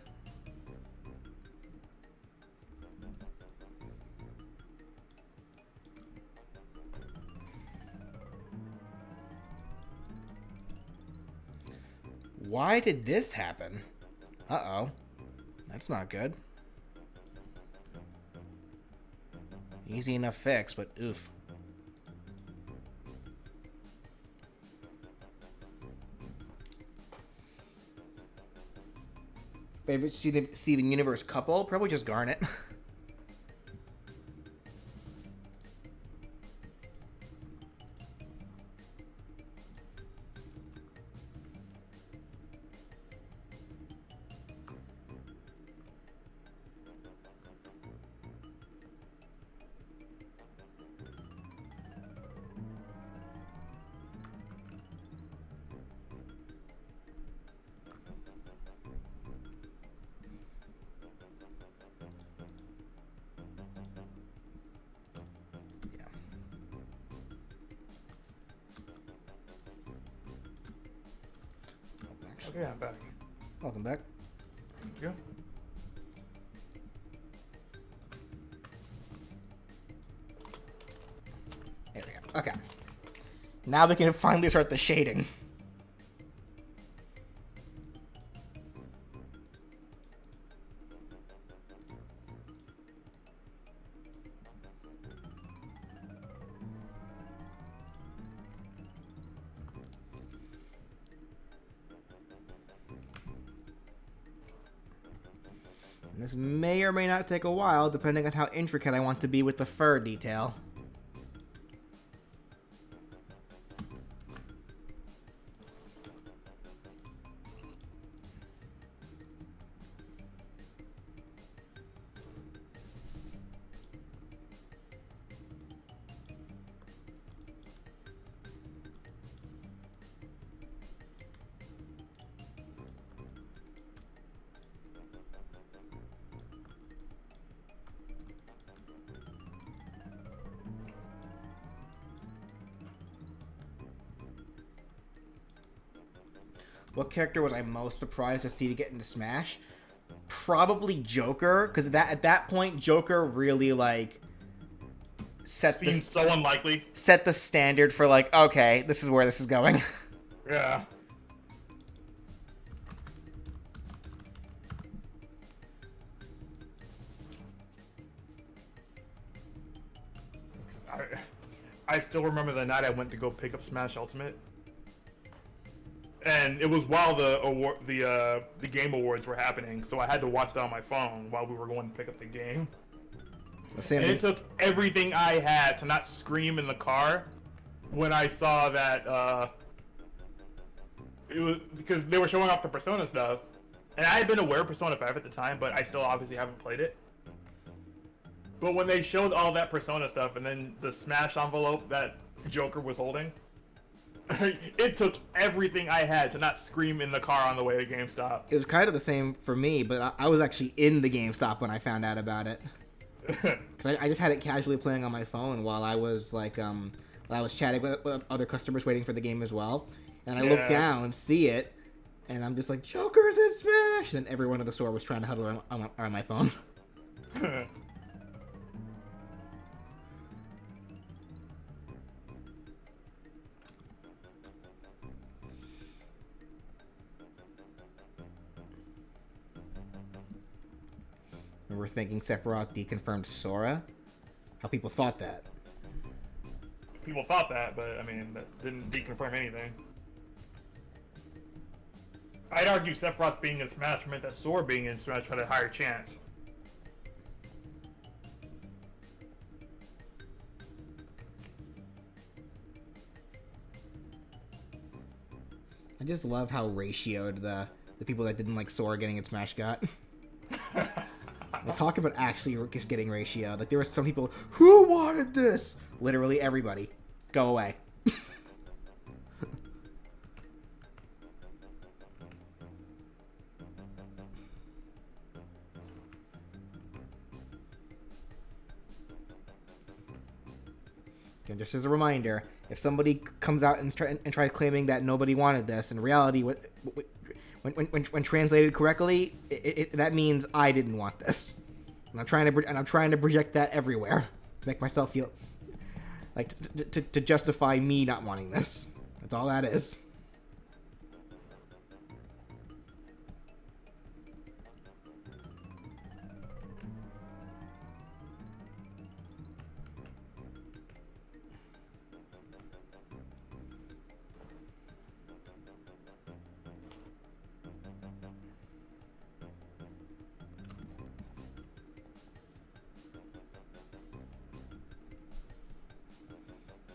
Why did this happen? Uh-oh. That's not good. Easy enough fix, but oof. Favorite Steven Universe couple? Probably just Garnet. Okay, I'm back. Welcome back. Thank you. There we go. Okay. Now we can finally start the shading. This may or may not take a while, depending on how intricate I want to be with the fur detail. What character was I most surprised to see to get into Smash? Probably Joker, because at that point, Joker really, like, Seems so unlikely. set the standard for, like, okay, this is where this is going. Yeah. I still remember the night I went to go pick up Smash Ultimate. And it was while the Game Awards were happening, so I had to watch that on my phone while we were going to pick up the game. And it took everything I had to not scream in the car when I saw that it was because they were showing off the Persona stuff, and I had been aware of Persona 5 at the time, but I still obviously haven't played it. But when they showed all that Persona stuff and then the Smash envelope that Joker was holding, It took everything I had to not scream in the car on the way to GameStop. It was kind of the same for me, but I was actually in the GameStop when I found out about it. Because I just had it casually playing on my phone while I was like, while I was chatting with other customers waiting for the game as well. And I look down, see it, and I'm just like, Joker's in Smash! And then everyone in the store was trying to huddle on my phone. And we're thinking Sephiroth deconfirmed Sora. How people thought that. People thought that, but I mean, that didn't deconfirm anything. I'd argue Sephiroth being in Smash meant that Sora being in Smash had a higher chance. I just love how ratioed the people that didn't like Sora getting in Smash got. We'll talk about actually just getting ratioed. Like, there were some people who wanted this. Literally everybody. Go away. And just as a reminder, if somebody comes out and tries claiming that nobody wanted this, in reality, when translated correctly, that means I didn't want this, and I'm trying to project that everywhere to make myself feel like to justify me not wanting this. That's all that is.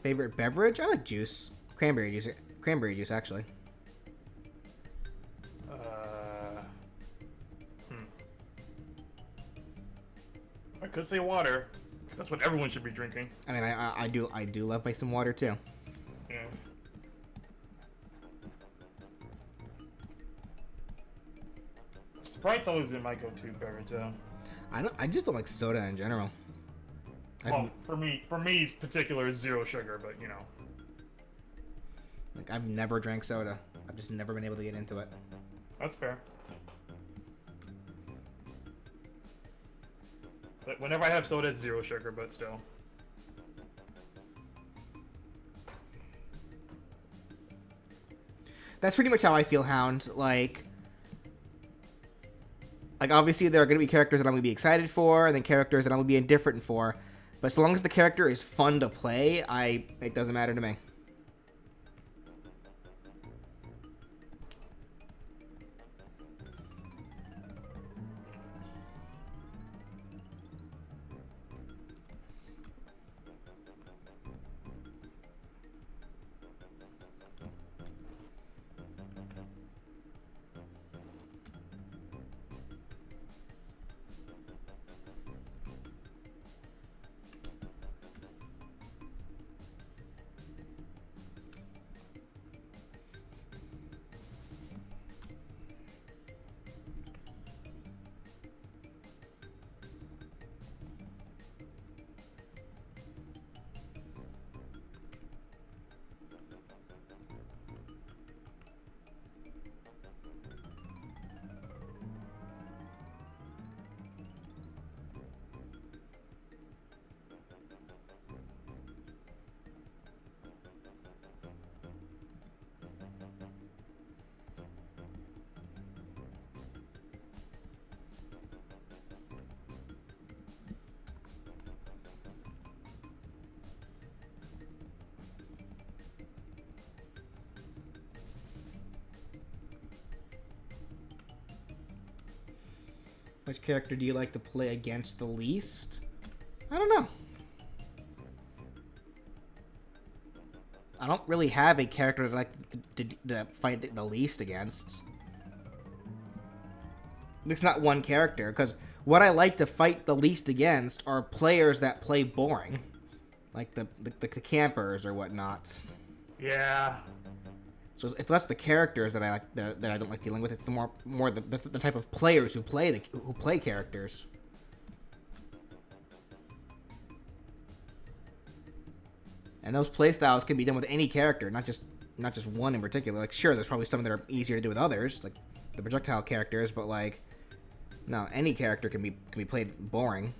Favorite beverage? I like juice. Cranberry juice. Cranberry juice, actually. I could say water. That's what everyone should be drinking. I mean, I do love me some water too. Yeah. Sprite's always been my go-to beverage, though. I just don't like soda in general. Well, for me, particular, zero sugar, but you know. Like, I've never drank soda. I've just never been able to get into it. That's fair. But whenever I have soda, it's zero sugar, but still. That's pretty much how I feel, Hound. Like obviously there are going to be characters that I'm going to be excited for, and then characters that I'm going to be indifferent for. But so long as the character is fun to play, it doesn't matter to me. Which character do you like to play against the least? I don't know. I don't really have a character that I like to fight the least against. It's not one character, because what I like to fight the least against are players that play boring. Like the campers or whatnot. Yeah. So it's less the characters that I like that I don't like dealing with. It's the more the type of players who play characters. And those playstyles can be done with any character, not just one in particular. Like, sure, there's probably some that are easier to do with others, like the projectile characters, but like, no, any character can be played boring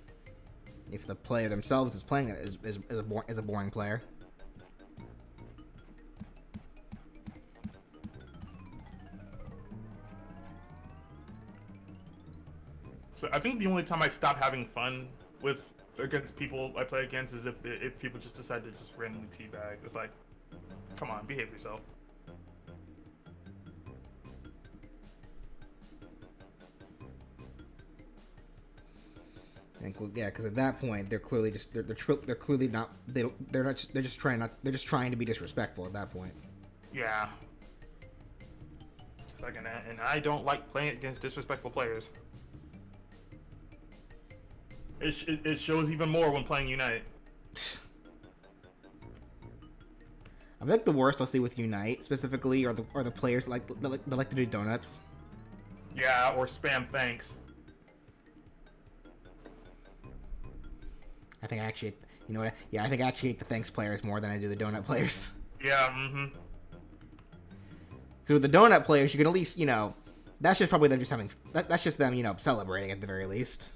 if the player themselves is playing it is a boring player. So I think the only time I stop having fun with against people I play against is if people just decide to just randomly teabag. It's like, come on, behave yourself. And yeah, because at that point they're clearly just they're clearly not they're just trying to be disrespectful at that point. Yeah. Like, and I don't like playing against disrespectful players. It shows even more when playing Unite. I think the worst I'll see with Unite specifically are the players that like to do donuts. Yeah, or spam thanks. I think I actually, you know what? Yeah, I think I actually hate the thanks players more than I do the donut players. Yeah, mm-hmm. Because with the donut players, you can at least, that's just probably them just having, that's just them, celebrating at the very least.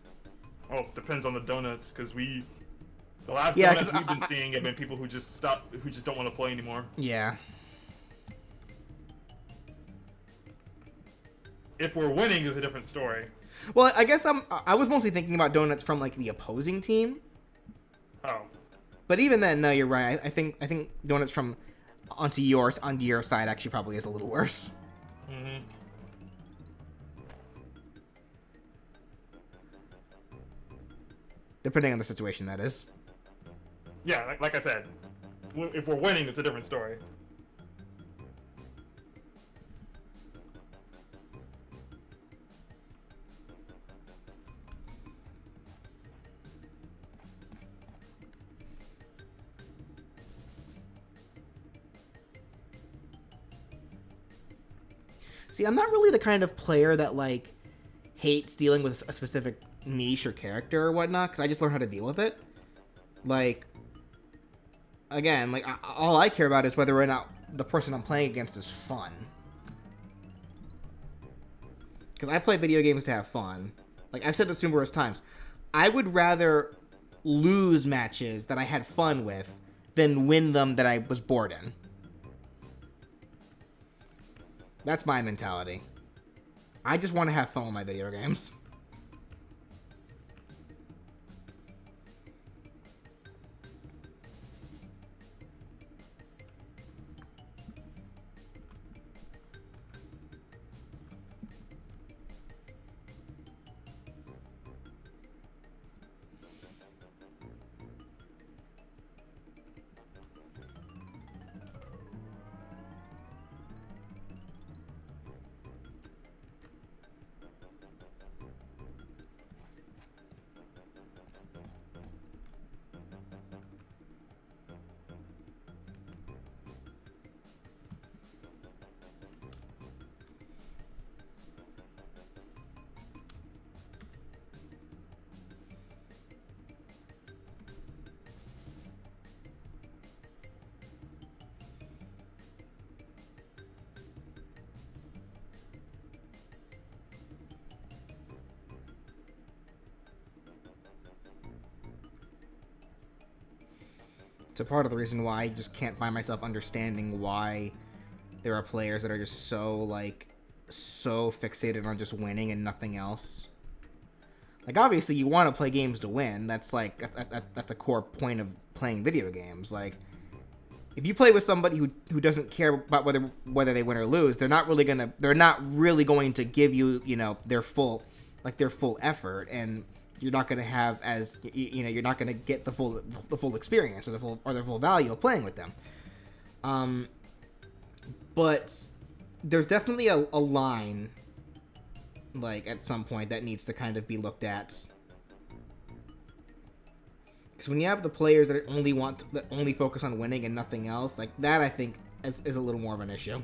Oh, depends on the donuts, because the last Yeah, donuts we've been seeing have been people who just don't want to play anymore. Yeah. If we're winning, is a different story. Well, I guess I was mostly thinking about donuts from like the opposing team. Oh. But even then, no, you're right. I think donuts from onto your side actually probably is a little worse. Mm-hmm. Depending on the situation, that is. Yeah, like I said, if we're winning, it's a different story. See, I'm not really the kind of player that like hates dealing with a specific niche or character or whatnot, because I just learn how to deal with it. Like, again, like all I care about is whether or not the person I'm playing against is fun. Because I play video games to have fun. Like, I've said this numerous times. I would rather lose matches that I had fun with than win them that I was bored in. That's my mentality. I just want to have fun with my video games. So part of the reason why I just can't find myself understanding why there are players that are just so fixated on just winning and nothing else. Like, obviously you want to play games to win. That's like that's a core point of playing video games. Like, if you play with somebody who doesn't care about whether they win or lose, they're not really going to give you, their full effort, and you're not going to have you're not going to get the full experience or the full value of playing with them. But there's definitely a line, like, at some point that needs to kind of be looked at. Because when you have the players that only focus on winning and nothing else, like that, I think is a little more of an issue.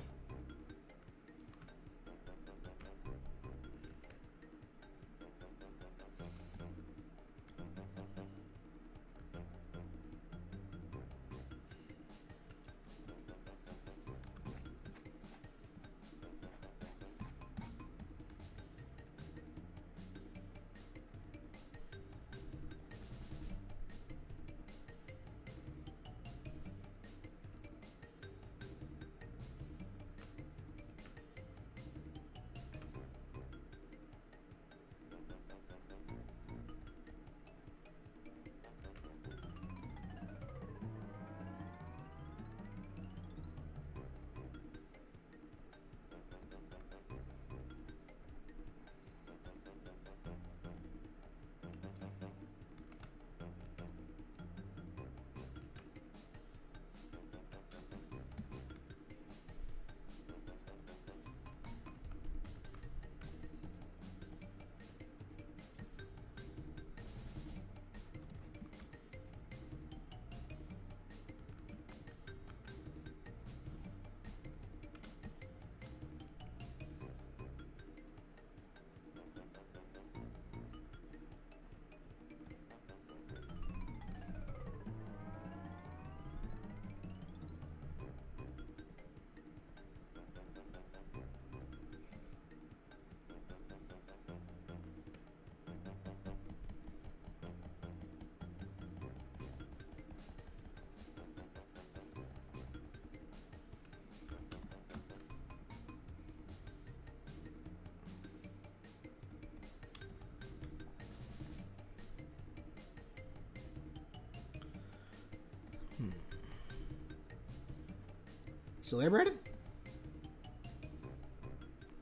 Still there, Brandon?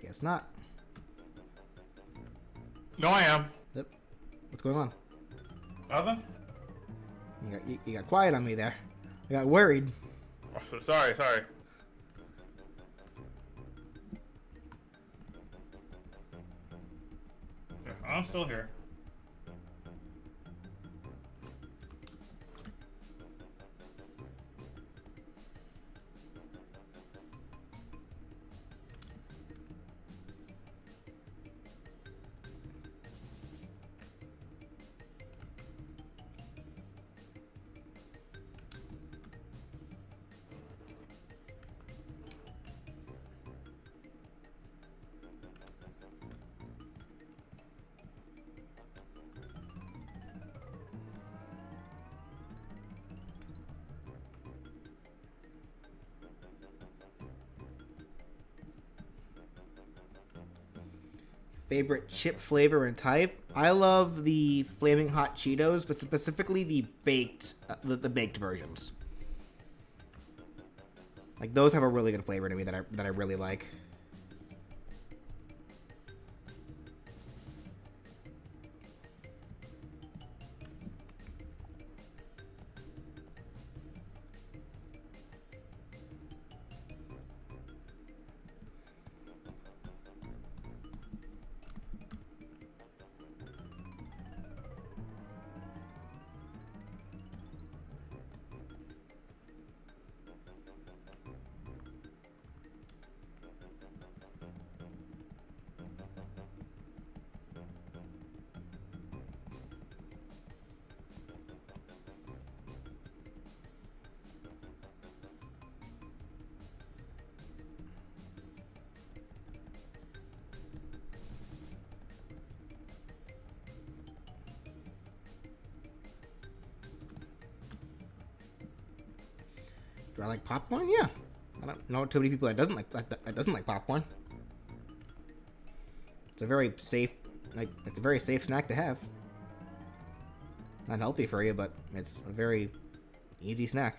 Guess not. No, I am. Yep. What's going on? Nothing? You got quiet on me there. I got worried. Oh, so sorry. Yeah, I'm still here. Favorite chip flavor and type? I love the Flaming Hot Cheetos, but specifically the baked, the baked versions. Like those have a really good flavor to me that I really like. Do I like popcorn? Yeah. I don't know too many people that doesn't like popcorn. It's a very safe snack to have. Not healthy for you, but it's a very easy snack.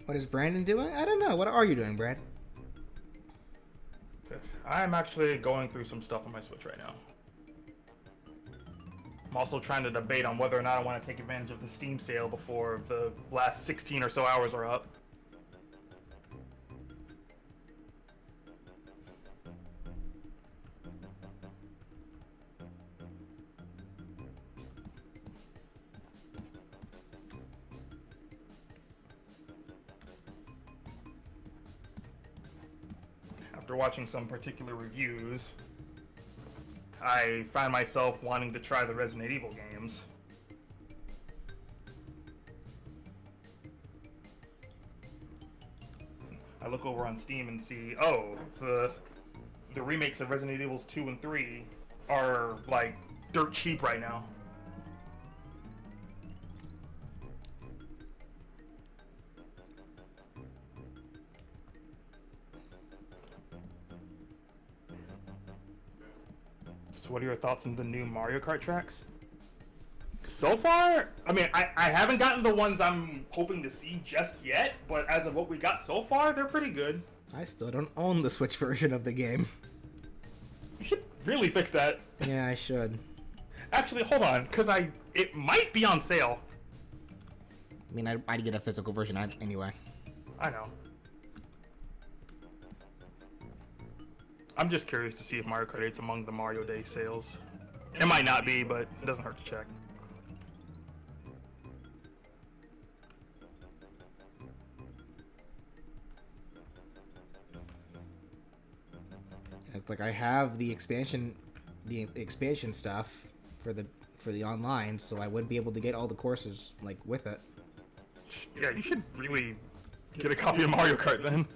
What is Brandon doing? I don't know. What are you doing, Brad? I'm actually going through some stuff on my Switch right now. I'm also trying to debate on whether or not I want to take advantage of the Steam sale before the last 16 or so hours are up. After watching some particular reviews, I find myself wanting to try the Resident Evil games. I look over on Steam and see, oh, the remakes of Resident Evils 2 and 3 are like dirt cheap right now. So what are your thoughts on the new Mario Kart tracks? So far, I mean, I haven't gotten the ones I'm hoping to see just yet, but as of what we got so far, they're pretty good. I still don't own the Switch version of the game. You should really fix that. Yeah, I should. Actually, hold on, because it might be on sale. I mean, I'd get a physical version anyway. I know. I'm just curious to see if Mario Kart 8's among the Mario Day sales. It might not be, but it doesn't hurt to check. It's like I have the expansion stuff for the online, so I would be able to get all the courses like with it. Yeah, you should really get a copy of Mario Kart then.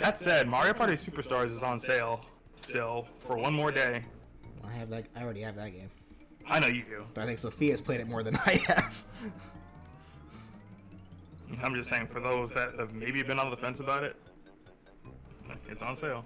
That said, Mario Party Superstars is on sale still for one more day. I have that. I already have that game. I know you do. But I think Sophia's played it more than I have. I'm just saying, for those that have maybe been on the fence about it, it's on sale.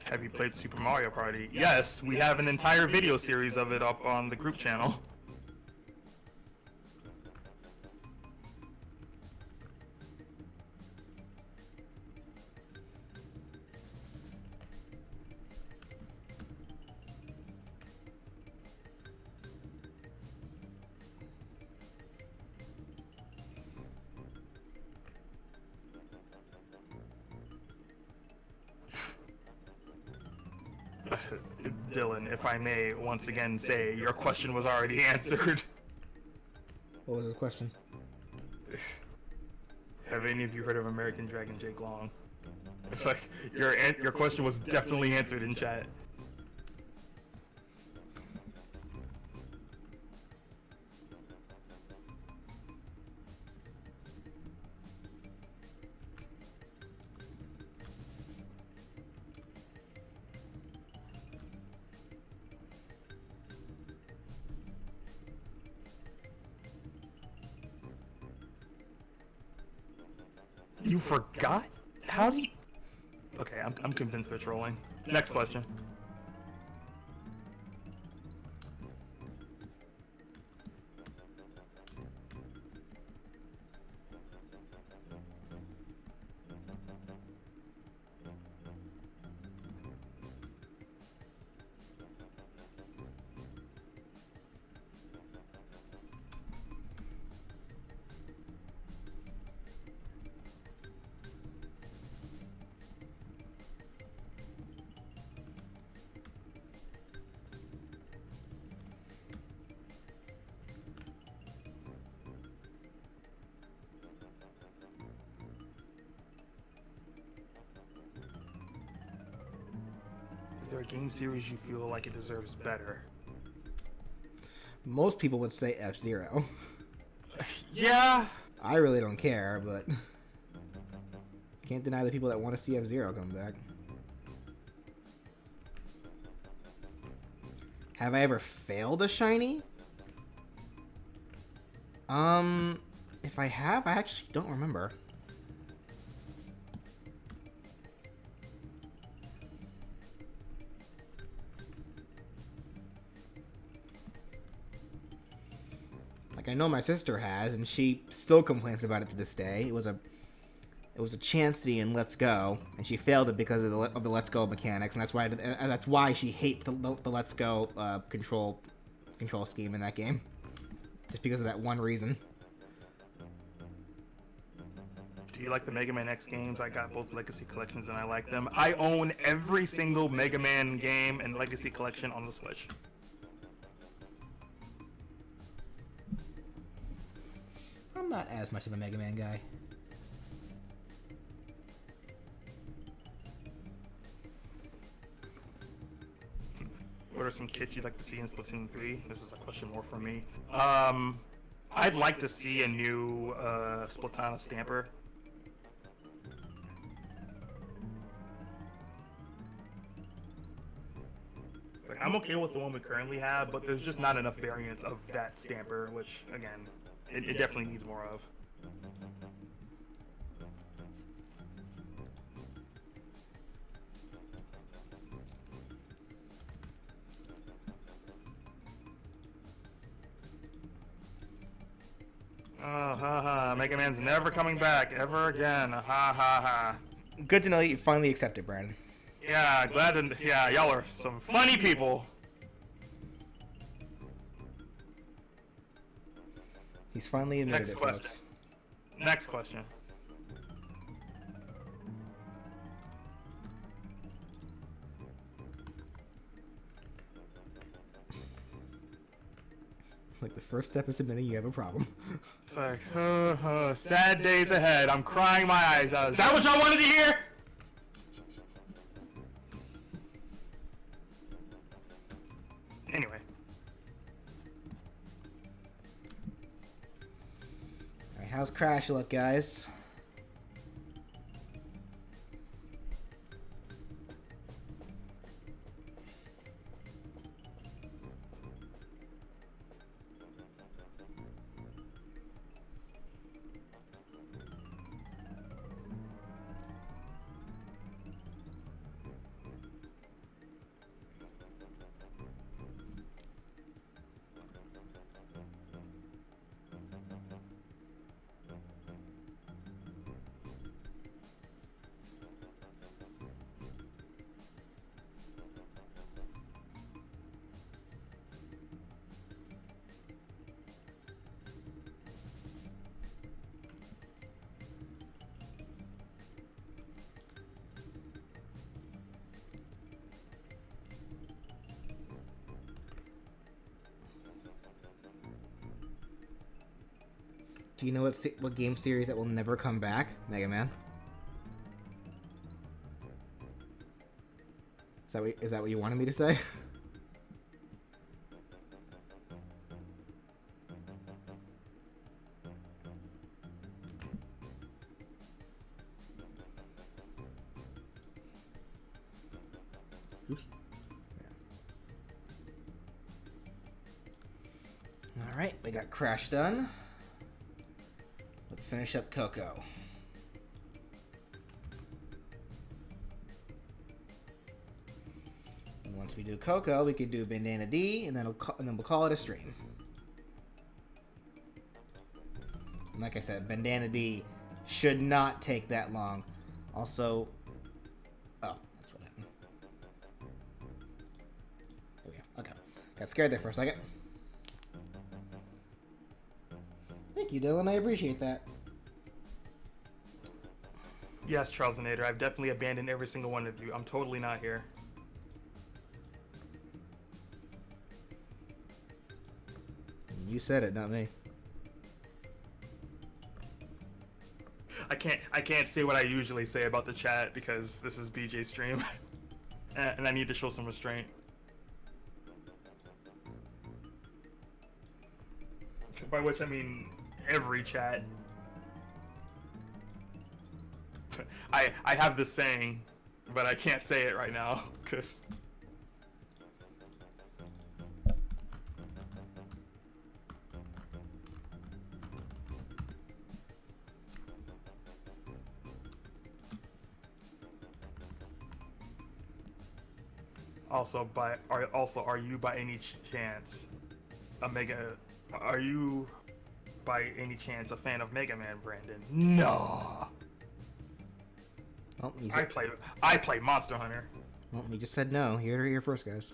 Have you played Super Mario Party? Yes, we have an entire video series of it up on the group channel. Dylan, if I may once again say, your question was already answered. What was his question? Have any of you heard of American Dragon Jake Long? It's like, your question was definitely answered in chat. You forgot? How do you... Okay, I'm convinced they're trolling. Next question. Is there a game series you feel like it deserves better? Most people would say F-Zero. Yeah. I really don't care, but can't deny the people that want to see F-Zero come back. Have I ever failed a shiny? If I have, I actually don't remember. Like, I know my sister has, and she still complains about it to this day. It was a Chansey in Let's Go, and she failed it because of the Let's Go mechanics, and that's why she hates the Let's Go control scheme in that game, just because of that one reason. Do you like the Mega Man X games? I got both Legacy Collections and I like them. I own every single Mega Man game and Legacy Collection on the Switch. I'm not as much of a Mega Man guy. What are some kits you'd like to see in Splatoon 3? This is a question more for me. I'd like to see a new Splatana Stamper. Like, I'm okay with the one we currently have, but there's just not enough variants of that Stamper, which, again, it definitely needs more of. Mega Man's never coming back ever again. Ha ha ha. Good to know you finally accept it, Brandon. Yeah, glad to. Yeah, y'all are some funny people. He's finally admitted Next it, question. folks. Next question. Like, the first step is admitting you have a problem. It's like, sad days ahead. I'm crying my eyes out. Is that what y'all wanted to hear? Anyway. Alright, how's Crash look, guys? Do you know what game series that will never come back? Mega Man. Is that what you wanted me to say? Oops. Yeah. All right, we got Crash done. Let's finish up Coco. And once we do Coco, we can do Bandana D, and then we'll call it a stream. And like I said, Bandana D should not take that long. Also, oh, that's what happened. There we go. Okay, got scared there for a second. Thank you, Dylan. I appreciate that. Yes, Charles and Nader, I've definitely abandoned every single one of you. I'm totally not here. You said it, not me. I can't say what I usually say about the chat because this is BJ's stream. and I need to show some restraint. By which I mean every chat. I have this saying, but I can't say it right now, cause. Also, are you by any chance a Mega? Are you by any chance a fan of Mega Man, Brandon? No. Well, I play Monster Hunter. Well, he just said no. Here first, guys.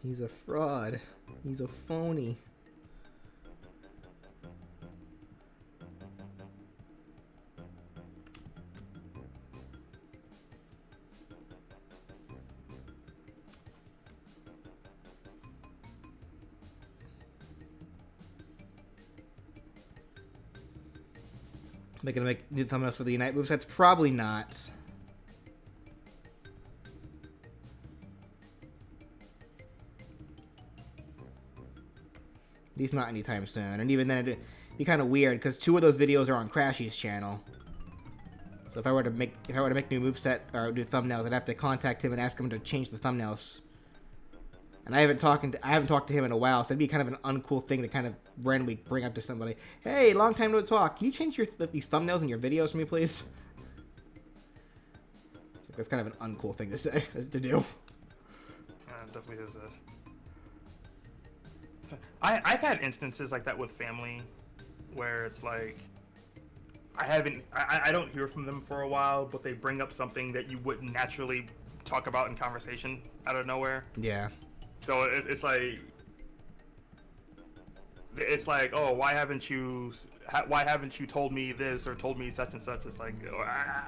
He's a fraud. He's a phony. They're gonna make new thumbnails for the Unite movesets? Probably not. At least not anytime soon. And even then, it'd be kind of weird because 2 of those videos are on Crashy's channel. So if I were to make new moveset or new thumbnails, I'd have to contact him and ask him to change the thumbnails. And I haven't talked to him in a while, so it'd be kind of an uncool thing to kind of randomly bring up to somebody. Hey, long time no talk. Can you change these thumbnails in your videos for me, please? That's kind of an uncool thing to say, to do. Yeah, it definitely is this. I've had instances like that with family, where it's like I don't hear from them for a while, but they bring up something that you wouldn't naturally talk about in conversation out of nowhere. Yeah. So it's like, oh, why haven't you told me this or told me such and such? It's like,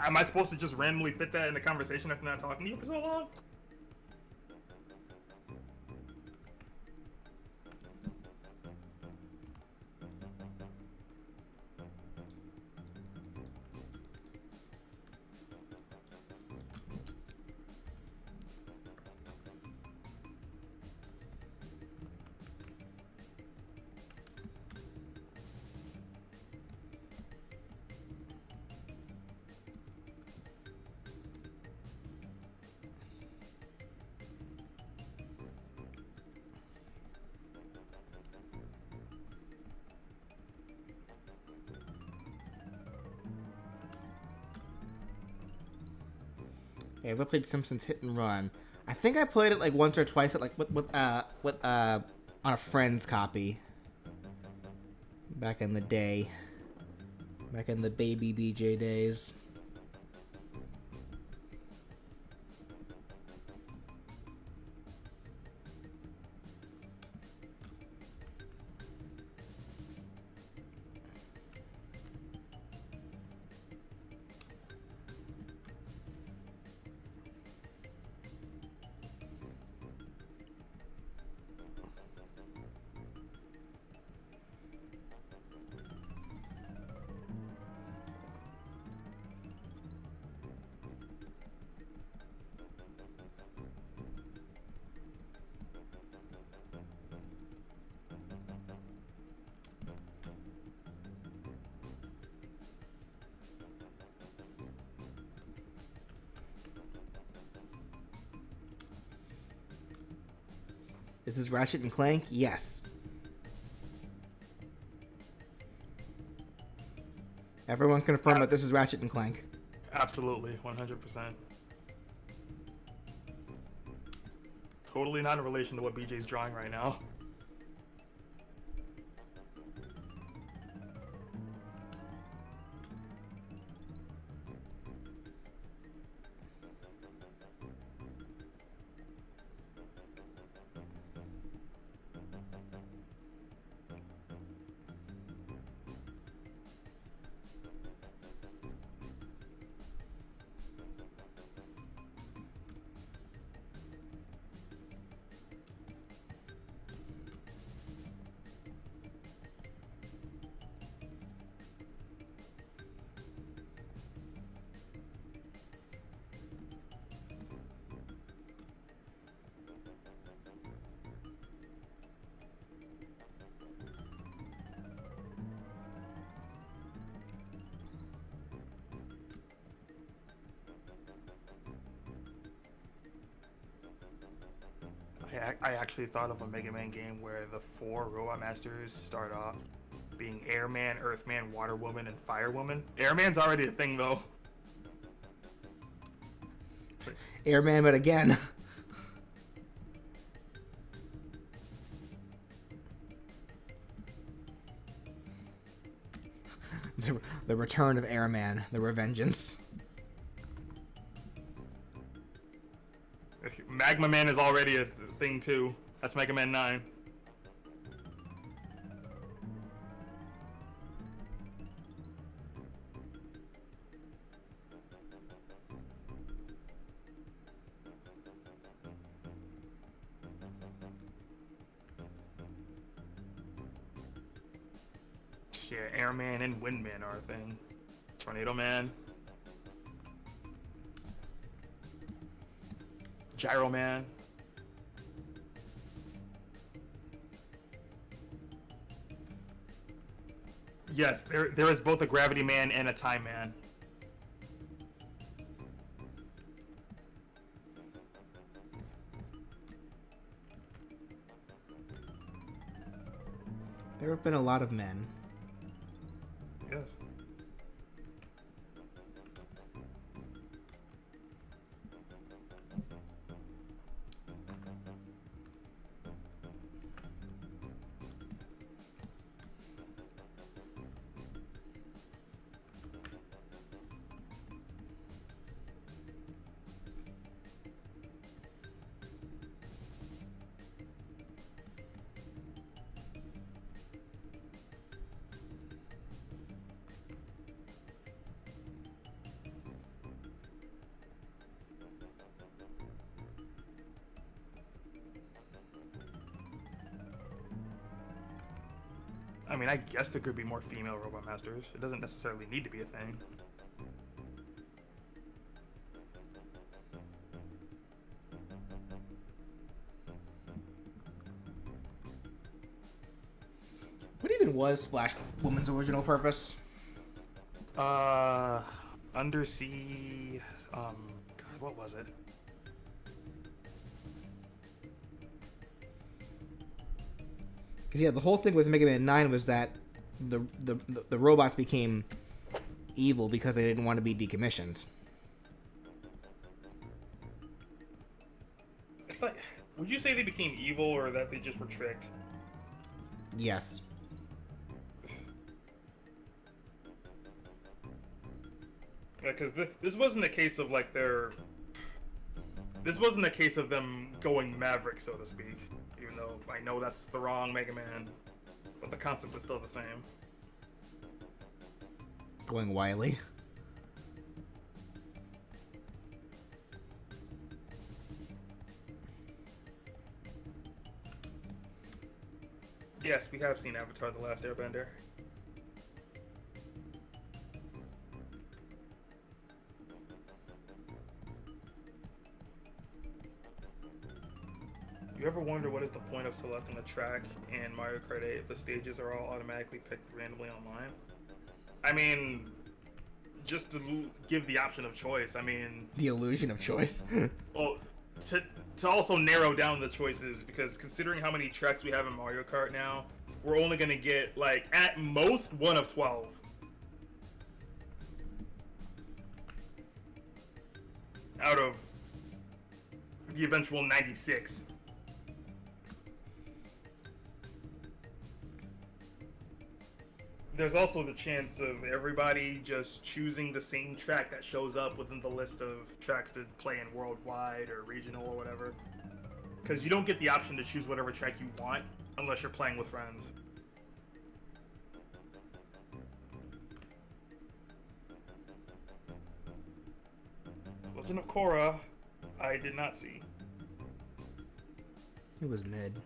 am I supposed to just randomly fit that in the conversation after not talking to you for so long? Okay, I've played Simpsons Hit and Run. I think I played it like once or twice at like on a friend's copy. Back in the day. Back in the baby BJ days. Is this Ratchet and Clank? Yes. Everyone confirm that this is Ratchet and Clank. Absolutely, 100%. Totally not in relation to what BJ's drawing right now. I actually thought of a Mega Man game where the 4 Robot Masters start off being Airman, Earthman, Water Woman, and Fire Woman. Airman's already a thing, though. Airman, but again. The return of Airman, the Revengeance. Magma Man is already a thing, too. That's Mega Man 9. Yeah, Airman and Windman are a thing. Tornado Man. Gyro Man. Yes, there is both a Gravity Man and a Time Man. There have been a lot of men. Yes. I mean, I guess there could be more female Robot Masters. It doesn't necessarily need to be a thing. What even was Splash Woman's original purpose? Undersea, God, what was it? Because yeah, the whole thing with Mega Man 9 was that the robots became evil because they didn't want to be decommissioned. It's like, would you say they became evil or that they just were tricked? Yes. Yeah, because this wasn't a case of like this wasn't a case of them going Maverick, so to speak. Even though I know that's the wrong Mega Man, but the concept is still the same. Going Wily. Yes, we have seen Avatar: The Last Airbender. You ever wonder what is the point of selecting a track in Mario Kart 8 if the stages are all automatically picked randomly online? I mean, just to give the option of choice. I mean, The illusion of choice. well, to also narrow down the choices, because considering how many tracks we have in Mario Kart now, we're only gonna get like at most one of 12. Out of the eventual 96. There's also the chance of everybody just choosing the same track that shows up within the list of tracks to play in worldwide or regional or whatever. Because you don't get the option to choose whatever track you want unless you're playing with friends. Legend of Korra, I did not see. It was mid.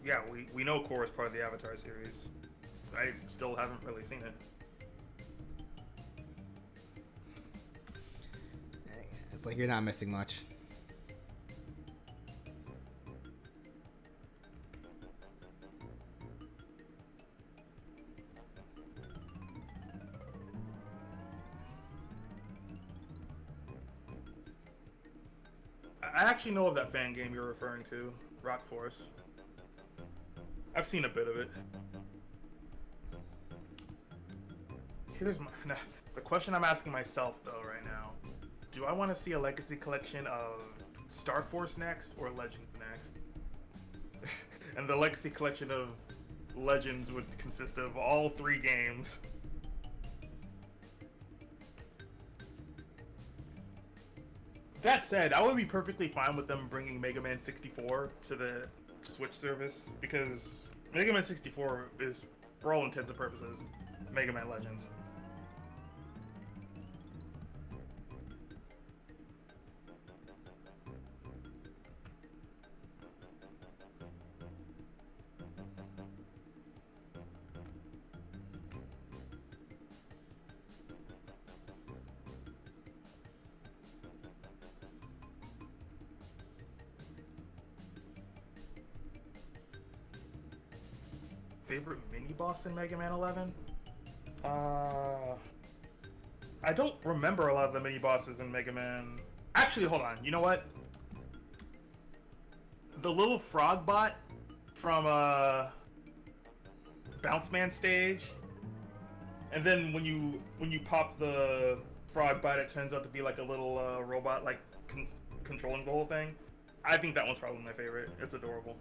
Yeah, we know Korra is part of the Avatar series. I still haven't really seen it. It's like you're not missing much. I actually know of that fan game you're referring to, Rock Force. I've seen a bit of it. Here's the question I'm asking myself though right now. Do I want to see a Legacy collection of Star Force next or Legends next? And the Legacy collection of Legends would consist of all 3 games. That said, I would be perfectly fine with them bringing Mega Man 64 to the Switch service, because Mega Man 64 is, for all intents and purposes, Mega Man Legends. Favorite mini boss in Mega Man 11? I don't remember a lot of the mini bosses in Mega Man. Actually, hold on. You know what? The little frog bot from Bounce Man stage, and then when you pop the frog bot, it turns out to be like a little robot, like controlling the whole thing. I think that one's probably my favorite. It's adorable.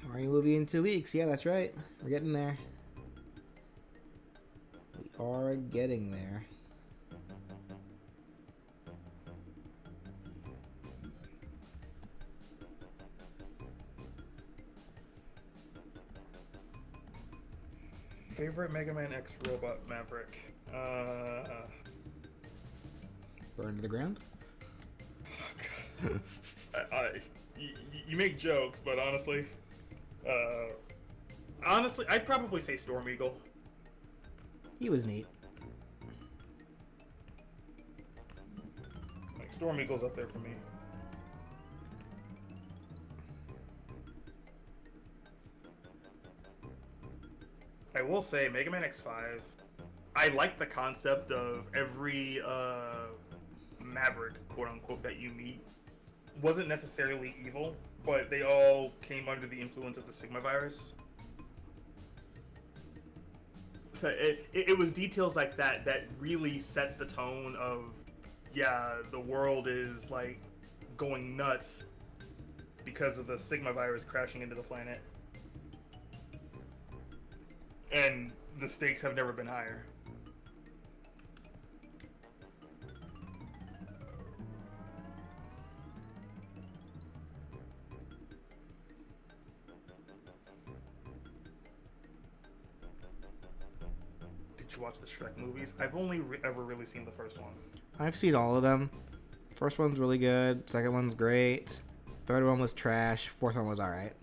Mario movie in 2 weeks. Yeah, that's right. We're getting there. We are getting there. Favorite Mega Man X robot Maverick? Burn to the ground? You make jokes, but honestly, I'd probably say Storm Eagle. He was neat. Like, Storm Eagle's up there for me. I will say, Mega Man X5, I like the concept of every Maverick, quote-unquote, that you meet wasn't necessarily evil, but they all came under the influence of the Sigma virus. So it was details like that that really set the tone of, yeah, the world is, like, going nuts because of the Sigma virus crashing into the planet. And the stakes have never been higher. Did you watch the Shrek movies? I've only ever really seen the first one. I've seen all of them. First one's really good. Second one's great. Third one was trash. Fourth one was alright.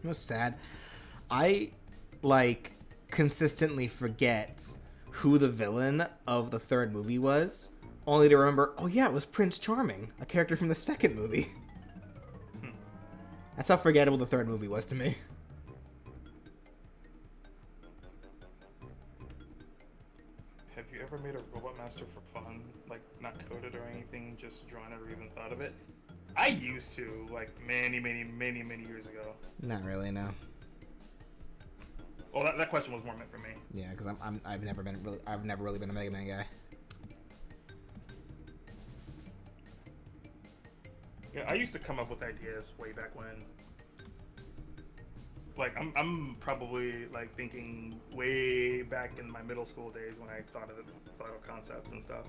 was sad. I, like, consistently forget who the villain of the third movie was, only to remember, oh yeah, it was Prince Charming, a character from the second movie. That's how forgettable the third movie was to me. Have you ever made a Robot Master for fun? Like, not coded or anything, just drawn or even thought of it? I used to, like, many years ago. Not really, no. Well, that question was more meant for me. Yeah, because I've never really been a Mega Man guy. Yeah, I used to come up with ideas way back when. Like, I'm probably, like, thinking way back in my middle school days when I thought of concepts and stuff.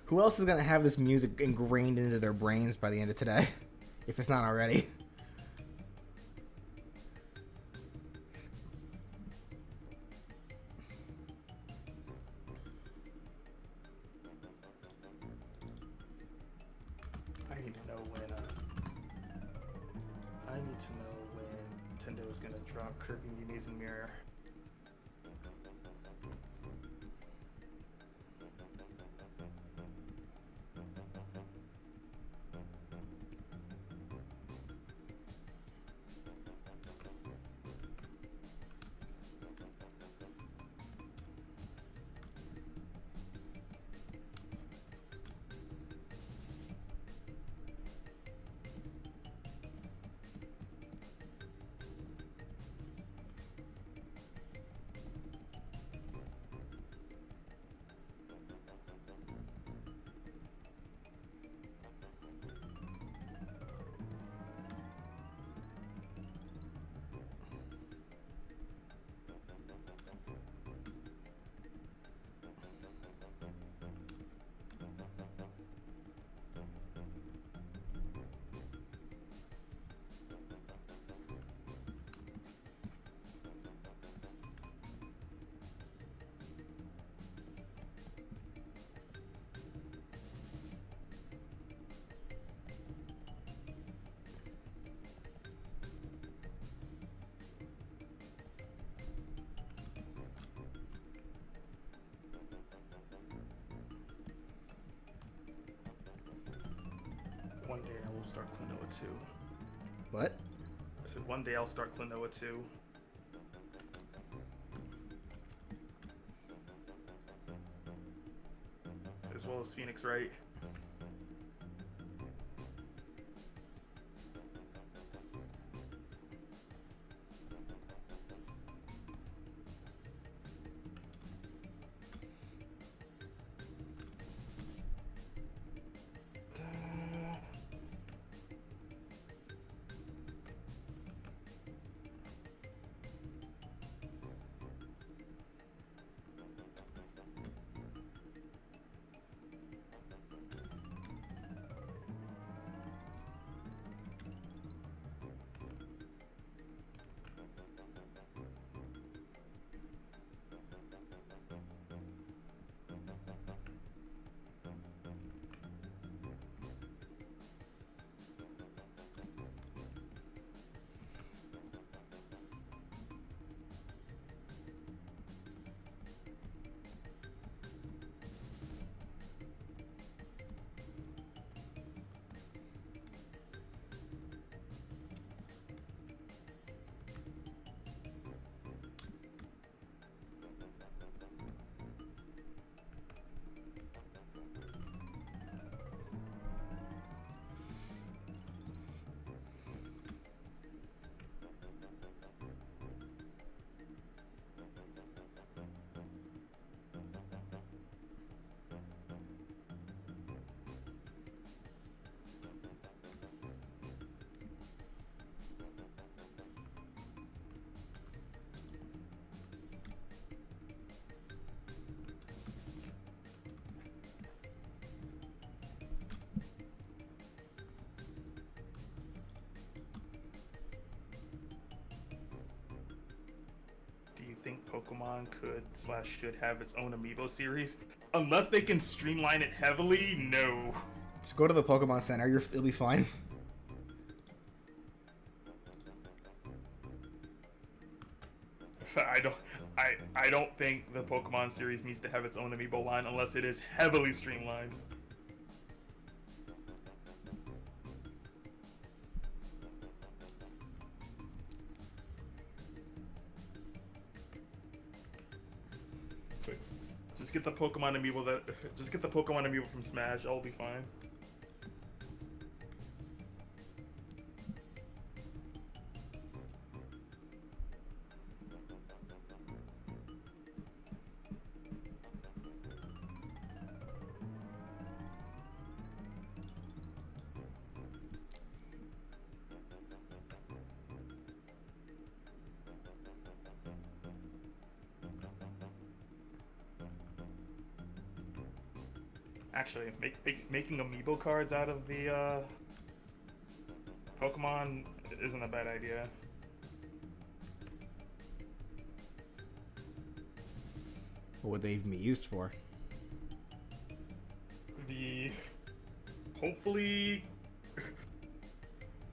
Who else is gonna have this music ingrained into their brains by the end of today? If it's not already. I need to know when, Nintendo is gonna drop Kirby the Amazing Mirror. One day I will start Klonoa 2. What? I said one day I'll start Klonoa 2. As well as Phoenix Wright. think Pokemon could/should have its own amiibo series. Unless they can streamline it heavily, no. Just go to the Pokemon Center. It'll be fine. I don't think the Pokemon series needs to have its own amiibo line unless it is heavily streamlined. Just get the Pokemon amiibo from Smash. I'll be fine. Actually, making amiibo cards out of the Pokemon isn't a bad idea. What would they even be used for? The hopefully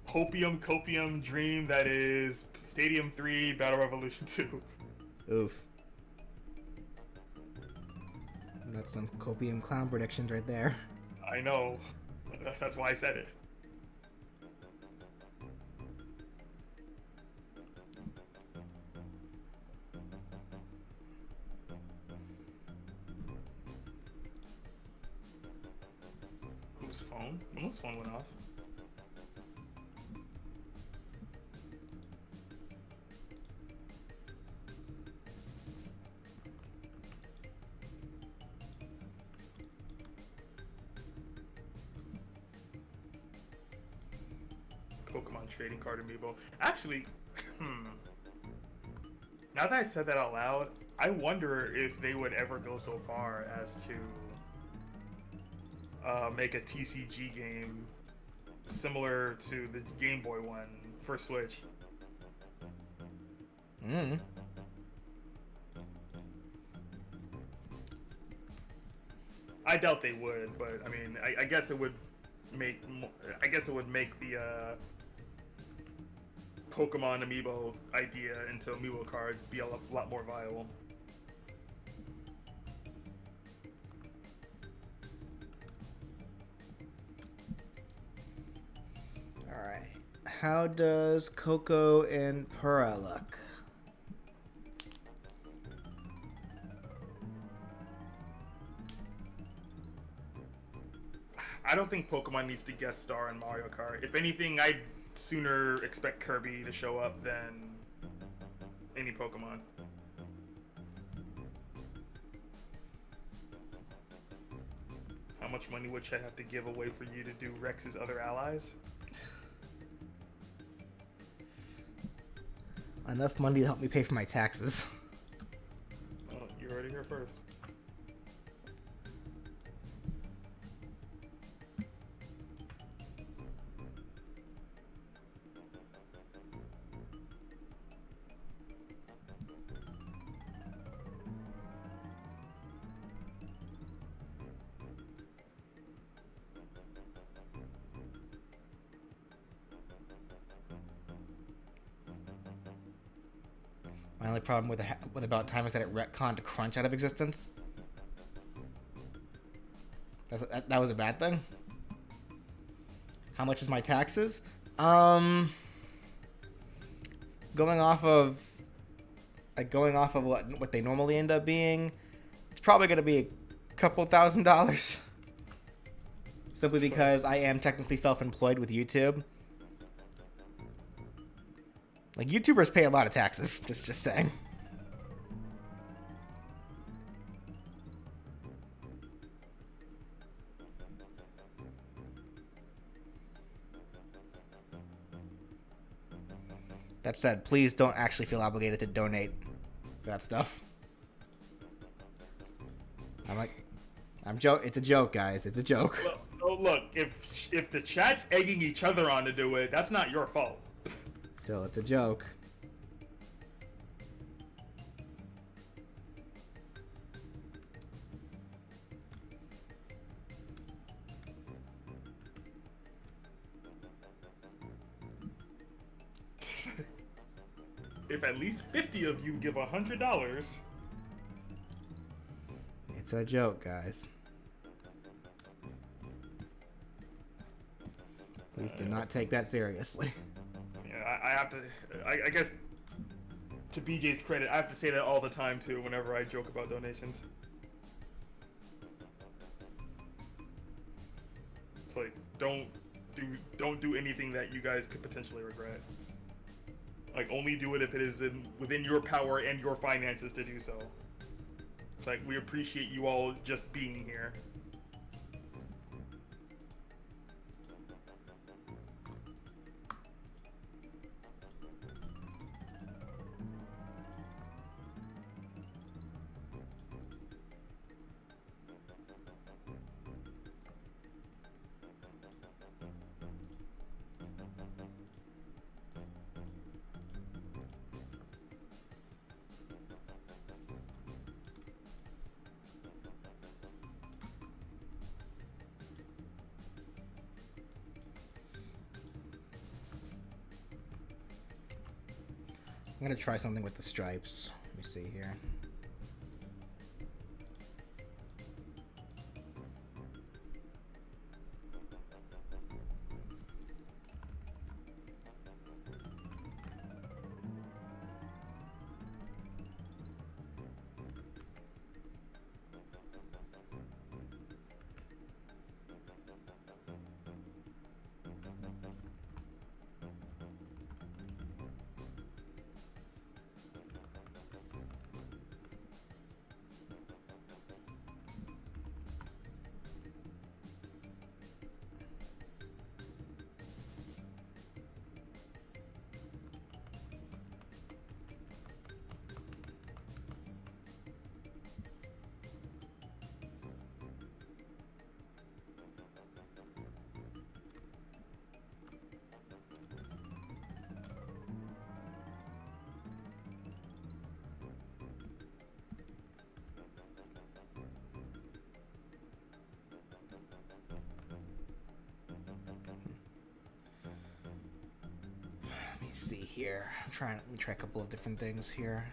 copium dream that is Stadium 3 Battle Revolution 2. Oof. That's some copium clown predictions right there. I know. That's why I said it. Whose phone? Whose phone went off? Pokemon trading card amiibo. Actually, now that I said that out loud, I wonder if they would ever go so far as to make a TCG game similar to the Game Boy one for Switch. I doubt they would, but I mean, I guess it would make the Pokemon amiibo idea into amiibo cards be a lot more viable. Alright. How does Coco and Purah look? I don't think Pokemon needs to guest star in Mario Kart. If anything, I'd sooner expect Kirby to show up than any Pokemon. How much money would Chet have to give away for you to do Rex's other allies? Enough money to help me pay for my taxes. Oh, you heard it here first. My only problem with About Time is that it retconned Crunch out of existence. That was a bad thing. How much is my taxes? Going off of what they normally end up being, it's probably going to be a couple $1,000. Simply because I am technically self-employed with YouTube. Like, YouTubers pay a lot of taxes, just saying. That said, please don't actually feel obligated to donate for that stuff. It's a joke, guys. It's a joke. Look, if the chat's egging each other on to do it, that's not your fault. Still, it's a joke. If at least 50 of you give $100. It's a joke, guys. Please do not take that seriously. Yeah, I have to. I guess, to BJ's credit, I have to say that all the time too. Whenever I joke about donations, it's like don't do anything that you guys could potentially regret. Like, only do it if it is within your power and your finances to do so. It's like, we appreciate you all just being here. I'm gonna try something with the stripes. Let me see here. Let me see here. Let me try a couple of different things here.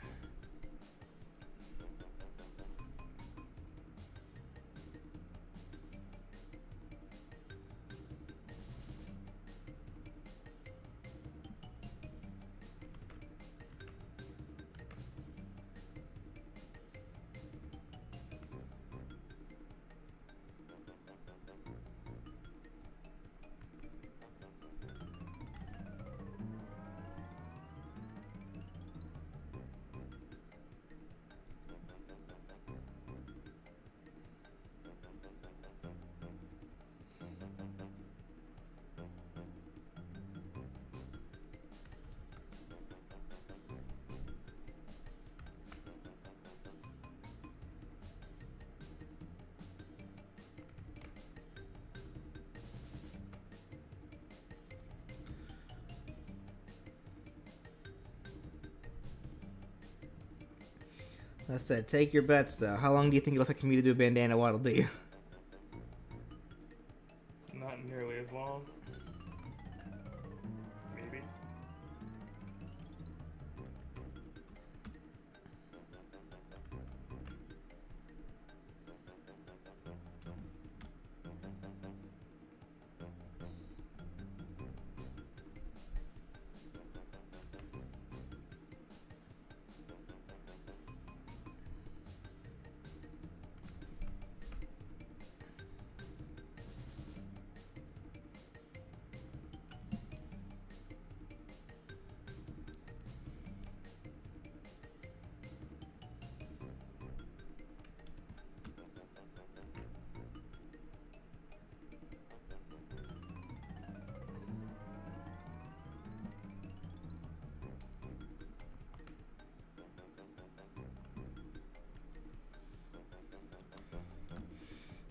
I said, take your bets, though. How long do you think it'll take me to do a bandana Waddle Dee? Not nearly as long. Maybe.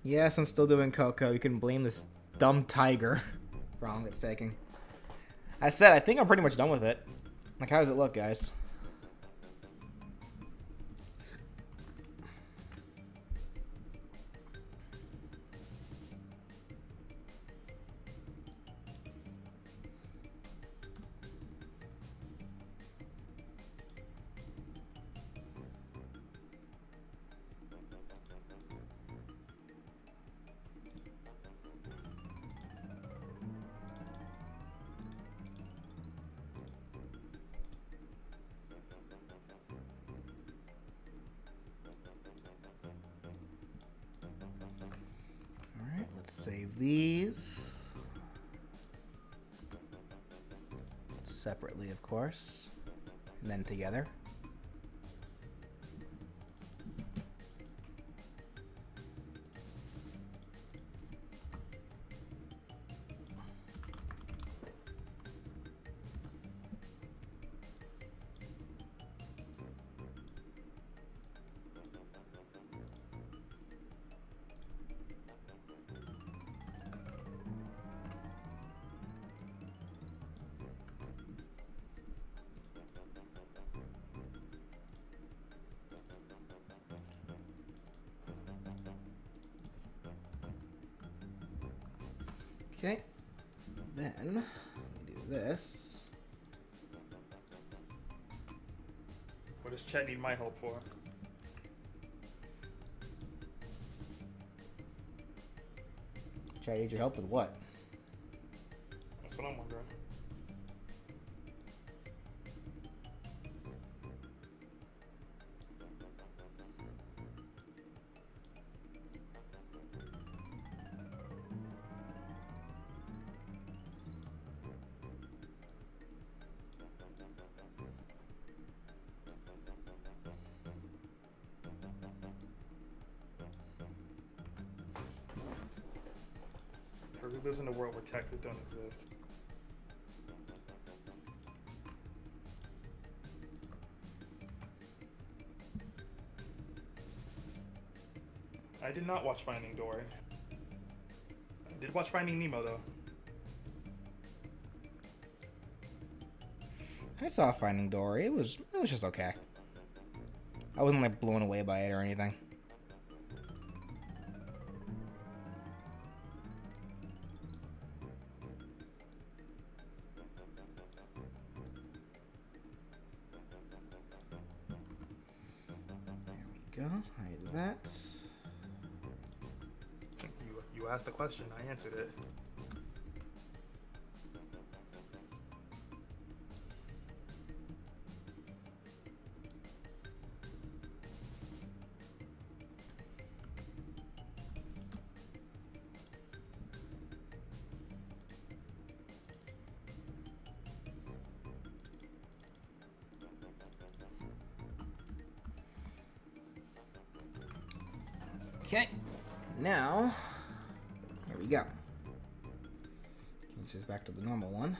Yes, I'm still doing Coco. You can blame this dumb tiger for how long it's taking. I said, I think I'm pretty much done with it. Like, how does it look, guys? these. Separately, of course. And then together. Okay, then we do this. What does Chet need my help for? Try to need your help with what? That's what I'm wondering. Who lives in a world where taxes don't exist? I did not watch Finding Dory. I did watch Finding Nemo though. I saw Finding Dory. It was just okay. I wasn't like blown away by it or anything. Go, hide that. You asked the question, I answered it. Okay, now, here we go. Change this back to the normal one.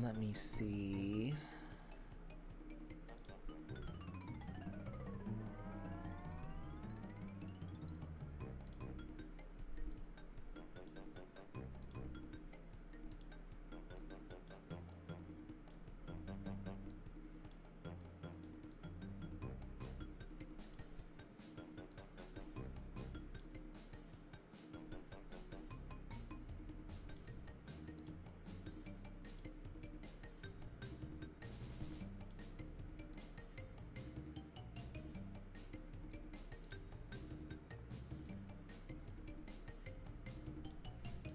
Let me see.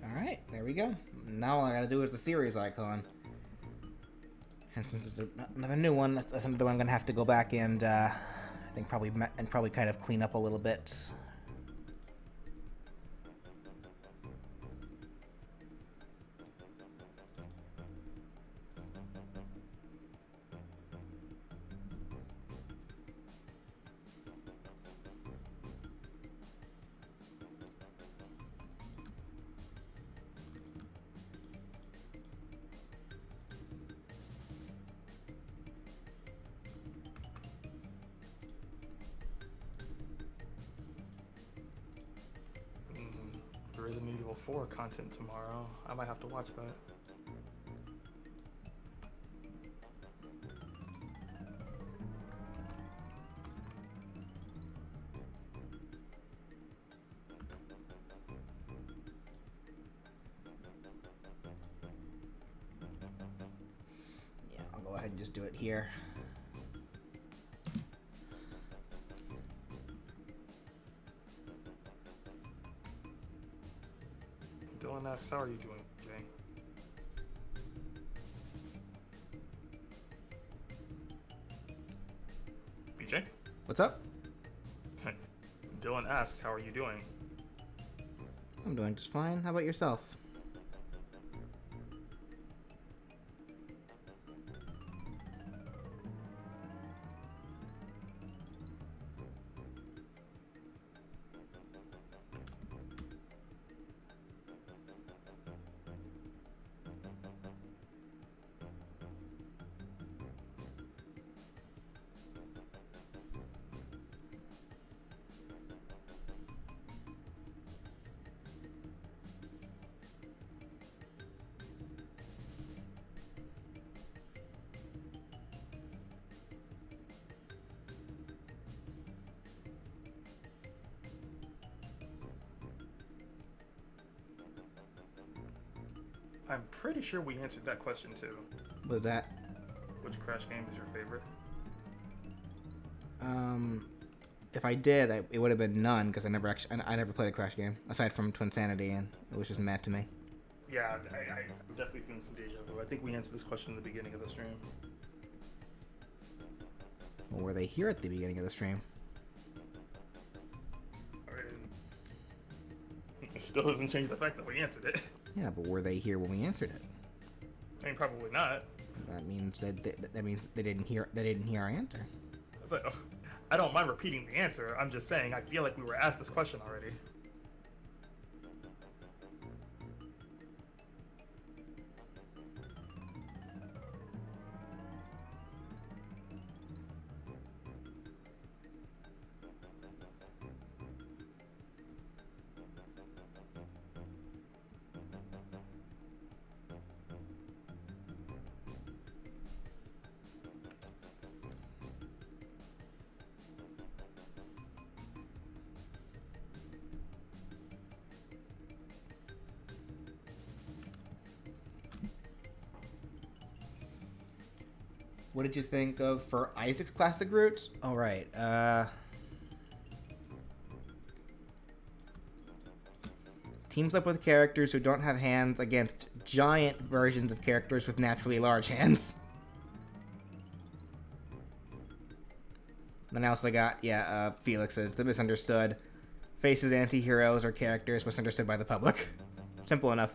Alright, there we go. Now all I gotta do is the series icon. And since it's another new one, that's another one I'm gonna have to go back and I think probably kind of clean up a little bit. Resident Evil 4 content tomorrow. I might have to watch that. ahead and just do it here. Dylan asks, how are you doing, Jay? BJ? What's up? Dylan asks, how are you doing? I'm doing just fine. How about yourself? I'm pretty sure we answered that question too. What was that? Which Crash game is your favorite? If I did, it would have been none because I never played a Crash game aside from Twinsanity, and it was just mad to me. Yeah, I'm definitely feeling some deja vu. I think we answered this question in the beginning of the stream. Or were they here at the beginning of the stream? It still doesn't change the fact that we answered it. Yeah, but were they here when we answered it? I mean, probably not. That means they didn't hear our answer. It's like, oh, I don't mind repeating the answer. I'm just saying I feel like we were asked this question already. What did you think of for Isaac's classic roots? All right. Teams up with characters who don't have hands against giant versions of characters with naturally large hands. Then I also got, Felix's The Misunderstood. Faces anti-heroes or characters misunderstood by the public. Simple enough.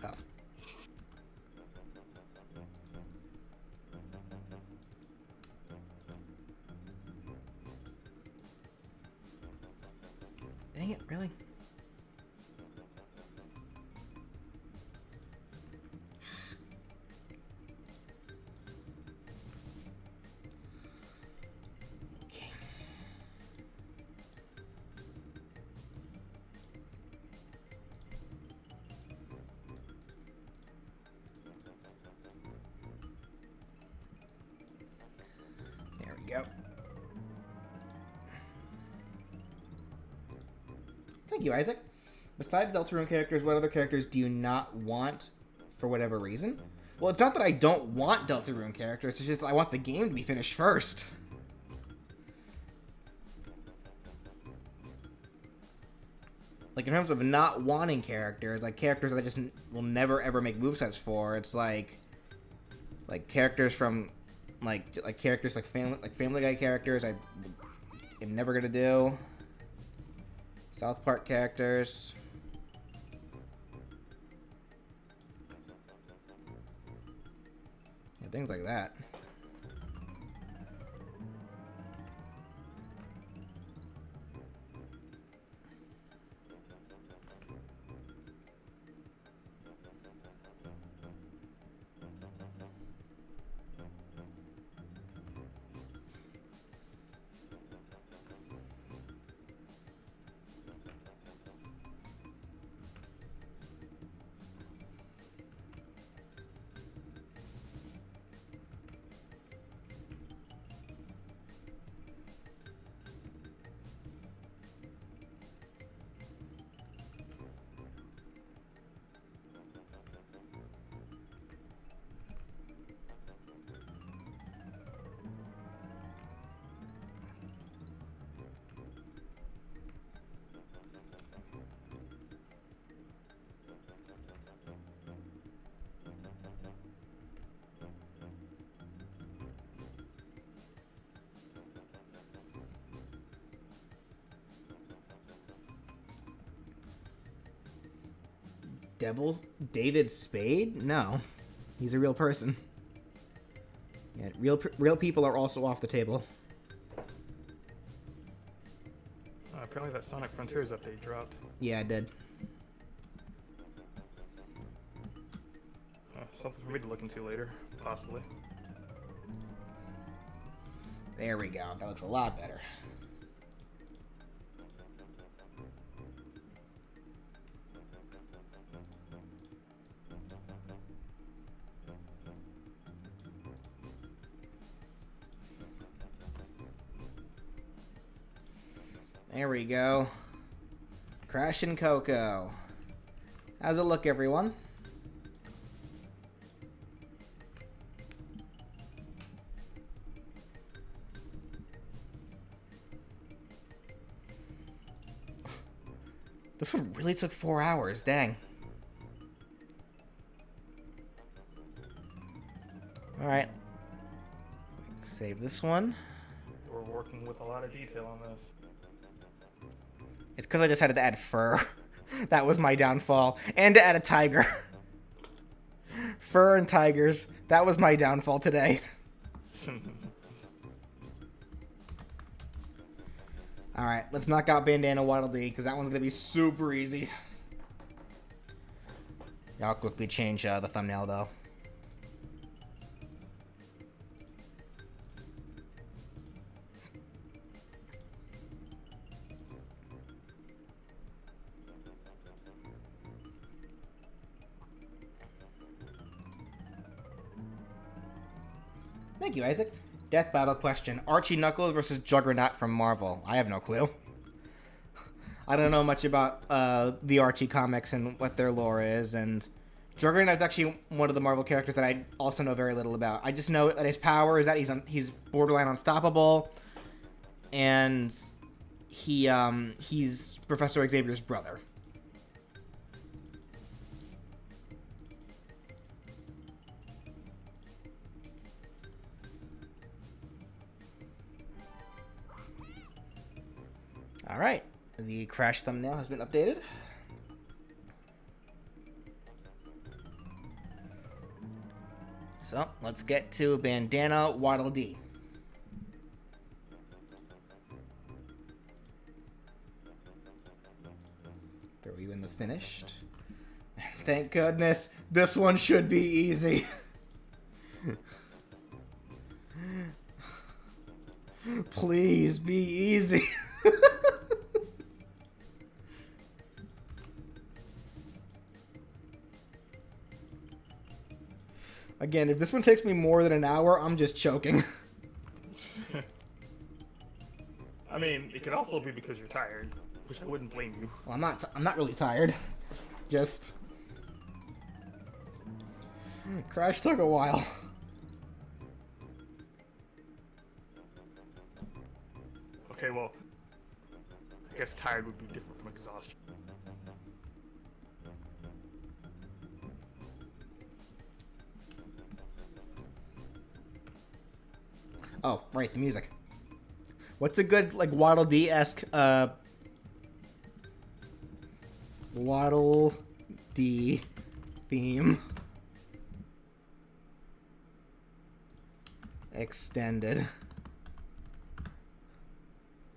Oh. Dang it, really? Okay. There we go. Thank you, Isaac. Besides Deltarune characters, what other characters do you not want for whatever reason? Well, it's not that I don't want Deltarune characters, it's just I want the game to be finished first. Like, in terms of not wanting characters, like characters that I just will never ever make movesets for, it's like characters from characters like Family Guy characters I am never gonna do. South Park characters. Yeah, things like that. David Spade? No. He's a real person. Yeah, real people are also off the table. Apparently that Sonic Frontiers update dropped. Yeah, it did. Something for me to look into later, possibly. There we go. That looks a lot better. There we go. Crash and Coco. How's it look, everyone? This one really took 4 hours, dang. Alright. Save this one. We're working with a lot of detail on this. It's because I decided to add fur. That was my downfall. And to add a tiger. Fur and tigers. That was my downfall today. Alright, let's knock out Bandana Waddle Dee, because that one's going to be super easy. I'll quickly change the thumbnail, though. Thank you, Isaac. Death battle question. Archie Knuckles versus Juggernaut from Marvel. I have no clue. I don't know much about the Archie comics and what their lore is, and Juggernaut's actually one of the Marvel characters that I also know very little about. I just know that his power is that he's borderline unstoppable, and he's Professor Xavier's brother. Alright, the Crash thumbnail has been updated. So, let's get to Bandana Waddle Dee. Throw you in the finished. Thank goodness, this one should be easy. Please be easy. Again, if this one takes me more than an hour, I'm just choking. I mean, it could also be because you're tired. Which I wouldn't blame you. Well, I'm not really tired. Just Crash took a while. Okay, well, I guess tired would be different from exhaustion. Oh, right, the music. What's a good, like, Waddle Dee-esque, Waddle Dee theme? Extended.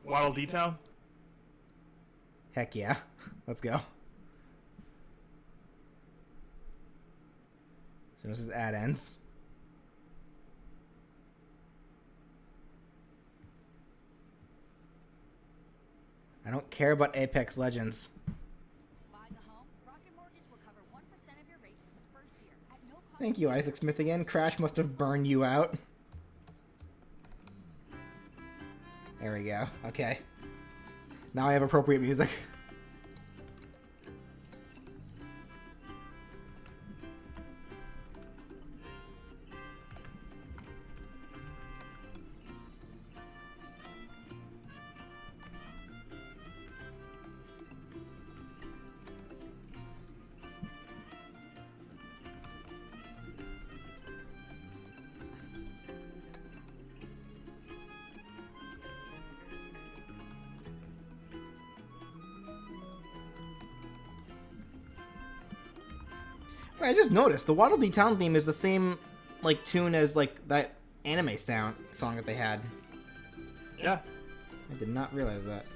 Waddle D-Town? Heck yeah. Let's go. So this is ad ends. I don't care about Apex Legends. Buying a home? Rocket Mortgage will cover 1% of your rate for the first year at no cost. Thank you, Isaac Smith again. Crash must have burned you out. There we go. Okay. Now I have appropriate music. Wait, I just noticed the Waddle Dee Town theme is the same, like, tune as, like, that anime song that they had. Yeah. I did not realize that.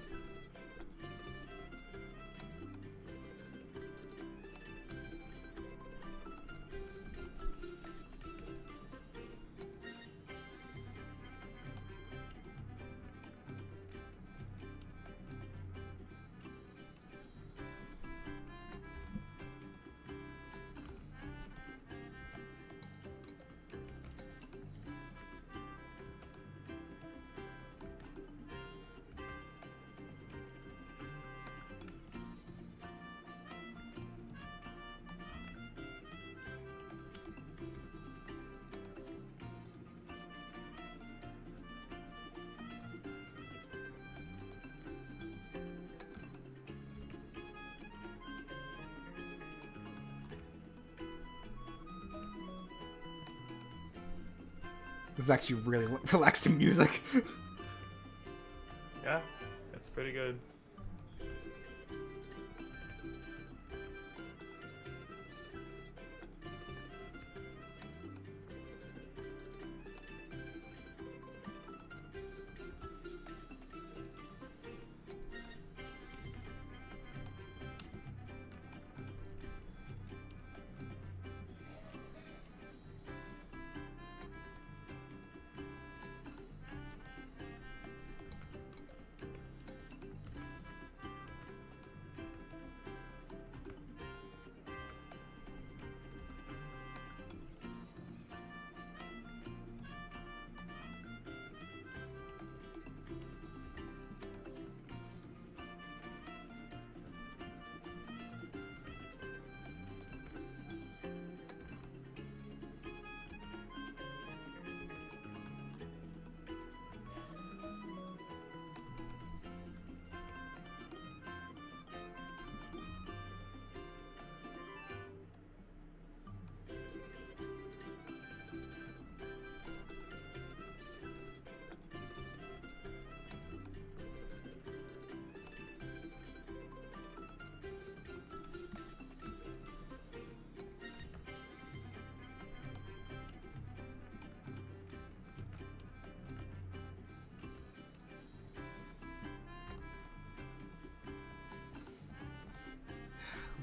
This is actually really relaxing music. Yeah, it's pretty good.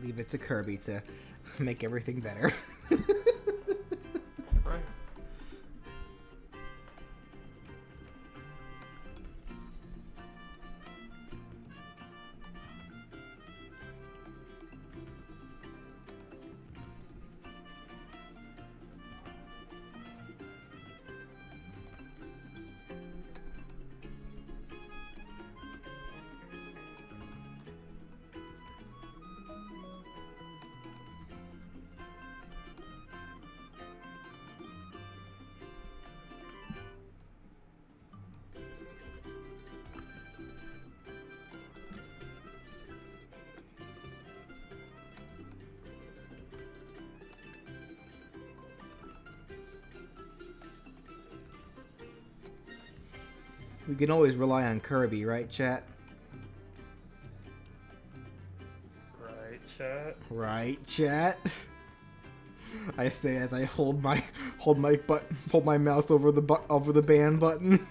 Leave it to Kirby to make everything better. Right. We can always rely on Kirby, right, chat? Right, chat. Right, chat. I say as I hold my mouse over the ban button.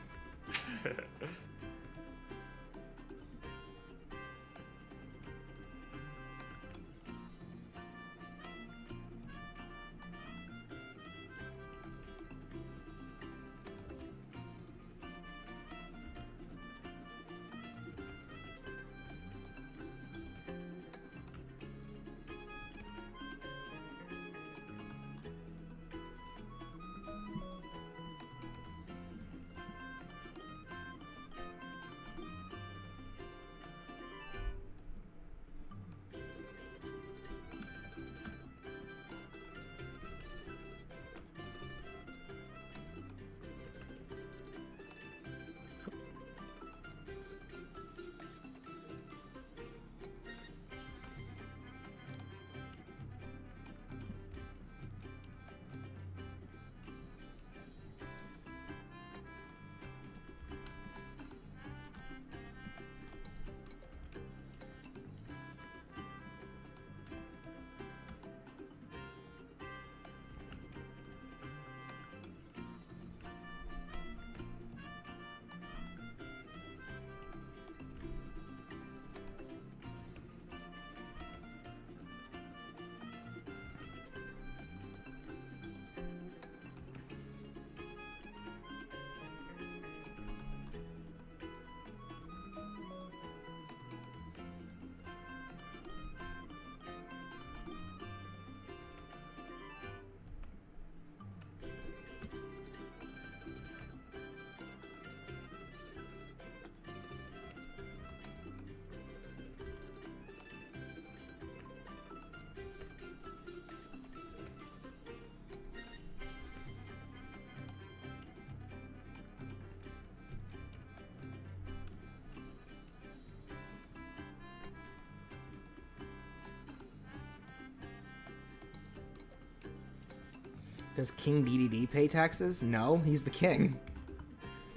Does King DDD pay taxes? No, he's the king.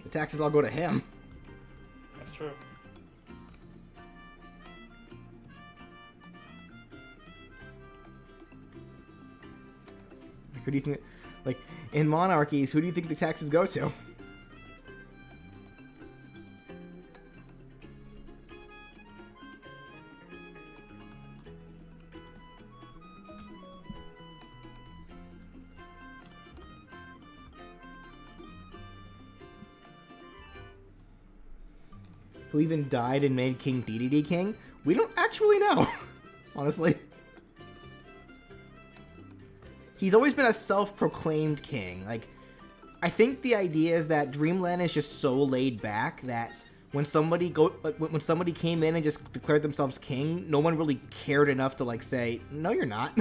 The taxes all go to him. That's true. Like, who do you think? Like, in monarchies, who do you think the taxes go to? Who even died and made King DDD king? We don't actually know, honestly. He's always been a self-proclaimed king. Like, I think the idea is that Dreamland is just so laid back that when somebody when somebody came in and just declared themselves king, no one really cared enough to like say, "No, you're not."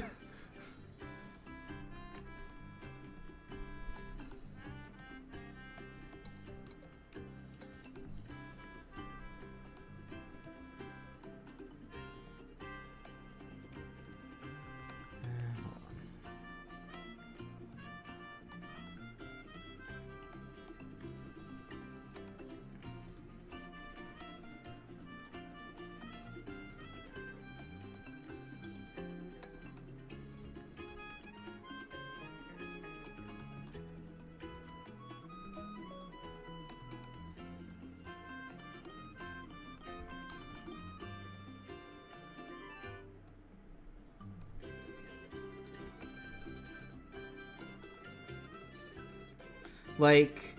Like,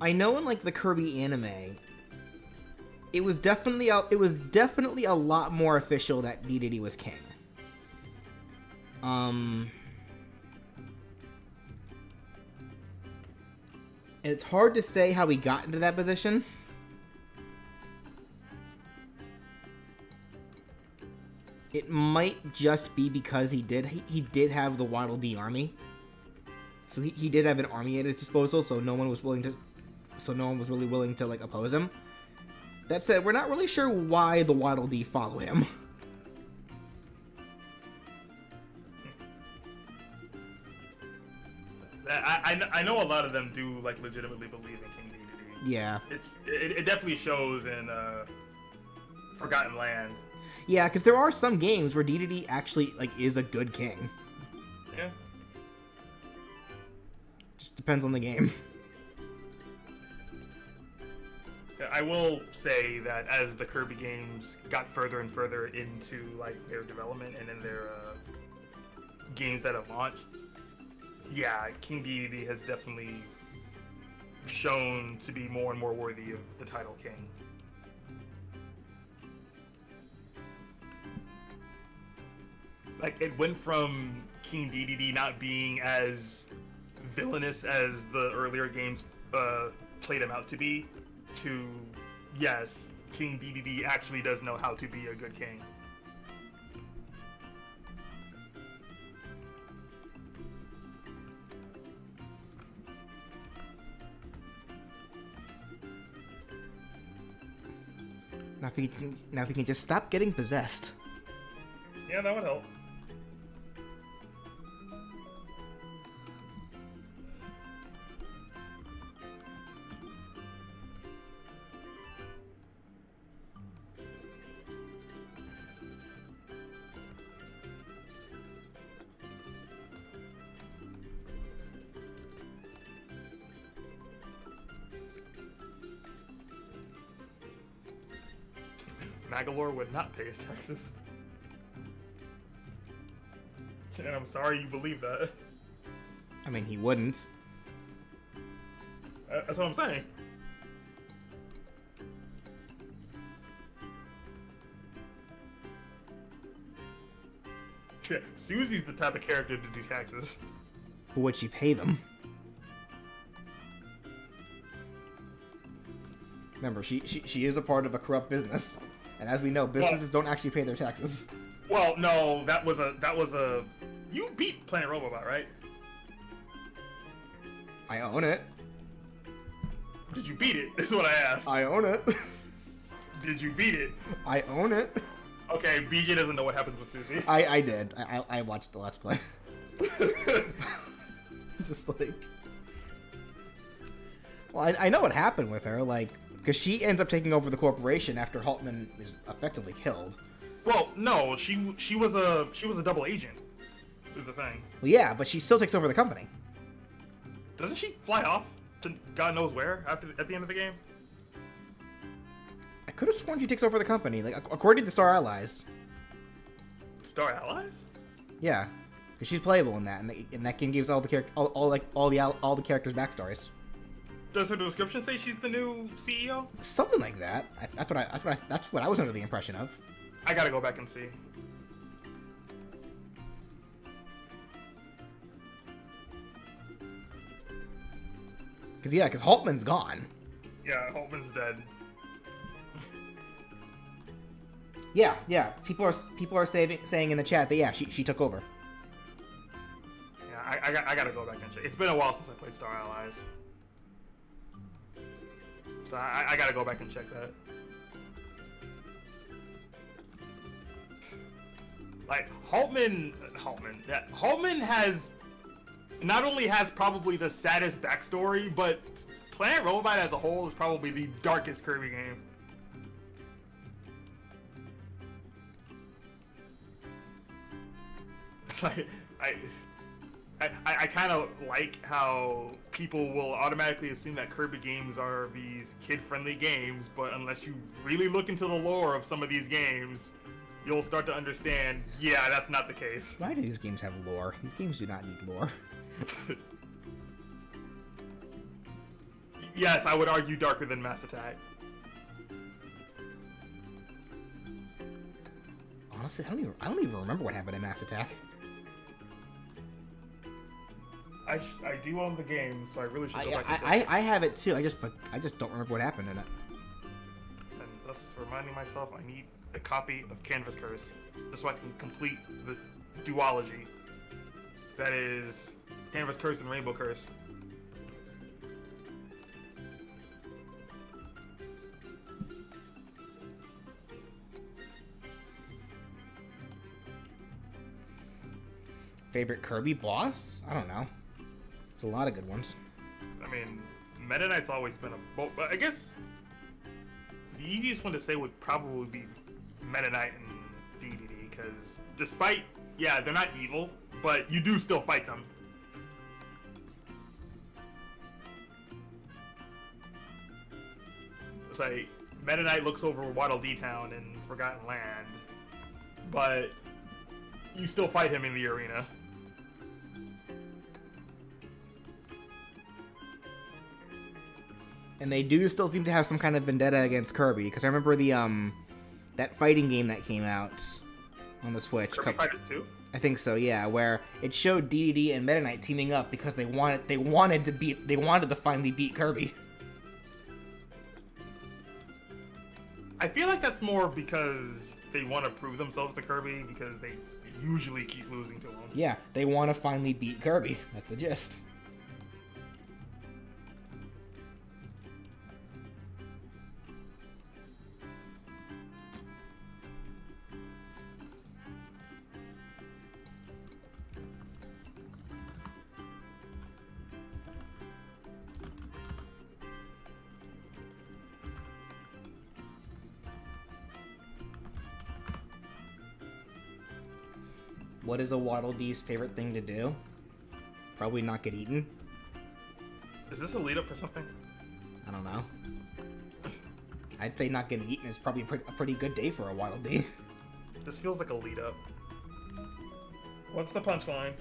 I know in like the Kirby anime, it was definitely a lot more official that Dedede was king. And it's hard to say how he got into that position. It might just be because he did have the Waddle Dee army. So he did have an army at his disposal, so no one was really willing to like oppose him. That said, we're not really sure why the Waddle Dee follow him. I know a lot of them do like legitimately believe in King Dedede. Yeah. It definitely shows in Forgotten Land. Yeah, because there are some games where DDD actually like is a good king. Yeah. Just depends on the game. I will say that as the Kirby games got further and further into like their development and in their games that have launched, yeah, King Dedede has definitely shown to be more and more worthy of the title King. Like, it went from King Dedede not being as villainous as the earlier games played him out to be, to, yes, King Dedede actually does know how to be a good king. Now if he can just stop getting possessed. Yeah, that would help. Magalore would not pay his taxes. And I'm sorry you believe that. I mean, he wouldn't. That's what I'm saying. Shit, Susie's the type of character to do taxes. But would she pay them? Remember, she is a part of a corrupt business. And as we know, businesses don't actually pay their taxes. Well, no, that was a. You beat Planet Robobot, right? I own it. Did you beat it? Is what I asked. I own it. Did you beat it? I own it. Okay, BJ doesn't know what happens with Susie. I did. I watched the Let's Play. Just like... Well, I know what happened with her, like... Because she ends up taking over the corporation after Haltman is effectively killed. Well, no, she was a double agent. Is the thing. Well, yeah, but she still takes over the company. Doesn't she fly off to God knows where at the end of the game? I could have sworn she takes over the company, like according to Star Allies. Star Allies? Yeah, because she's playable in that, and that game gives all the all the characters' backstories. Does her description say she's the new CEO? Something like that. That's what I was under the impression of. I gotta go back and see. Because Haltman's gone. Yeah, Holtman's dead. Yeah. People are saying in the chat that yeah, she took over. Yeah, I gotta go back and check. It's been a while since I played Star Allies. So I gotta go back and check that. Like, Haltman has not only has probably the saddest backstory, but Planet Robobot as a whole is probably the darkest Kirby game. It's like, I kind of like how people will automatically assume that Kirby games are these kid-friendly games, but unless you really look into the lore of some of these games, you'll start to understand, yeah, that's not the case. Why do these games have lore? These games do not need lore. Yes, I would argue darker than Mass Attack. Honestly, I don't even remember what happened in Mass Attack. I do own the game, so I really should go back and check. I have it too. I just don't remember what happened in it. And thus reminding myself I need a copy of Canvas Curse, just so I can complete the duology. That is Canvas Curse and Rainbow Curse. Favorite Kirby boss? I don't know. It's a lot of good ones. I mean, Meta Knight's always been a... Well, I guess the easiest one to say would probably be Meta Knight and DDD, because despite... Yeah, they're not evil, but you do still fight them. It's like, Meta Knight looks over Waddle Dee Town in Forgotten Land, but you still fight him in the arena. And they do still seem to have some kind of vendetta against Kirby, because I remember the that fighting game that came out on the Switch. Kirby Fighters 2? I think so, yeah, where it showed DDD and Meta Knight teaming up because they wanted to finally beat Kirby. I feel like that's more because they want to prove themselves to Kirby, because they usually keep losing to him. Yeah, they want to finally beat Kirby. That's the gist. What is a Waddle Dee's favorite thing to do? Probably not get eaten. Is this a lead up for something? I don't know. I'd say not getting eaten is probably a pretty good day for a Waddle Dee. This feels like a lead up. What's the punchline?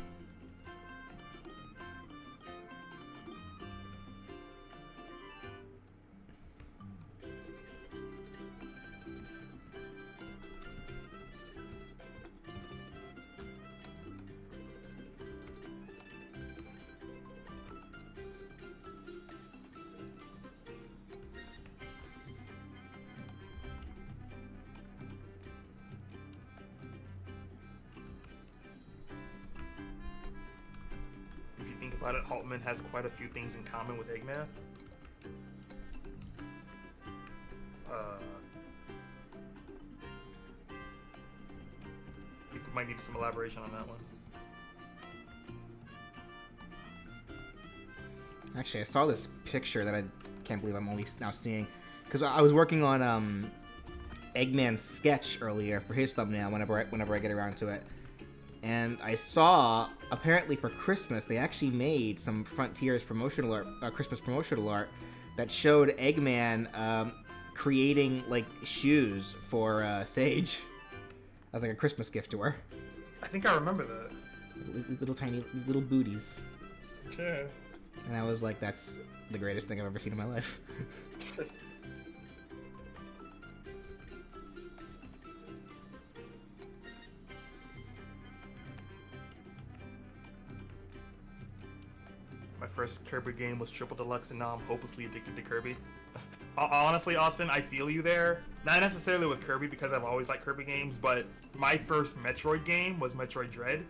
About it, Haltman has quite a few things in common with Eggman. People might need some elaboration on that one. Actually, I saw this picture that I can't believe I'm only now seeing, because I was working on Eggman's sketch earlier for his thumbnail whenever I get around to it. And I saw, apparently for Christmas, they actually made some Frontiers promotional art, Christmas promotional art, that showed Eggman creating, like, shoes for Sage as, like, a Christmas gift to her. I think I remember that. Little tiny, little booties. Yeah. And I was like, that's the greatest thing I've ever seen in my life. My first Kirby game was Triple Deluxe, and now I'm hopelessly addicted to Kirby. Honestly, Austin, I feel you there. Not necessarily with Kirby, because I've always liked Kirby games, but my first Metroid game was Metroid Dread.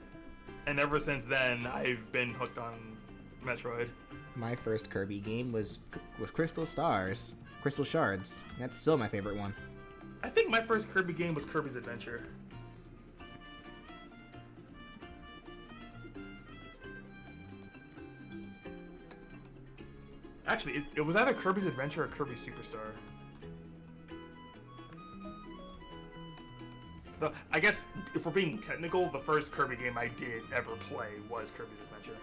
And ever since then, I've been hooked on Metroid. My first Kirby game was Crystal Shards. That's still my favorite one. I think my first Kirby game was Kirby's Adventure. Actually, it was either Kirby's Adventure or Kirby Superstar. I guess, if we're being technical, the first Kirby game I did ever play was Kirby's Adventure.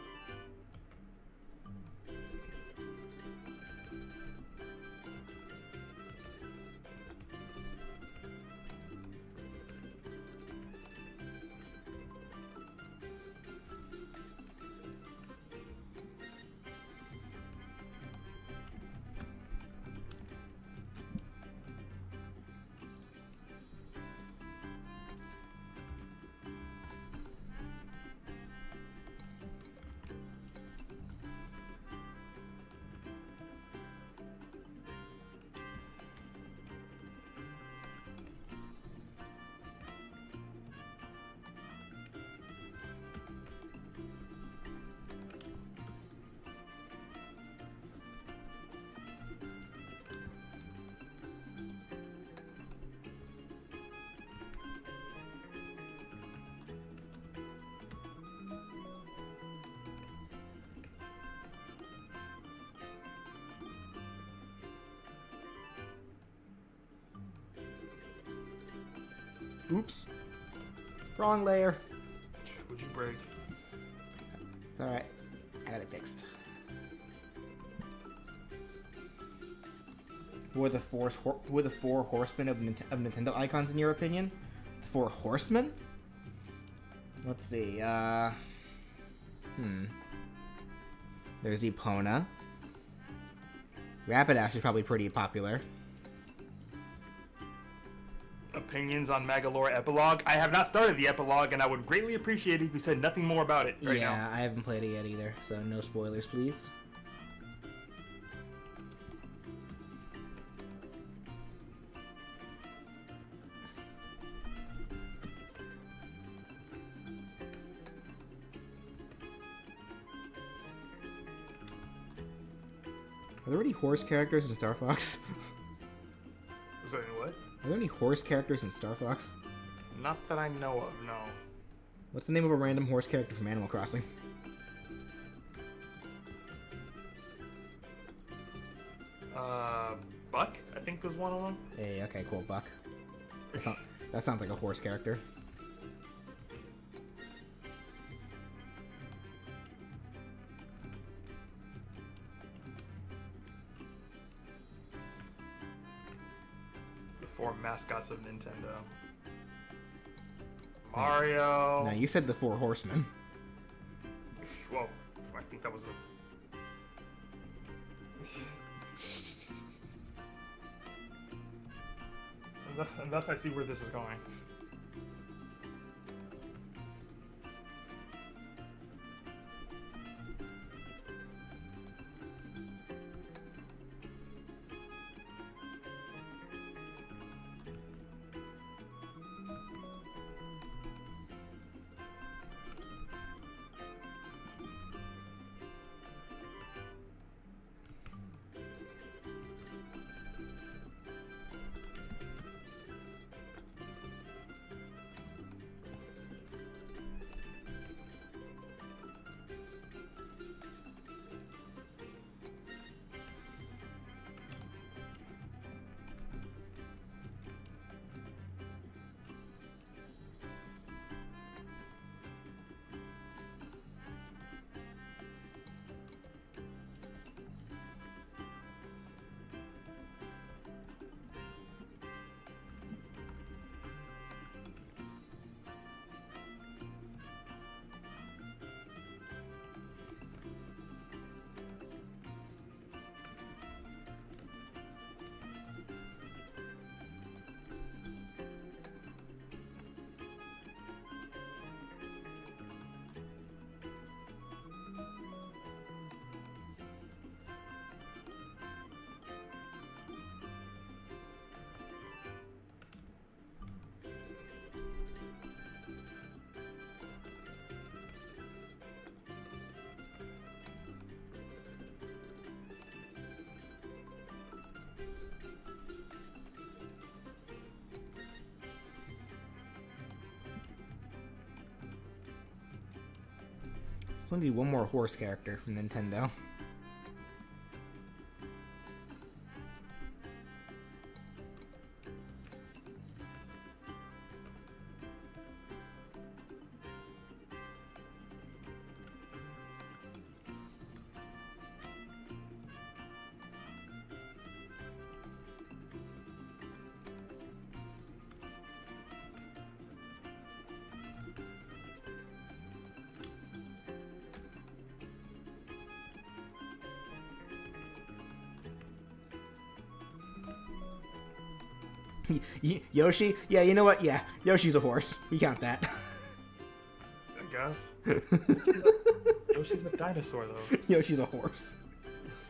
Oops. Wrong layer. Would you break? It's alright. I got it fixed. Who are the four horsemen of Nintendo icons in your opinion? The four horsemen? Let's see, There's Epona. Rapidash is probably pretty popular. Opinions on Magalore Epilogue? I have not started the epilogue, and I would greatly appreciate it if you said nothing more about it right now. Yeah, I haven't played it yet either, so no spoilers, please. Are there any horse characters in Star Fox? Was there any what? Are there any horse characters in Star Fox? Not that I know of, no. What's the name of a random horse character from Animal Crossing? Buck, I think was one of them. Hey, okay, cool, Buck. That sounds like a horse character. The four mascots of Nintendo. Mario. Now, you said the four horsemen. Well, I think that was a... And thus I see where this is going. Still need one more horse character from Nintendo. Yoshi? Yeah, you know what? Yeah, Yoshi's a horse. We count that. I guess. Yoshi's a dinosaur, though. Yoshi's a horse.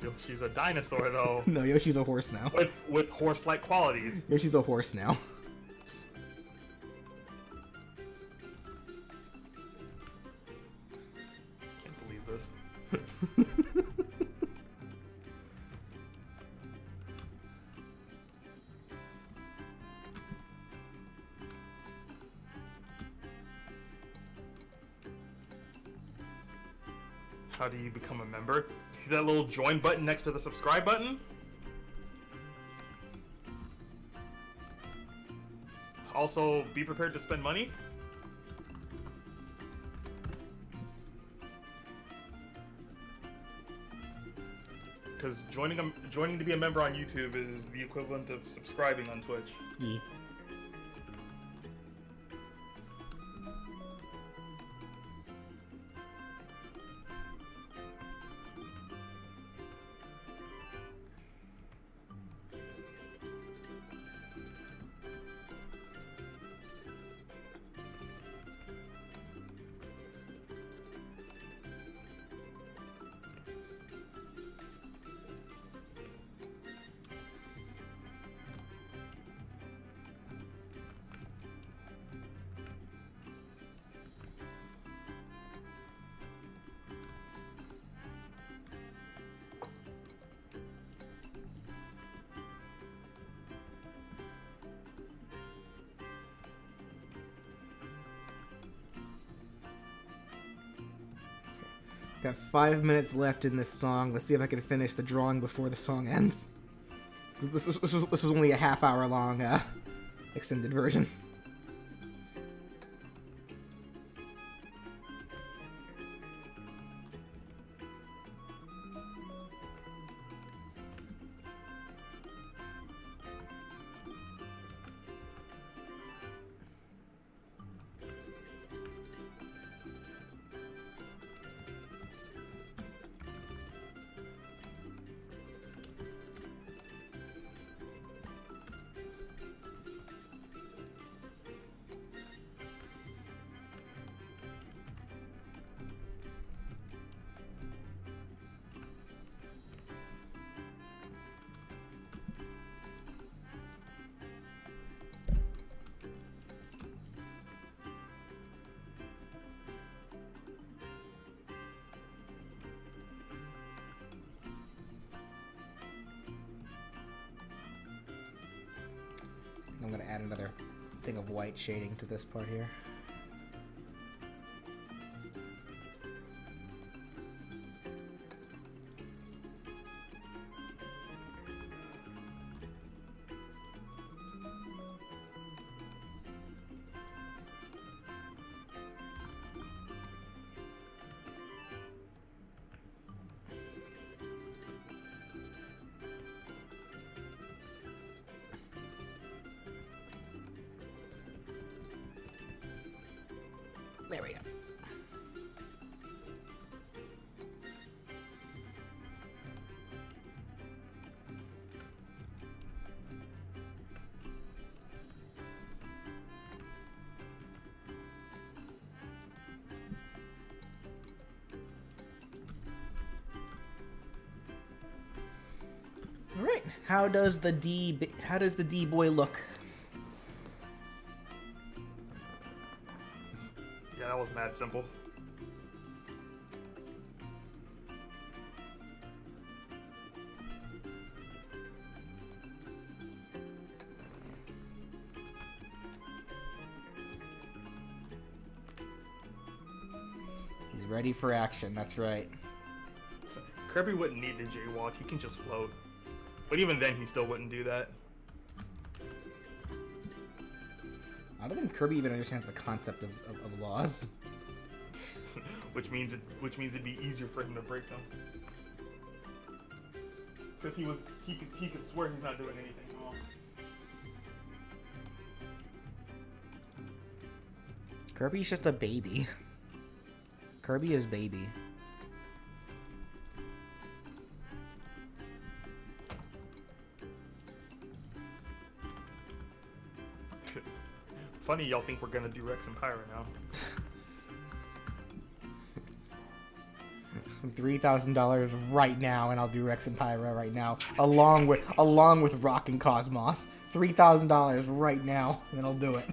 Yoshi's a dinosaur, though. No, Yoshi's a horse now. With horse-like qualities. Yoshi's a horse now. Can't believe this. How do you become a member? See that little join button next to the subscribe button? All also be prepared to spend money. Because joining to be a member on YouTube is the equivalent of subscribing on Twitch. Yeah. Got 5 minutes left in this song. Let's see if I can finish the drawing before the song ends. This was only a half-hour long extended version. I'm gonna add another thing of white shading to this part here. There we go. All right. How does the D boy look? Yeah, that was mad simple. He's ready for action. That's right. Kirby wouldn't need to jaywalk, he can just float. But even then, he still wouldn't do that. I don't think Kirby even understands the concept of laws. which means it'd be easier for him to break them. Because he could swear he's not doing anything wrong. Kirby's just a baby. Kirby is baby. Funny y'all think we're gonna do Rex and Pyra now. $3,000 right now, and I'll do Rex and Pyra right now, along with Rock and Cosmos. $3,000 right now, and I'll do it.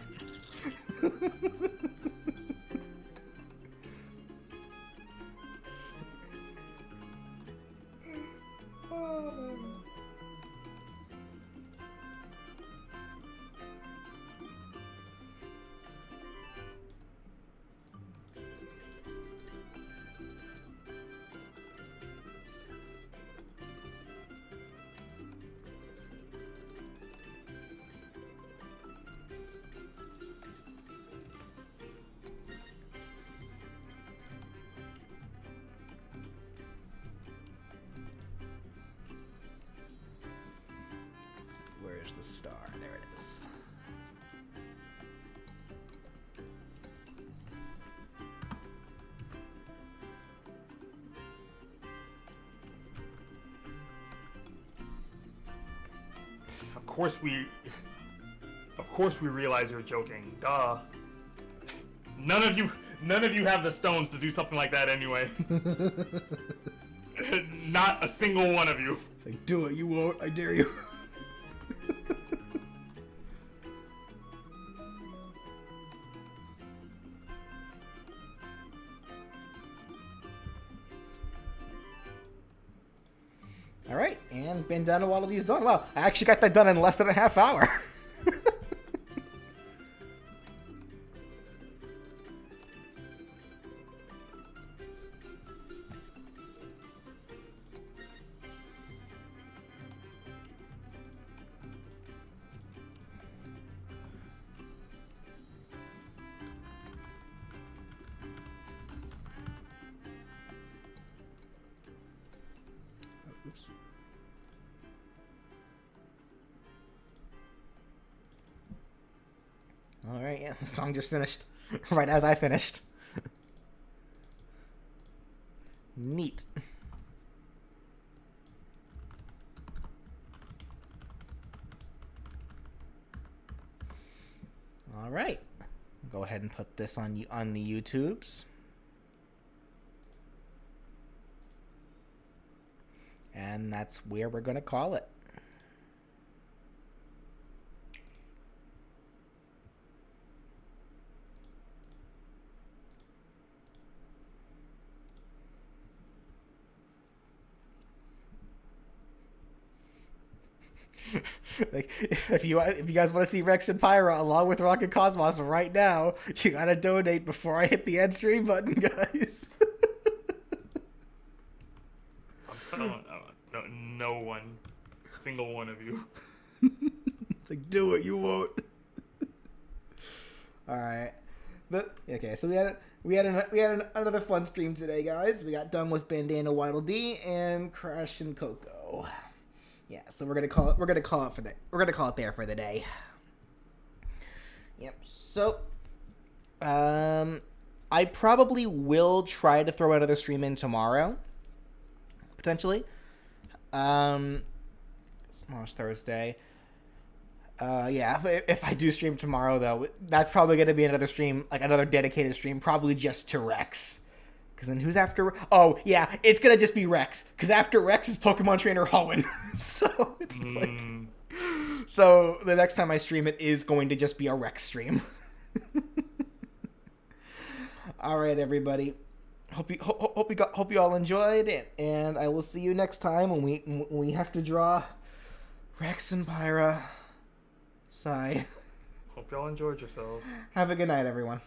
the star? There it is. Of course we realize you're joking. Duh. None of you have the stones to do something like that anyway. Not a single one of you. It's like, do it, you won't, I dare you. Alright, and Bandana Waddle Dee's done. Wow, I actually got that done in less than a half hour. Oops. Alright, yeah, the song just finished. Right as I finished. Neat. Alright. Go ahead and put this on the YouTubes. And that's where we're going to call it. Like, if you guys want to see Rex and Pyra along with Rocket Cosmos right now, you gotta donate before I hit the end stream button, guys. I'm telling no one, single one of you. It's like, do it, you won't. All right. Okay, so we had another fun stream today, guys. We got done with Bandana Waddle Dee and Crash and Coco. Yeah, so we're gonna call it there for the day. Yep. So, I probably will try to throw another stream in tomorrow, potentially. Tomorrow's Thursday. Yeah, if I do stream tomorrow, though, that's probably going to be another stream, like another dedicated stream, probably just to Rex. Because then who's after... Oh, yeah, it's going to just be Rex. Because after Rex is Pokemon Trainer Hoenn. So, it's like... So, the next time I stream it is going to just be a Rex stream. Alright, everybody. Hope you all enjoyed it. And I will see you next time when we have to draw Rex and Pyra. Sigh. Hope y'all enjoyed yourselves. Have a good night, everyone.